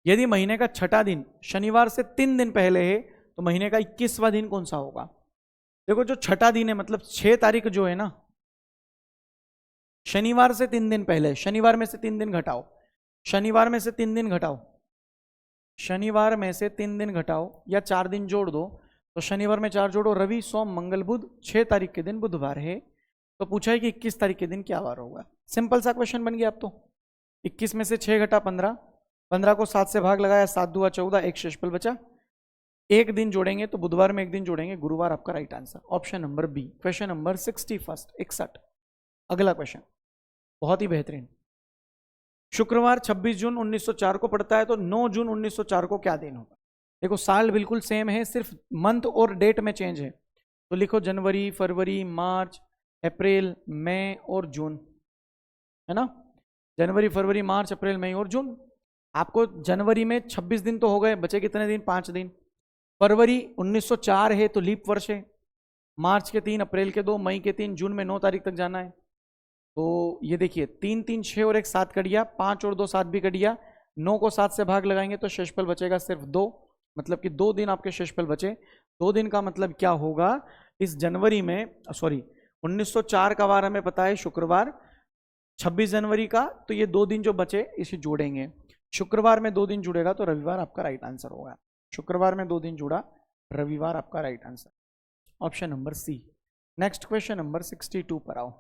यदि महीने का छठा दिन शनिवार से 3 दिन पहले है, तो महीने का 21वां दिन कौन सा होगा? देखो जो छठा दिन है, मतलब 6 तारीख जो है ना, शनिवार से 3 दिन पहले, शनिवार में से 3 दिन घटाओ, शनिवार में से 3 दिन घटाओ, शनिवार में से 3 दिन घटाओ, या 4 दिन जोड़ दो। तो शनिवार में 4 जोड़ो, रवि, सोम, मंगल, बुध, 6 तारीख के दिन बुधवार है। तो पूछा है कि 21 तारीख के दिन क्या वार होगा? सिंपल सा क्वेश्चन बन गया अब तो। 21 में से 6 घटा 15, 15 को 7 से भाग लगाया, 7 दूआ 14, 1 शेषफल बचा। 1 दिन जोड़ेंगे तो बुधवार में 1 दिन जोड़ेंगे, गुरुवार आपका right answer. Option number B. Question number 61। अगला क्वेश्चन बहुत ही बेहतरीन। शुक्रवार 26 जून 1904 को पड़ता है, तो 9 जून 1904 को क्या दिन होगा? देखो साल बिल्कुल सेम है, सिर्फ मंथ और डेट में चेंज है। तो लिखो जनवरी, फरवरी, मार्च, अप्रैल, मई और जून, है ना? जनवरी, फरवरी, मार्च, अप्रैल, मई और जून। आपको जनवरी में 26 दिन तो हो गए, बचे कितने दिन? 5 दिन। फरवरी 1904 है तो लीप वर्ष है। मार्च के 3, अप्रैल के 2, मई के 3, जून में 9 तारीख तक जाना है। तो ये देखिए 3, 3, 6 और 1 7 कट गया, 5 और 2 7 भी कट गया। 9 को 7 से भाग लगाएंगे तो शेषफल बचेगा सिर्फ 2, मतलब कि 2 दिन आपके शेषफल बचे। 2 दिन का मतलब क्या होगा? इस जनवरी में, सॉरी 1904 का वार हमें पता है शुक्रवार, 26 जनवरी का, तो ये 2 दिन जो बचे इसे जोड़ेंगे। शुक्रवार में 2 दिन जुड़ेगा तो रविवार आपका राइट आंसर होगा। शुक्रवार में 2 दिन जुड़ा, रविवार आपका right answer. Option number C. Next question number 62 पर आओ।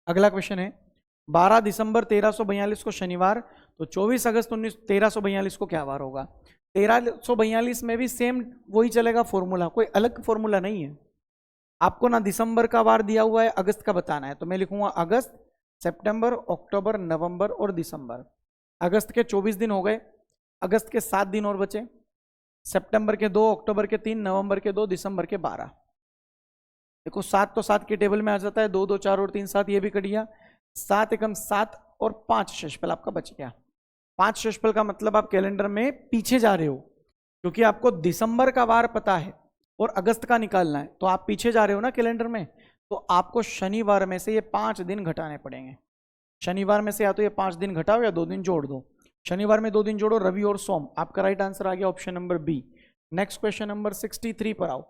अगला क्वेश्चन है 12 दिसंबर 1342 को शनिवार, तो 24 अगस्त 1342 को क्या वार होगा? 1342 में भी सेम वही चलेगा फॉर्मूला, कोई अलग फॉर्मूला नहीं है। आपको ना दिसंबर का वार दिया हुआ है, अगस्त का बताना है, तो मैं लिखूंगा अगस्त, सितंबर, अक्टूबर, नवंबर और दिसंबर। अगस्त के 24 दिन हो गए, अगस्त के 7 दिन और बचे, सितंबर के 2, अक्टूबर के 3, नवंबर के 2, दिसंबर के 12। देखो 7 तो 7 के टेबल में आ जाता है, 2, 2, 4 और 3, 7, ये भी कट गया। 7 एकम 7 और 5 शेषफल आपका बच गया। 5 शेषफल का मतलब आप कैलेंडर में पीछे जा रहे हो, क्योंकि आपको दिसंबर का वार पता है और अगस्त का निकालना है, तो आप पीछे जा रहे हो ना कैलेंडर में, तो आपको शनिवार में से ये 5 दिन घटाने पड़ेंगे। शनिवार में से या तो ये 5 दिन घटाओ या 2 दिन जोड़ दो। शनिवार में 2 दिन जोड़ो, रवि और सोम। आपका राइट आंसर आ गया option number B. Next question number 63 पर आओ।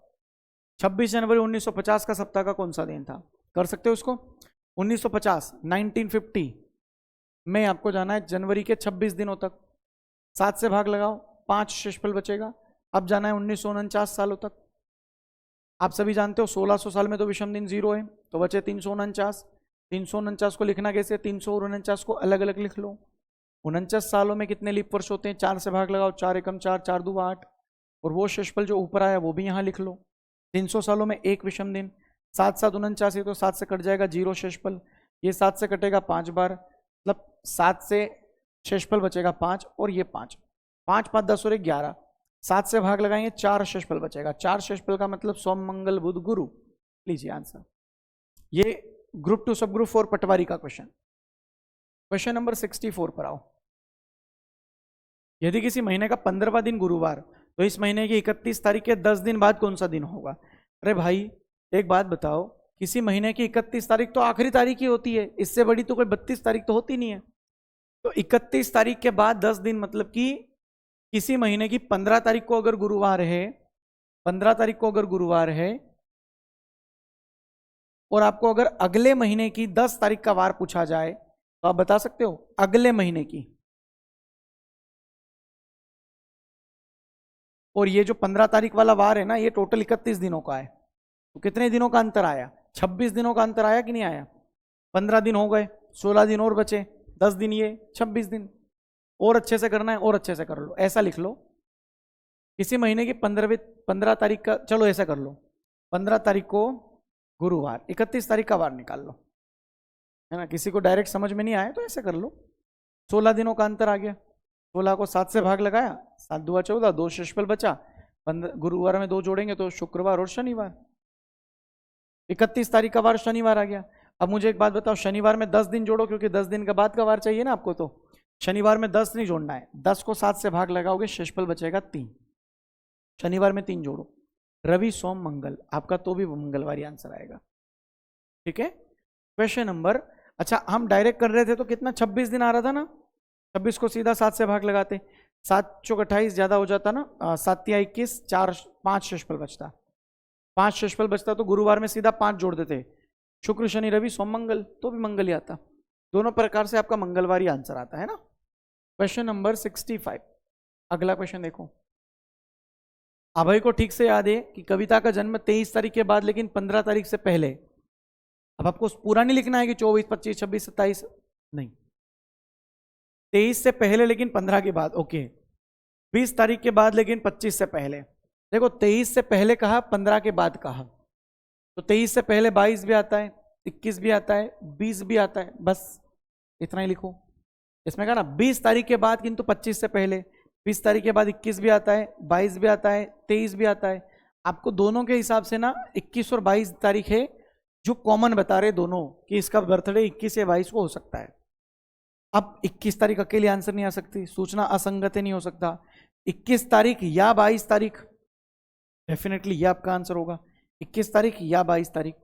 26 जनवरी 1950 का सप्ताह का कौन सा दिन था? कर सकते हो उसको? 1950, 1950, में आपको जाना है जनवरी के 26 दिनों तक। 7 से भाग लगाओ, 5 शेषफल बचेगा। अब जाना है 1949 सालों तक। आप सभी जानते हो 1600 साल में तो विषम दिन 0 है, तो बचे 349। 349 को लिखना कैसे, 349 को अलग अलग लिख लो। 49 सालों में कितने लीप वर्ष होते हैं, 4 से भाग लगाओ, 4 एकम 4, 4 दू 8, और वो शेषफल जो ऊपर आया वो भी यहाँ लिख लो। 300 सालों में एक विषम दिन, 7 7 49 है, तो 7 से कट जाएगा 0 शेषफल, ये 7 से कटेगा 5 बार, मतलब 7 से शेषफल बचेगा 5, और ये 5, 5 5 10 और 11, 7 से भाग लगाएंगे 4 शेषफल बचेगा। 4 शेषफल का मतलब सोम मंगल बुध गुरु। लीजिए आंसर। ये ग्रुप 2 सब ग्रुप 4 पटवारी का क्वेश्चन। क्वेश्चन नंबर 64 पर आओ। यदि किसी महीने का 15वां दिन गुरुवार, तो इस महीने की 31 तारीख के 10 दिन बाद कौन सा दिन होगा? अरे भाई एक बात बताओ, किसी महीने की 31 तारीख तो आखिरी तारीख ही होती है, इससे बड़ी तो कोई 32 तारीख तो होती नहीं है। तो 31 तारीख के बाद 10 दिन, मतलब कि किसी महीने की 15 तारीख को अगर गुरुवार है, 15 तारीख को अगर गुरुवार है, और आपको अगर अगले महीने की 10 तारीख का वार पूछा जाए, तो आप बता सकते हो अगले महीने की। और ये जो 15 तारीख वाला वार है ना, ये टोटल 31 दिनों का है, तो कितने दिनों का अंतर आया? 26 दिनों का अंतर आया कि नहीं आया? 15 दिन हो गए, 16 दिन और बचे, 10 दिन ये, 26 दिन। और अच्छे से करना है, और अच्छे से कर लो, ऐसा लिख लो किसी महीने की 15 तारीख का, चलो ऐसा कर लो 15 तारीख को गुरुवार, 31 तारीख का वार निकाल लो, है ना। किसी को डायरेक्ट समझ में नहीं आया तो ऐसे कर लो। 16 दिनों का अंतर आ गया, 16 को 7 से भाग लगाया, 7 दूआ 14, 2 शेषफल बचा, 15 गुरुवार में 2 जोड़ेंगे तो शुक्रवार और शनिवार, 31 तारीख का वार शनिवार आ गया। अब मुझे एक बात बताओ, शनिवार में 10 दिन जोड़ो, क्योंकि 10 दिन का बाद का वार चाहिए ना आपको, तो शनिवार में 10 नहीं जोड़ना है, 10 को 7 से भाग लगाओगे, शेषफल बचेगा 3। शनिवार में 3 जोड़ो, रवि सोम मंगल, आपका तो भी मंगलवार ही आंसर आएगा। ठीक है। क्वेश्चन नंबर, अच्छा हम डायरेक्ट कर रहे थे तो कितना 26 दिन आ रहा था ना, 26 को सीधा 7 से भाग लगाते, 7 चौक 28 ज्यादा हो जाता ना, 7 तिया 21, 4 5 शेषफल बचता, 5 शेषफल बचता, तो गुरुवार में सीधा 5 जोड़ देते, शुक्र शनि रवि सोम मंगल, तो भी मंगल ही आता। दोनों प्रकार से आपका मंगलवार ही आंसर आता है ना। क्वेश्चन नंबर 65, अगला क्वेश्चन देखो। अभय को ठीक से याद है कि कविता का जन्म 23 तारीख के बाद, लेकिन 15 तारीख से पहले। अब आपको पूरा नहीं लिखना है कि 24 25 26 27, नहीं, 23 से पहले लेकिन 15 के बाद, ओके। 20 तारीख के बाद लेकिन 25 से पहले। देखो 23 से पहले कहा, 15 के बाद कहा, तो 23 से पहले 22 भी आता है, 21 भी आता है, 20 भी आता है, बस इतना ही लिखो। इसमें कहा ना 20 तारीख के बाद किंतु 25 से पहले, 20 तारीख के बाद 21 भी आता है, 22 भी आता है, 23 भी आता है। आपको दोनों के हिसाब से ना 21 और 22 तारीख है जो कॉमन बता रहे दोनों, कि इसका बर्थडे 21 या 22 को हो सकता है। अब 21 तारीख अकेले आंसर नहीं आ सकती, सूचना असंगत नहीं हो सकता। 21 तारीख या 22 तारीख, डेफिनेटली ये आपका आंसर होगा, 21 तारीख या 22 तारीख,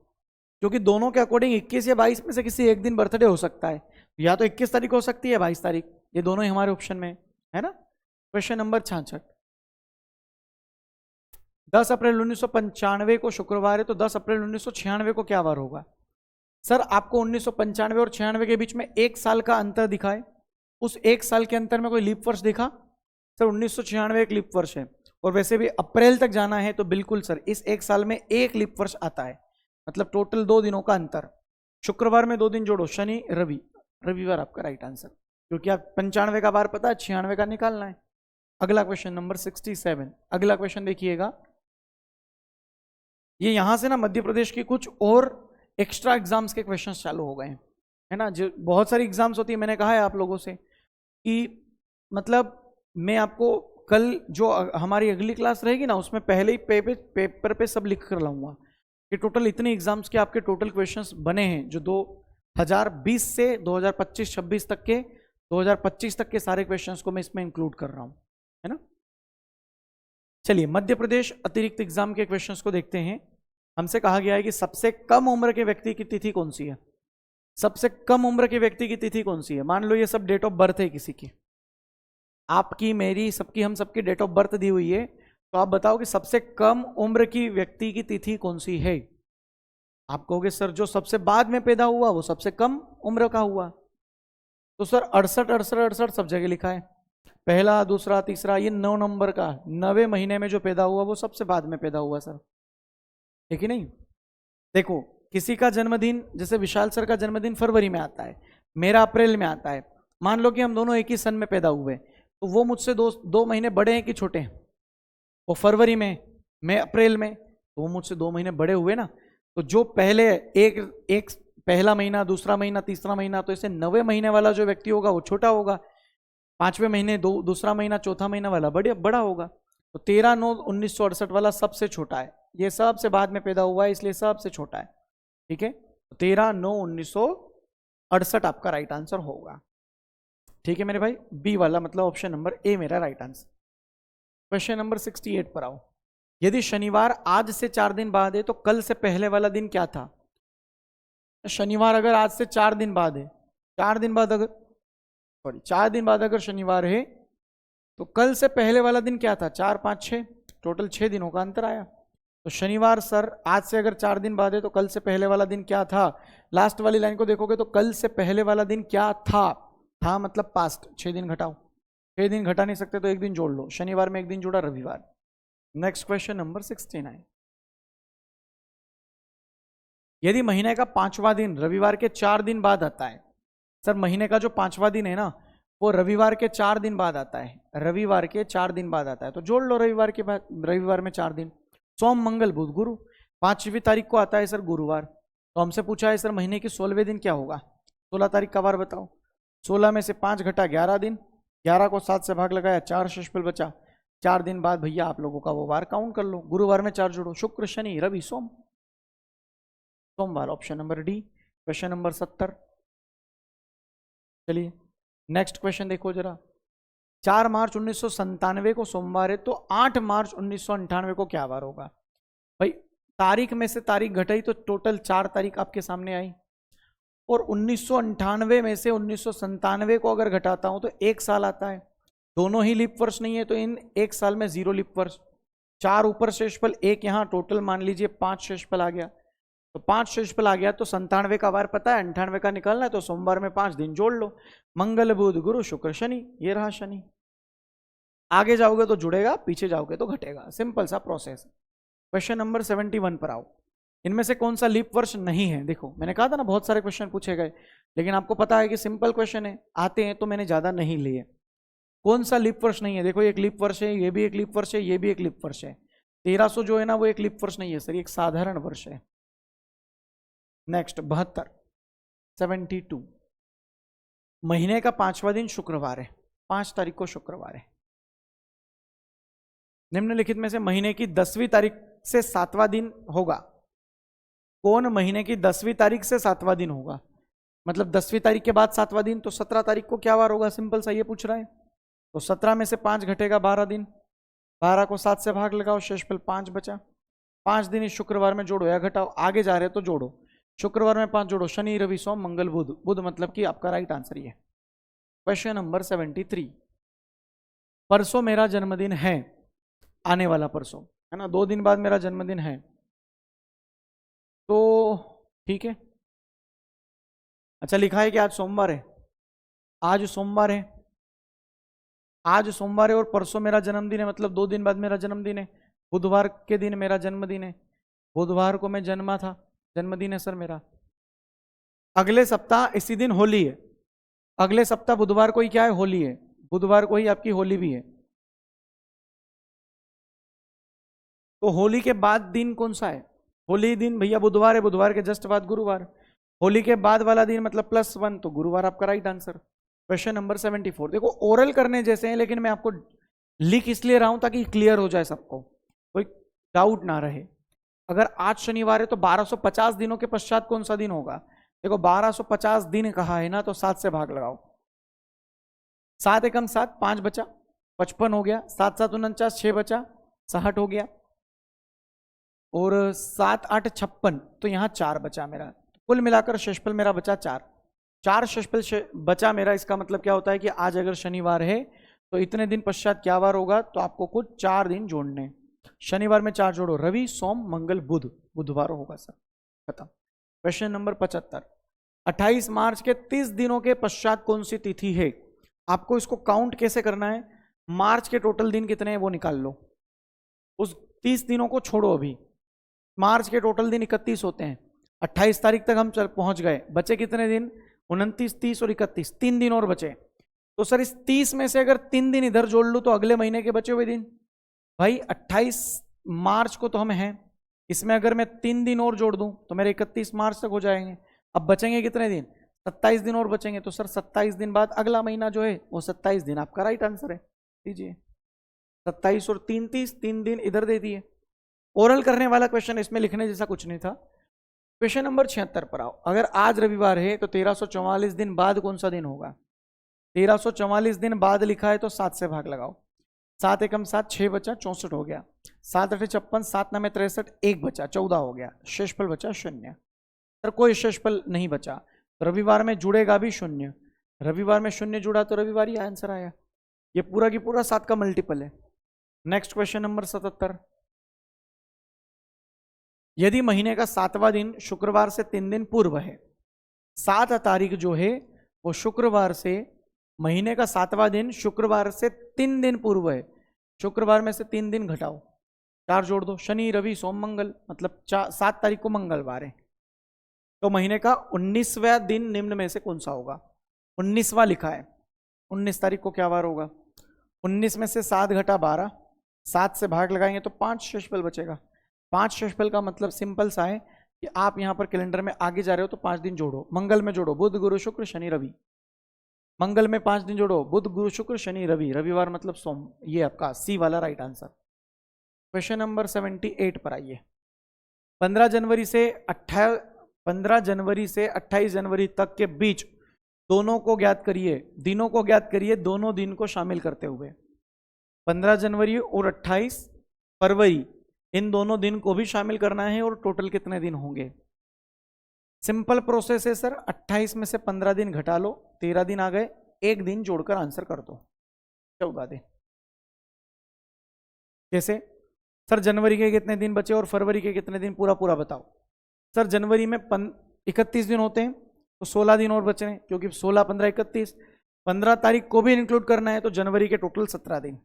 क्योंकि दोनों के अकॉर्डिंग 21 या 22 में से किसी एक दिन बर्थडे हो सकता है, या तो 21 तारीख हो सकती है, 22 तारीख, ये दोनों ही हमारे ऑप्शन में है ना। क्वेश्चन नंबर 66, 10 अप्रैल 1995 को शुक्रवार है, तो 10 अप्रैल 1996 को क्या वार होगा? सर आपको 1995 और 96 के बीच में 1 साल का अंतर दिखाए, उस 1 साल के अंतर में कोई लीप वर्ष दिखा? सर 1996 एक लीप वर्ष है, और वैसे भी अप्रैल तक जाना है, तो बिल्कुल सर इस 1 साल में 1 लीप वर्ष आता है, मतलब टोटल 2 दिनों का अंतर। शुक्रवार में 2 दिन जोड़ो, शनि रवि, रविवार आपका राइट आंसर, क्योंकि आप 95 का वार पता है, 96 का निकालना है। अगला क्वेश्चन नंबर 67, अगला क्वेश्चन देखिएगा। ये यहां से ना मध्य प्रदेश की कुछ और एक्स्ट्रा एग्जाम्स के क्वेश्चंस चालू हो गए हैं, है ना। जो बहुत सारी एग्जाम्स होती है, मैंने कहा है आप लोगों से कि मतलब मैं आपको कल जो हमारी अगली क्लास रहेगी ना, उसमें पहले ही पेपर पे सब लिख कर लाऊंगा कि टोटल इतने एग्जाम्स के आपके टोटल क्वेश्चंस बने हैं, जो 2020 से 2025-26 तक के, 2025 तक के सारे क्वेश्चंस को मैं इसमें इंक्लूड कर रहा हूं, है ना। चलिए मध्य प्रदेश अतिरिक्त एग्जाम के क्वेश्चंस को देखते हैं। हमसे कहा गया है कि सबसे कम उम्र के व्यक्ति की तिथि कौन सी है? सबसे कम उम्र के व्यक्ति की तिथि कौन सी है? मान लो ये सब डेट ऑफ बर्थ है किसी की, आपकी मेरी सबकी, हम सबकी डेट ऑफ बर्थ दी हुई है, तो आप बताओ कि सबसे कम उम्र की व्यक्ति की तिथि कौन सी है? आप कहोगे सर जो सबसे बाद में पैदा हुआ वो सबसे कम उम्र का हुआ, तो सर 68 68 68 सब जगह लिखा है, पहला दूसरा तीसरा, ये 9 नंबर का 9वें महीने में जो पैदा हुआ वो सबसे बाद में पैदा हुआ सर, है कि नहीं। देखो किसी का जन्मदिन, जैसे विशाल सर का जन्मदिन फरवरी में आता है, मेरा अप्रैल में आता है, मान लो कि हम दोनों एक ही सन में पैदा हुए, तो वो मुझसे दो महीने बड़े हैं कि छोटे हैं, वो फरवरी में, मैं अप्रैल में, तो वो मुझसे 2 महीने बड़े हुए ना। तो जो पहले एक पहला महीना, दूसरा महीना, तीसरा महीना, तो ऐसे 9वें महीने वाला जो व्यक्ति होगा वो छोटा होगा, 5वें महीने दूसरा महीना, चौथा महीना वाला बड़ा होगा। तो 13/9/1968 वाला सबसे छोटा है, ये सबसे बाद में पैदा हुआ है इसलिए सबसे छोटा है, ठीक है। 13/9/1968 आपका राइट आंसर होगा, ठीक है मेरे भाई। बी वाला मतलब ऑप्शन नंबर ए मेरा राइट आंसर। क्वेश्चन नंबर 68 पर आओ। यदि शनिवार आज से 4 दिन बाद है तो कल से पहले वाला दिन क्या था। शनिवार अगर आज से 4 दिन बाद है, 4 दिन बाद अगर 4 दिन बाद अगर शनिवार है तो कल से पहले वाला दिन क्या था, 4 5 6, टोटल 6 दिनों का अंतर आया। तो शनिवार सर आज से अगर 4 दिन बाद है तो कल से पहले वाला दिन क्या था। लास्ट वाली लाइन को देखोगे तो कल से पहले वाला दिन क्या था मतलब पास्ट, 6 दिन घटाओ, 6 दिन घटा नहीं सकते तो 1 दिन जोड़ लो, शनिवार में 1 दिन जोड़ा, रविवार। Next question number 69। यदि महीने का 5वां दिन रविवार के 4 दिन बाद आता है, सर महीने का जो 5वां दिन है ना वो रविवार के 4 दिन बाद आता है, रविवार के 4 दिन बाद आता है, तो जोड़ लो रविवार के बाद, रविवार में 4 दिन, सोम मंगल बुध गुरु, 5वीं तारीख को आता है सर गुरुवार। तो हमसे पूछा है सर महीने के 16वें दिन क्या होगा, 16 तारीख का वार बताओ। 16 में से 5 घटा 11 दिन, 11 को 7 से भाग लगाया, 4 शेषफल बचा, 4 दिन बाद भैया आप लोगों का वो वार काउंट कर लो, गुरुवार में 4 जोड़ो, शुक्र शनि रवि सोम, सोमवार, option number D. Question number 70। चलिए नेक्स्ट क्वेश्चन देखो जरा। 4 मार्च 1997 को सोमवार है तो 8 मार्च 1998 को क्या वार होगा। भाई तारीख में से तारीख घटाई तो टोटल 4 तारीख आपके सामने आई, और 1998 में से 1997 को अगर घटाता हूं तो 1 साल आता है, दोनों ही लीप वर्ष नहीं है तो इन 1 साल में 0 लीप वर्ष, 4 ऊपर शेषफल 1 यहाँ, टोटल मान लीजिए 5 शेषफल आ गया, तो 5 शेषफल आ गया तो 97 का वार पता है, 98 का निकालना है, तो सोमवार में 5 दिन जोड़ लो, मंगल बुध गुरु शुक्र शनि, ये रहा शनि। आगे जाओगे तो जुड़ेगा, पीछे जाओगे तो घटेगा, सिंपल सा प्रोसेस। क्वेश्चन नंबर 71 पर आओ। इनमें से कौन सा लीप वर्ष नहीं है। देखो मैंने कहा था ना बहुत सारे क्वेश्चन पूछे गए, लेकिन आपको पता है कि सिंपल क्वेश्चन है, आते हैं तो मैंने ज्यादा नहीं लिए। कौन सा लीप वर्ष नहीं है, देखो एक लीप वर्ष है, ये भी एक लीप वर्ष है, ये भी एक लीप वर्ष है। 1300 जो है ना वो एक लीप वर्ष नहीं है सर, एक साधारण वर्ष है। नेक्स्ट 72 72 महीने का 5वां दिन शुक्रवार है, 5 तारीख को शुक्रवार है। निम्नलिखित में से महीने की 10वीं तारीख से 7वां दिन होगा, कौन महीने की 10वीं तारीख से 7वां दिन होगा, मतलब 10वीं तारीख के बाद 7वां दिन, तो 17 तारीख को क्या वार होगा, सिंपल सा ये पूछ रहा है। तो 17 में से 5 घटेगा 12 दिन, 12 को 7 से भाग लगाओ, शेषफल 5 बचा, 5 दिन इस शुक्रवार में जोड़ो या घटाओ, आगे जा रहे तो जोड़ो, शुक्रवार में 5 जोड़ो, शनि रवि सोम मंगल बुध, बुध मतलब कि आपका राइट आंसर ये। Question number 73। परसों मेरा जन्मदिन है, आने वाला परसों है ना, 2 दिन बाद मेरा जन्मदिन है, तो ठीक है। अच्छा लिखा है कि आज सोमवार है, आज सोमवार है, आज सोमवार है और परसों मेरा जन्मदिन है, मतलब 2 दिन बाद मेरा जन्मदिन है, बुधवार के दिन मेरा जन्मदिन है, बुधवार को मैं जन्मा था, जन्मदिन है सर मेरा। अगले सप्ताह इसी दिन होली है, अगले सप्ताह बुधवार को ही क्या है, होली है, बुधवार को ही आपकी होली भी है, तो होली के बाद दिन कौन सा है, होली दिन भैया बुधवार है, बुधवार के जस्ट बाद गुरुवार, होली के बाद वाला दिन मतलब +1, तो गुरुवार आपका राइट आंसर। Question number 74। देखो ओरल करने जैसे हैं, लेकिन मैं आपको लिख इसलिए रहा हूं ताकि क्लियर हो जाए सबको, कोई डाउट ना रहे। अगर आज शनिवार है तो 1250 दिनों के पश्चात कौन सा दिन होगा। देखो 1250 दिन कहा है ना, तो 7 से भाग लगाओ, 7 एकम 7, 5 बचा, 55 हो गया, 7 7 49, 6 बचा, 60 हो गया, और 7 8 56, तो यहाँ 4 बचा मेरा, कुल मिलाकर शेषफल मेरा बचा 4 शेषफल बचा मेरा। इसका मतलब क्या होता है कि आज अगर शनिवार है तो इतने दिन पश्चात क्या वार होगा, तो आपको कुछ 4 दिन जोड़ने, शनिवार में 4 जोड़ो, रवि सोम मंगल बुध, बुधवार होगा सर, खत्म। Question number 75। 28 मार्च के 30 दिनों के पश्चात कौन सी तिथि है? आपको इसको काउंट कैसे करना है, मार्च के टोटल दिन कितने हैं वो निकाल लो, उस 30 दिनों को छोड़ो, अभी मार्च के टोटल दिन 31 होते हैं, 28 तारीख तक हम पहुंच गए, बचे कितने दिन, 29, 30 और 31, 3 दिन और बचे। तो सर इस 30 में से अगर 3 दिन इधर जोड़ लूं तो अगले महीने के बचे हुए दिन, भाई 28 मार्च को तो हम हैं, इसमें अगर मैं 3 दिन और जोड़ दूं तो मेरे 31 मार्च तक हो जाएंगे। अब बचेंगे कितने दिन, 27 दिन और बचेंगे। तो सर 27 दिन बाद अगला महीना जो है वो 27 दिन आपका राइट आंसर है। लीजिए 27 और 3 30, 3 दिन इधर दे दिए। ओरल करने वाला क्वेश्चन, इसमें लिखने जैसा कुछ नहीं था। क्वेश्चन नंबर 76 पर आओ। अगर आज रविवार है तो 1344 दिन बाद कौन सा दिन होगा? 1344 दिन बाद लिखा है तो 7 से भाग लगाओ, 7 एकम 7, 6 बचा, 64 हो गया, 7 8 56, 7 9 63, 1 बचा, 14 हो गया, शेषफल बचा 0। सर कोई शेषफल नहीं बचा, तो रविवार में जुड़ेगा भी 0, रविवार में 0 जुड़ा तो रविवार ही आंसर आया। ये पूरा की पूरा 7 का मल्टीपल है। Next question number 77। यदि महीने का 7वां दिन शुक्रवार से 3 दिन पूर्व है, 7 तारीख जो है वो शुक्रवार से, महीने का 7वां दिन शुक्रवार से 3 दिन पूर्व है, शुक्रवार में से 3 दिन घटाओ, 4 जोड़ दो, शनि रवि सोम मंगल, मतलब 7 तारीख को मंगलवार है, तो महीने का 19वां दिन निम्न में से कौन सा होगा? 19वां लिखा है, 19 तारीख को क्या वार होगा? 19 में से 7 घटा 12, 7 से भाग लगाएंगे तो 5 शेषफल बचेगा। 5 शेषफल का मतलब सिंपल सा है कि आप यहां पर कैलेंडर में आगे जा रहे हो तो 5 दिन जोड़ो, मंगल में जोड़ो, बुध गुरु शुक्र शनि रवि, मंगल में 5 दिन जोड़ो, बुध गुरु शुक्र शनि रवि, रविवार मतलब सोम। ये आपका सी वाला राइट आंसर। क्वेश्चन नंबर 78 पर आइए। 15 जनवरी से 28 जनवरी तक के बीच दोनों को ज्ञात करिए, दिनों को ज्ञात करिए, दोनों दिन को शामिल करते हुए। 15 जनवरी और 28 फरवरी, इन दोनों दिन को भी शामिल करना है, और टोटल कितने दिन होंगे? सिंपल प्रोसेस है सर, 28 में से 15 दिन घटा लो, 13 दिन आ गए, 1 दिन जोड़कर आंसर कर दो, 14 दिन। कैसे सर? जनवरी के कितने दिन बचे और फरवरी के कितने दिन, पूरा पूरा बताओ। सर जनवरी में 31 दिन होते हैं, तो 16 दिन और बचे हैं, क्योंकि 16 15 31, 15 तारीख को भी इंक्लूड करना है, तो जनवरी के टोटल 17 दिन।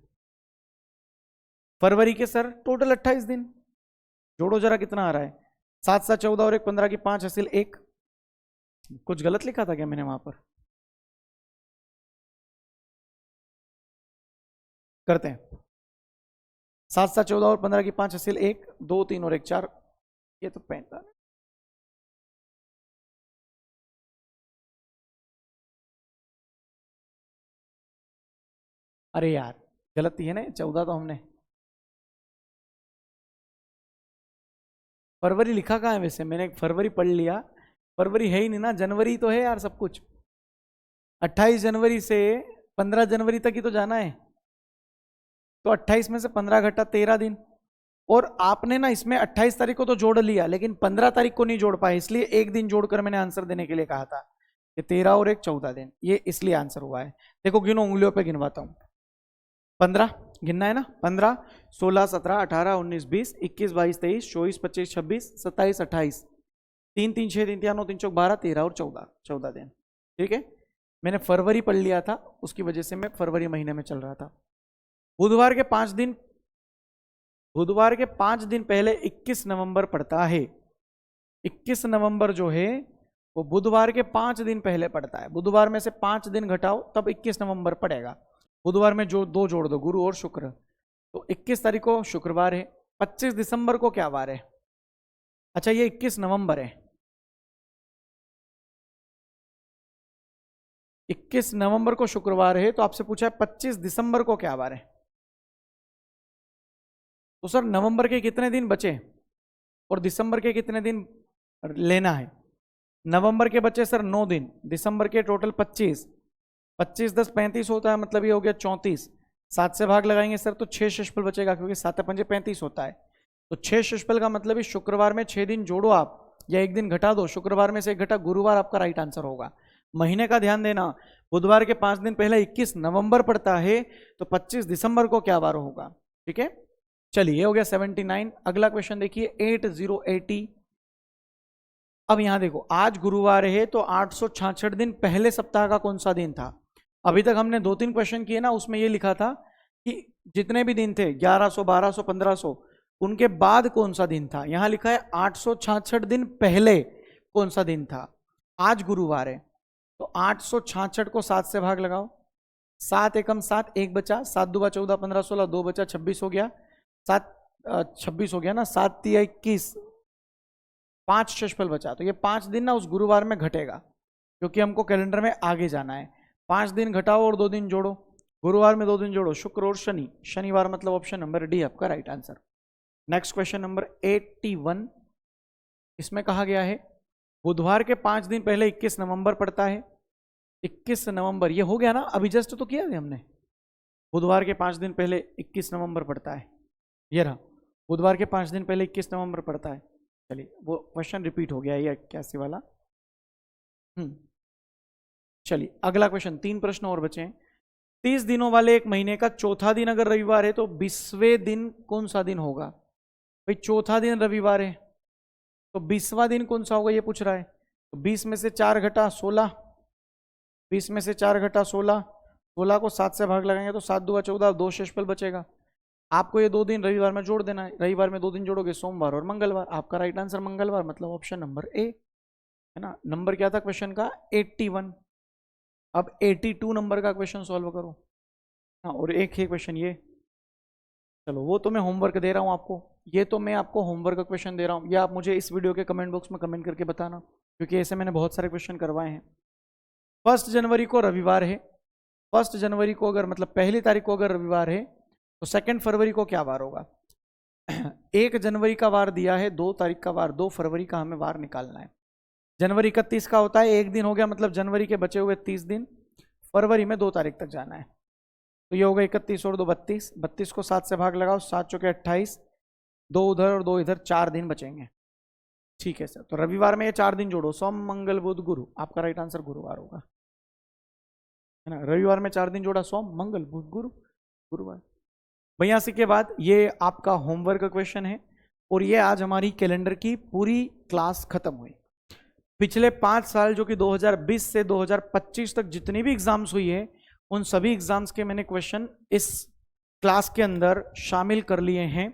फरवरी के सर टोटल 28 दिन, जोड़ो जरा कितना आ रहा है, 7 7 14 और 1 15 की 5 हासिल 1। कुछ गलत लिखा था क्या मैंने वहां पर? करते हैं, 7 7 14 और 15 की 5 हासिल 1, 2 3 और 1 4, ये तो 45। अरे यार गलती है ना, 14 तो हमने, फरवरी लिखा कहाँ है वैसे? मैंने फरवरी पढ़ लिया, फरवरी है ही नहीं ना, जनवरी तो है यार सब कुछ। 28 जनवरी से 15 जनवरी तक ही तो जाना है, तो 28 में से 15 घटा 13 दिन। और आपने ना इसमें 28 तारीख को तो जोड़ लिया, लेकिन 15 तारीख को नहीं जोड़ पाए, इसलिए 1 दिन जोड़कर मैंने आंसर देने के लिए कहा था कि 13 और 1 14 दिन, ये इसलिए आंसर हुआ है। देखो गिनो, उंगलियों पे गिनवाता हूं। 15 गिनना है ना, 15 16 17 18 19 20 21 22 23 24 25 26 27 28, 3 3 6 3 3 9 3 4 12 13 और 14 दिन। ठीक है, मैंने फरवरी पढ़ लिया था, उसकी वजह से मैं फरवरी महीने में चल रहा था। बुधवार के 5 दिन पहले 21 नवंबर पड़ता है। 21 नवंबर जो है वो बुधवार के 5 दिन पहले पड़ता है। बुधवार में से 5 दिन घटाओ तब 21 नवंबर पड़ेगा। बुधवार में जो 2 जोड़ दो, गुरु और शुक्र, तो 21 तारीख को शुक्रवार है। 25 दिसंबर को क्या वार है? अच्छा ये 21 नवंबर है, 21 नवंबर को शुक्रवार है, तो आपसे पूछा है 25 दिसंबर को क्या वार है। तो सर नवंबर के कितने दिन बचे और दिसंबर के कितने दिन लेना है? नवंबर के बचे सर 9 दिन, दिसंबर के टोटल 25, 25 10 35 होता है, मतलब ये हो गया 34। 7 से भाग लगाएंगे सर तो 6 शेषफल बचेगा, क्योंकि 7 पंजे 35 होता है, तो 6 शेषफल का मतलब शुक्रवार में 6 दिन जोड़ो आप, या 1 दिन घटा दो, शुक्रवार में से 1 घटा, गुरुवार आपका राइट आंसर होगा। महीने का ध्यान देना, बुधवार के 5 दिन पहले 21 नवंबर पड़ता है, तो 25 दिसंबर को क्या वार होगा? ठीक है, चलिए हो गया 79। अगला क्वेश्चन देखिए 8080। अब यहाँ देखो, आज गुरुवार है तो 866 दिन पहले सप्ताह का कौन सा दिन था? अभी तक हमने 2-3 क्वेश्चन किए ना, उसमें ये लिखा था कि जितने भी दिन थे 1100, 1200, 1500, उनके बाद कौन सा दिन था। यहाँ लिखा है 866 दिन पहले कौन सा दिन था। आज गुरुवार है तो 866 को 7 से भाग लगाओ, 7 एकम 7, 1 बचा, 7 दूबा 14, 15, 16, 2 बचा, 26 हो गया, 7 26 हो गया ना, 7 तिया 21, 5 शेषफल बचा। तो ये 5 दिन ना उस गुरुवार में घटेगा, क्योंकि हमको कैलेंडर में आगे जाना है। 5 दिन घटाओ और 2 दिन जोड़ो, गुरुवार में 2 दिन जोड़ो, शुक्र और शनि, शनिवार मतलब ऑप्शन नंबर डी आपका right answer. Next question number 81, इसमें कहा गया है बुधवार के 5 दिन पहले 21 नवंबर पड़ता है। 21 नवंबर ये हो गया ना, अभी जस्ट तो किया है हमने। बुधवार के 5 दिन पहले 21 नवंबर पड़ता है, ये रहा, बुधवार के 5 दिन पहले 21 नवंबर पड़ता है। चलिए वो क्वेश्चन रिपीट हो गया ये 81 वाला। चलिए अगला क्वेश्चन, 3 प्रश्न और बचे हैं। 30 दिनों वाले एक महीने का चौथा दिन अगर रविवार है तो 20वें दिन कौन सा दिन होगा? भाई चौथा दिन रविवार है तो 20वां दिन कौन सा होगा ये पूछ रहा है। तो 20 में से 4 घटा 16, 20 में से 4 घटा 16, 16 को 7 से भाग लगाएंगे तो 7 दूबा 14, 2 शेषफल बचेगा। आपको ये 2 दिन रविवार में जोड़ देना है। रविवार में 2 दिन जोड़ोगे, सोमवार और मंगलवार। आपका राइट आंसर मंगलवार, मतलब ऑप्शन नंबर ए है ना। नंबर क्या था क्वेश्चन का? 81। अब 82 नंबर का क्वेश्चन सॉल्व करो। हाँ, और एक ही क्वेश्चन ये, चलो वो तो मैं होमवर्क दे रहा हूँ आपको, ये तो मैं आपको होमवर्क का क्वेश्चन दे रहा हूँ, या आप मुझे इस वीडियो के कमेंट बॉक्स में कमेंट करके बताना, क्योंकि ऐसे मैंने बहुत सारे क्वेश्चन करवाए हैं। 1 जनवरी को रविवार है, 1 जनवरी को अगर मतलब पहली तारीख को अगर रविवार है तो 2 फरवरी को क्या वार होगा? 1 जनवरी का वार दिया है, 2 तारीख का वार, 2 फरवरी का हमें वार निकालना है। जनवरी 31 का होता है, 1 दिन हो गया, मतलब जनवरी के बचे हुए 30 दिन, फरवरी में 2 तारीख तक जाना है। तो ये होगा 31 और 2 32, 32 को 7 से भाग लगाओ, 7 चौके 28, 2 उधर और 2 इधर, 4 दिन बचेंगे। ठीक है सर, तो रविवार में ये 4 दिन जोड़ो, सोम मंगल बुध गुरु, आपका राइट आंसर गुरुवार होगा, है ना। रविवार में 4 दिन जोड़ा, सोम मंगल बुध गुरु, गुरुवार। भैया इसी के बाद ये आपका होमवर्क का क्वेश्चन है, और ये आज हमारी कैलेंडर की पूरी क्लास खत्म हुई। पिछले 5 साल जो कि 2020 से 2025 तक जितनी भी एग्जाम्स हुई है, उन सभी एग्जाम्स के मैंने क्वेश्चन इस क्लास के अंदर शामिल कर लिए हैं।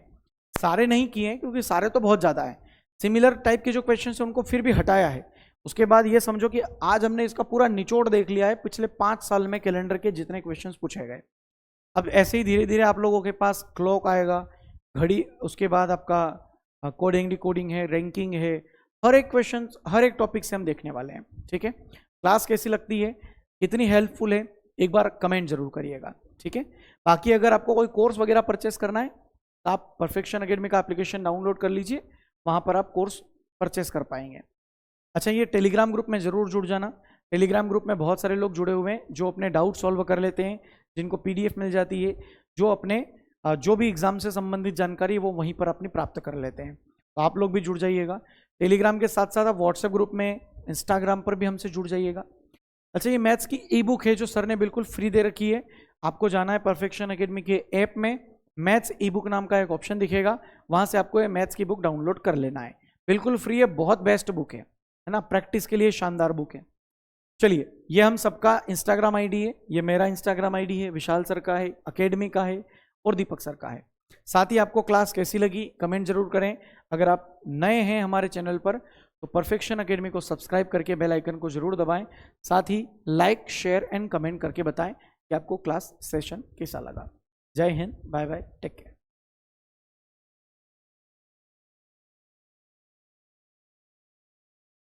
सारे नहीं किए हैं क्योंकि सारे तो बहुत ज़्यादा है, सिमिलर टाइप के जो क्वेश्चन हैं उनको फिर भी हटाया है। उसके बाद ये समझो कि आज हमने इसका पूरा निचोड़ देख लिया है, पिछले 5 साल में कैलेंडर के जितने क्वेश्चन पूछे गए। अब ऐसे ही धीरे धीरे आप लोगों के पास क्लॉक आएगा, घड़ी, उसके बाद आपका कोडिंग डिकोडिंग है, रैंकिंग है, हर एक क्वेश्चन हर एक टॉपिक से हम देखने वाले हैं। ठीक है, क्लास कैसी लगती है, कितनी हेल्पफुल है, एक बार कमेंट जरूर करिएगा। ठीक है, बाकी अगर आपको कोई कोर्स वगैरह परचेस करना है तो आप परफेक्शन एकेडमी का एप्लीकेशन डाउनलोड कर लीजिए, वहाँ पर आप कोर्स परचेस कर पाएंगे। अच्छा, ये टेलीग्राम ग्रुप में ज़रूर जुड़ जाना। टेलीग्राम ग्रुप में बहुत सारे लोग जुड़े हुए हैं जो अपने डाउट सॉल्व कर लेते हैं, जिनको PDF मिल जाती है, जो अपने जो भी एग्जाम से संबंधित जानकारी वो वहीं पर अपनी प्राप्त कर लेते हैं। तो आप लोग भी जुड़ जाइएगा। टेलीग्राम के साथ साथ आप व्हाट्सएप ग्रुप में, इंस्टाग्राम पर भी हमसे जुड़ जाइएगा। अच्छा, ये मैथ्स की ई बुक है जो सर ने बिल्कुल फ्री दे रखी है। आपको जाना है परफेक्शन एकेडमी के ऐप में, मैथ्स ई बुक नाम का एक ऑप्शन दिखेगा, वहाँ से आपको ये मैथ्स की बुक डाउनलोड कर लेना है। बिल्कुल फ्री है, बहुत बेस्ट बुक है ना, प्रैक्टिस के लिए शानदार बुक है। चलिए, ये हम सबका इंस्टाग्राम आईडी है, ये मेरा इंस्टाग्राम आईडी है, विशाल सर का है, एकेडमी का है और दीपक सर का है। साथ ही आपको क्लास कैसी लगी कमेंट जरूर करें। अगर आप नए हैं हमारे चैनल पर तो परफेक्शन एकेडमी को सब्सक्राइब करके बेल आइकन को जरूर दबाएं। साथ ही लाइक, शेयर एंड कमेंट करके बताएं कि आपको क्लास सेशन कैसा लगा। जय Hind, bye bye, take care.